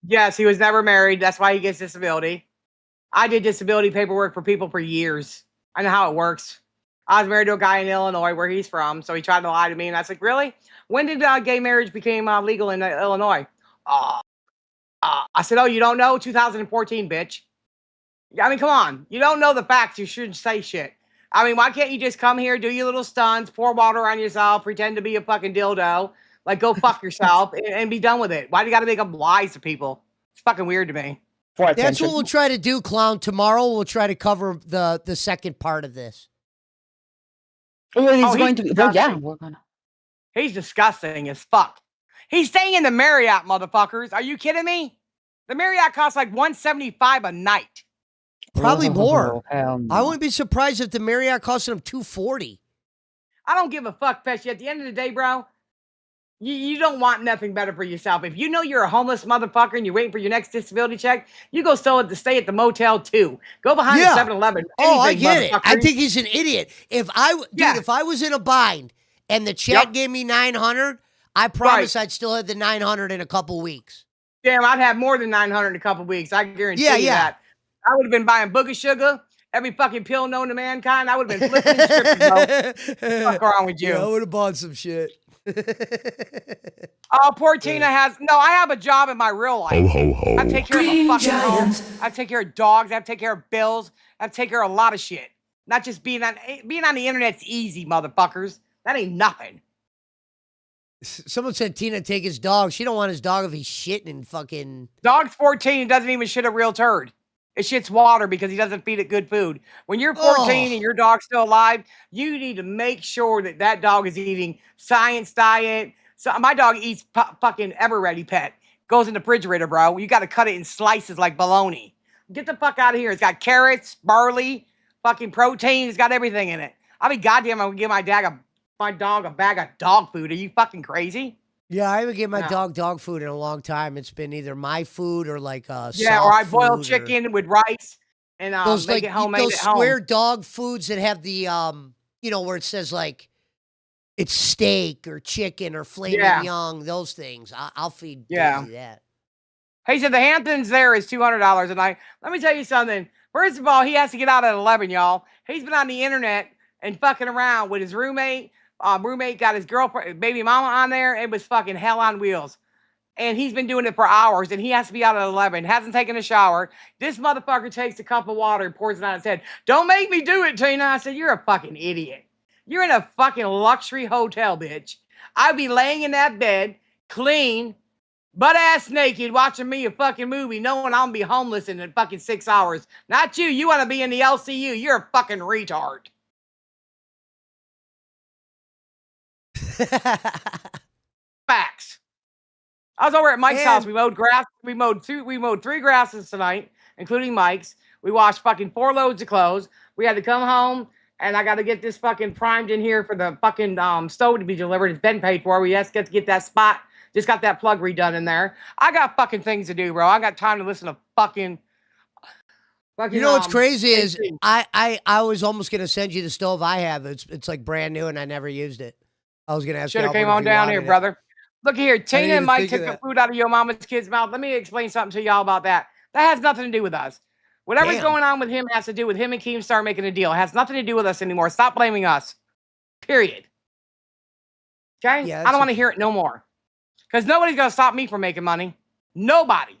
Yes, he was never married. That's why he gets disability. I did disability paperwork for people for years. I know how it works. I was married to a guy in Illinois where he's from, so he tried to lie to me, and I was like, really? When did gay marriage became legal in Illinois? I said, oh, you don't know? 2014, bitch. I mean, come on. You don't know the facts. You shouldn't say shit. I mean, why can't you just come here, do your little stunts, pour water on yourself, pretend to be a fucking dildo, like go fuck yourself and be done with it? Why do you got to make up lies to people? It's fucking weird to me. That's what we'll try to do, Clown. Tomorrow we'll try to cover the second part of this. He's going to be. Well, yeah, we're gonna. He's disgusting as fuck. He's staying in the Marriott, motherfuckers. Are you kidding me? The Marriott costs like $175 a night. Probably more. No. I wouldn't be surprised if the Marriott costed him $240. I don't give a fuck, Pesci. At the end of the day, bro, you don't want nothing better for yourself. If you know you're a homeless motherfucker and you're waiting for your next disability check, you go stay at the Motel 2. Go behind the 7-Eleven. Oh, I get it. I think he's an idiot. If I was in a bind and the check gave me $900, I promise I'd still have the $900 in a couple weeks. Damn, I'd have more than $900 in a couple weeks. I guarantee you that. I would have been buying booger sugar, every fucking pill known to mankind. I would have been flipping and stripping, bro. What's wrong with you? Yeah, I would have bought some shit. Oh, poor Tina has. No, I have a job in my real life. Ho, ho, ho. I take care of a fucking home. I take care of dogs. I take care of bills. I take care of a lot of shit. Not just being on the internet's easy, motherfuckers. That ain't nothing. Someone said Tina take his dog. She don't want his dog if he's shitting and fucking. Dog's 14 and doesn't even shit a real turd. It shits water because he doesn't feed it good food. When you're 14 and your dog's still alive, you need to make sure that dog is eating science diet. So my dog eats fucking Ever-Ready Pet. Goes in the refrigerator, bro. You got to cut it in slices like bologna. Get the fuck out of here. It's got carrots, barley, fucking protein. It's got everything in it. I'll be goddamn, I'm going to give my dog a bag of dog food. Are you fucking crazy? Yeah, I haven't given my dog food in a long time. It's been either my food or like or I boil chicken with rice and those make it homemade those at home. square dog foods that have the where it says like it's steak or chicken or filet mignon, those things. I'll feed Daisy that. Hey, so the Hamptons there is $200 a night. Let me tell you something. First of all, he has to get out at 11, y'all. He's been on the internet and fucking around with his roommate. Roommate got his girlfriend, baby mama on there. It was fucking hell on wheels. And he's been doing it for hours, and he has to be out at 11. Hasn't taken a shower. This motherfucker takes a cup of water and pours it on his head. Don't make me do it, Tina. I said, you're a fucking idiot. You're in a fucking luxury hotel, bitch. I'd be laying in that bed, clean, butt-ass naked, watching me a fucking movie, knowing I'm going to be homeless in fucking 6 hours. Not you. You want to be in the LCU. You're a fucking retard. Facts. I was over at Mike's house. We mowed grass. We mowed 3 grasses tonight, including Mike's. We washed fucking 4 loads of clothes. We had to come home, and I got to get this fucking primed in here for the fucking stove to be delivered. It's been paid for. We just get to get that spot. Just got that plug redone in there. I got fucking things to do, bro. I got time to listen to fucking. You know what's crazy is I was almost gonna send you the stove I have. It's like brand new, and I never used it. I was gonna ask. Should have came on down here, brother. Look here, Tina and Mike took the food out of your mama's kid's mouth. Let me explain something to y'all about that. That has nothing to do with us. Whatever's going on with him has to do with him and Keemstar making a deal. It has nothing to do with us anymore. Stop blaming us. Period. Okay? Yeah, I don't want to hear it no more. Because nobody's going to stop me from making money. Nobody.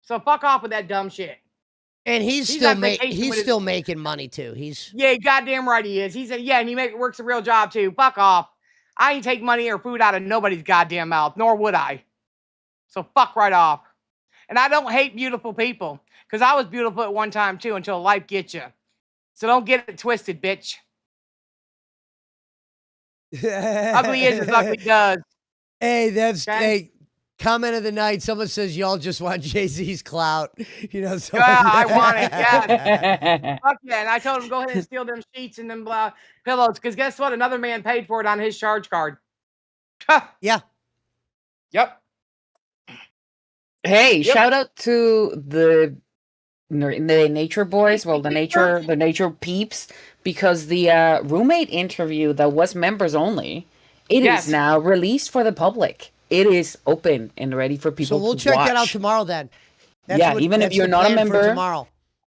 So fuck off with that dumb shit. And he's still making money too. Yeah, goddamn right he is. He said, yeah, and he works a real job too. Fuck off. I ain't take money or food out of nobody's goddamn mouth, nor would I. So fuck right off. And I don't hate beautiful people, because I was beautiful at one time too until life gets you. So don't get it twisted, bitch. Ugly is as ugly does. Hey, that's hey. Comment of the night. Someone says y'all just want Jay-Z's clout. You know, so I want it. Yeah. Fuck yeah. And I told him go ahead and steal them sheets and them pillows, because guess what? Another man paid for it on his charge card. Yeah. Yep. Hey, shout out to the nature boys, well, the nature peeps, because the roommate interview that was members only, it is now released for the public. It is open and ready for people to watch. So we'll check that out tomorrow then. Even if you're not a member, tomorrow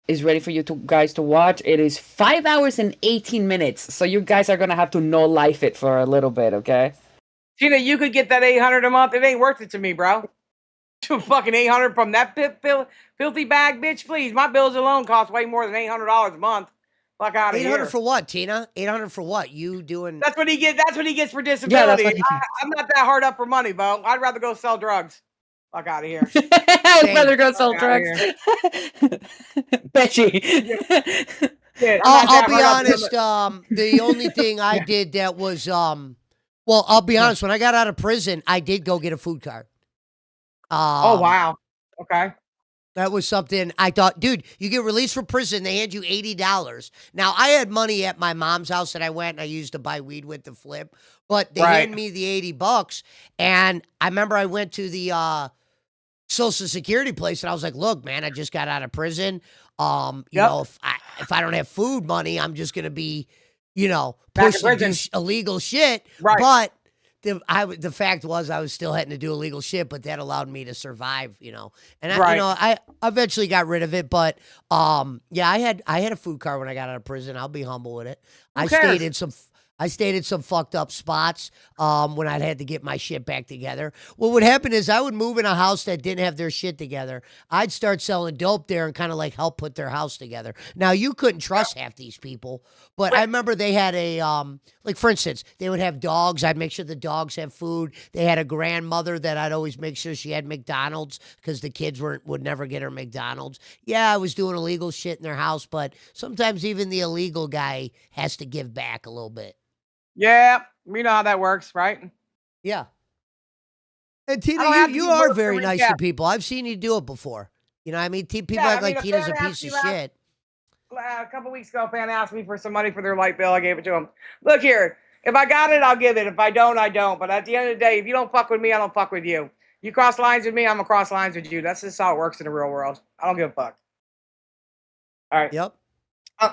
is ready for you guys to watch. It is 5 hours and 18 minutes. So you guys are going to have to no life it for a little bit, okay? Tina, you could get that $800 a month. It ain't worth it to me, bro. Fucking $800 from that filthy bag, bitch, please. My bills alone cost way more than $800 a month. Fuck out of here. $800 for what, Tina? $800 for what? You doing? That's what he gets. That's what he gets for disability. I'm not that hard up for money, Bo. I'd rather go sell drugs. Fuck out of here. I'd rather go sell drugs. Pesci. I'll be honest. The only thing I did that was well, I'll be honest. When I got out of prison, I did go get a food card. Oh wow. Okay. That was something I thought, dude, you get released from prison, they hand you $80. Now, I had money at my mom's house that I went and I used to buy weed with to flip, but they hand me the $80. And I remember I went to the Social Security place and I was like, look, man, I just got out of prison. You know, if I don't have food money, I'm just going to be, you know, pushed to do illegal shit. But the fact was I was still having to do illegal shit, but that allowed me to survive, you know. And I eventually got rid of it, but yeah, I had a food card when I got out of prison. I'll be humble with it. I stayed in some fucked up spots when I had to get my shit back together. What would happen is I would move in a house that didn't have their shit together. I'd start selling dope there and kind of like help put their house together. Now, you couldn't trust half these people, but I remember they had a, like for instance, they would have dogs. I'd make sure the dogs have food. They had a grandmother that I'd always make sure she had McDonald's because the kids would never get her McDonald's. Yeah, I was doing illegal shit in their house, but sometimes even the illegal guy has to give back a little bit. Yeah, we know how that works, right? Yeah. And Tina, you are very nice to people. I've seen you do it before. You know what I mean? People act like Tina's a piece of shit. A couple weeks ago, a fan asked me for some money for their light bill. I gave it to him. Look here. If I got it, I'll give it. If I don't, I don't. But at the end of the day, if you don't fuck with me, I don't fuck with you. You cross lines with me, I'm going to cross lines with you. That's just how it works in the real world. I don't give a fuck. All right. Yep.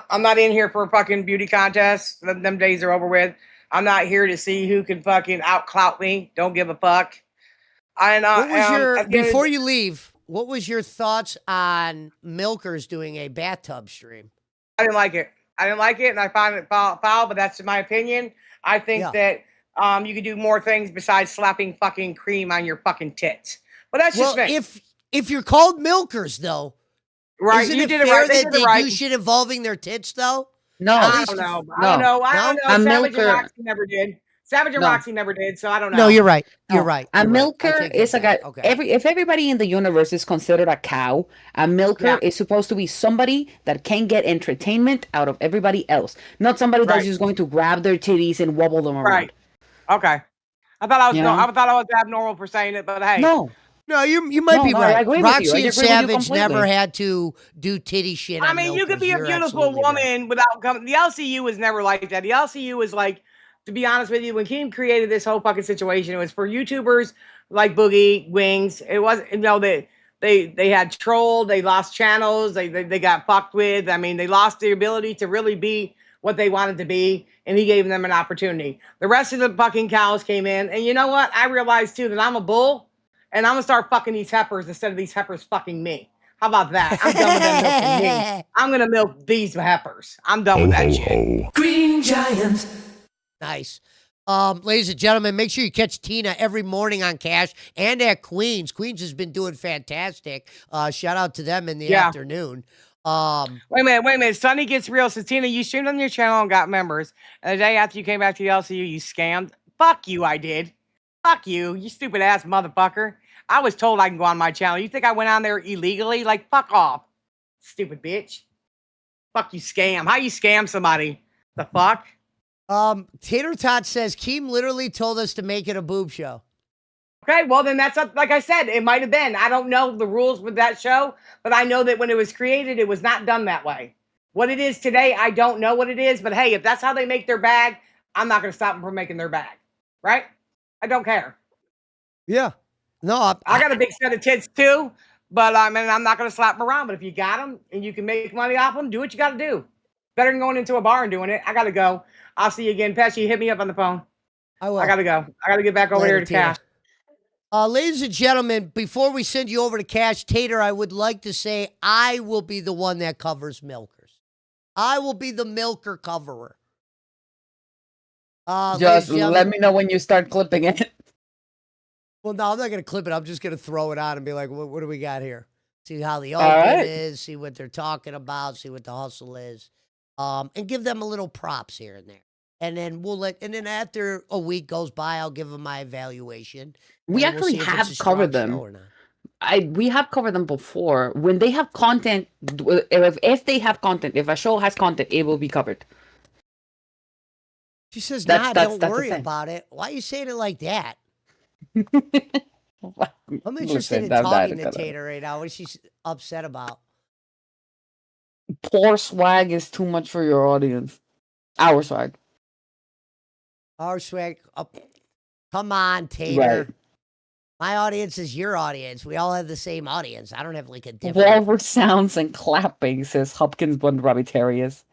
I'm not in here for a fucking beauty contest. Them days are over with. I'm not here to see who can fucking out-clout me. Don't give a fuck. What was before you leave, what was your thoughts on Milkers doing a bathtub stream? I didn't like it. And I find it foul, but that's my opinion. I think that you could do more things besides slapping fucking cream on your fucking tits. But that's just me. If you're called Milkers, though, right? Isn't it fair that they do shit involving their tits, though? No, I don't know. I don't know. Savage and Roxy never did. Savage and Roxy never did, so I don't know. No, you're right. You're right. A milker is a guy. Okay. If everybody in the universe is considered a cow, a milker is supposed to be somebody that can get entertainment out of everybody else, not somebody that's just going to grab their titties and wobble them around. Right. Okay. I thought I was abnormal for saying it, but hey. No, you might be right. Roxy and Savage never had to do titty shit. I mean, you could be a beautiful woman without coming. The LCU was never like that. The LCU was like, to be honest with you, when Keem created this whole fucking situation, it was for YouTubers like Boogie Wings. It was, you know, they had trolled, they lost channels, they got fucked with. I mean, they lost the ability to really be what they wanted to be, and he gave them an opportunity. The rest of the fucking cows came in, and you know what? I realized too that I'm a bull. And I'm going to start fucking these heifers instead of these heifers fucking me. How about that? I'm done with them milking me. I'm going to milk these heifers. I'm done with that shit. Green Giant. Nice. Ladies and gentlemen, make sure you catch Tina every morning on Cash and at Queens. Queens has been doing fantastic. Shout out to them in the afternoon. Wait a minute. Sunny Gets Real. So, Tina, you streamed on your channel and got members. And the day after you came back to the LCU, you scammed Fuck you, I did. Fuck you, you stupid ass motherfucker. I was told I can go on my channel. You think I went on there illegally? Like, fuck off. Stupid bitch. Fuck you, scam. How you scam somebody? The fuck? Tater Tot says, Keem literally told us to make it a boob show. Okay, well then that's up, like I said, it might have been. I don't know the rules with that show, but I know that when it was created, it was not done that way. What it is today, I don't know what it is, but hey, if that's how they make their bag, I'm not going to stop them from making their bag. Right? I don't care. Yeah. No, I got a big set of tits too, but I mean, I'm not going to slap them around. But if you got them and you can make money off them, do what you got to do. Better than going into a bar and doing it. I got to go. I'll see you again. Pesci, hit me up on the phone. I will. I got to go. I got to get back over here to Cash. Ladies and gentlemen, before we send you over to Cash Tater, I would like to say I will be the one that covers milkers. I will be the milker coverer. Just let me know when you start clipping it. Well, no, I'm not going to clip it. I'm just going to throw it on and be like, what do we got here? See how the open is, see what they're talking about, see what the hustle is, and give them a little props here and there. And then and then after a week goes by, I'll give them my evaluation. We actually have covered them. We have covered them before. When they have content, if they have content, if a show has content, it will be covered. She says, don't worry about it. Why are you saying it like that? I'm interested in talking to Tater right now. What is she upset about? Poor swag is too much for your audience. Our swag. Our swag. Oh, come on, Tater. Right. My audience is your audience. We all have the same audience. I don't have like a different... Walrus sounds and clapping, says Hopkins Bund Robbie Terrius.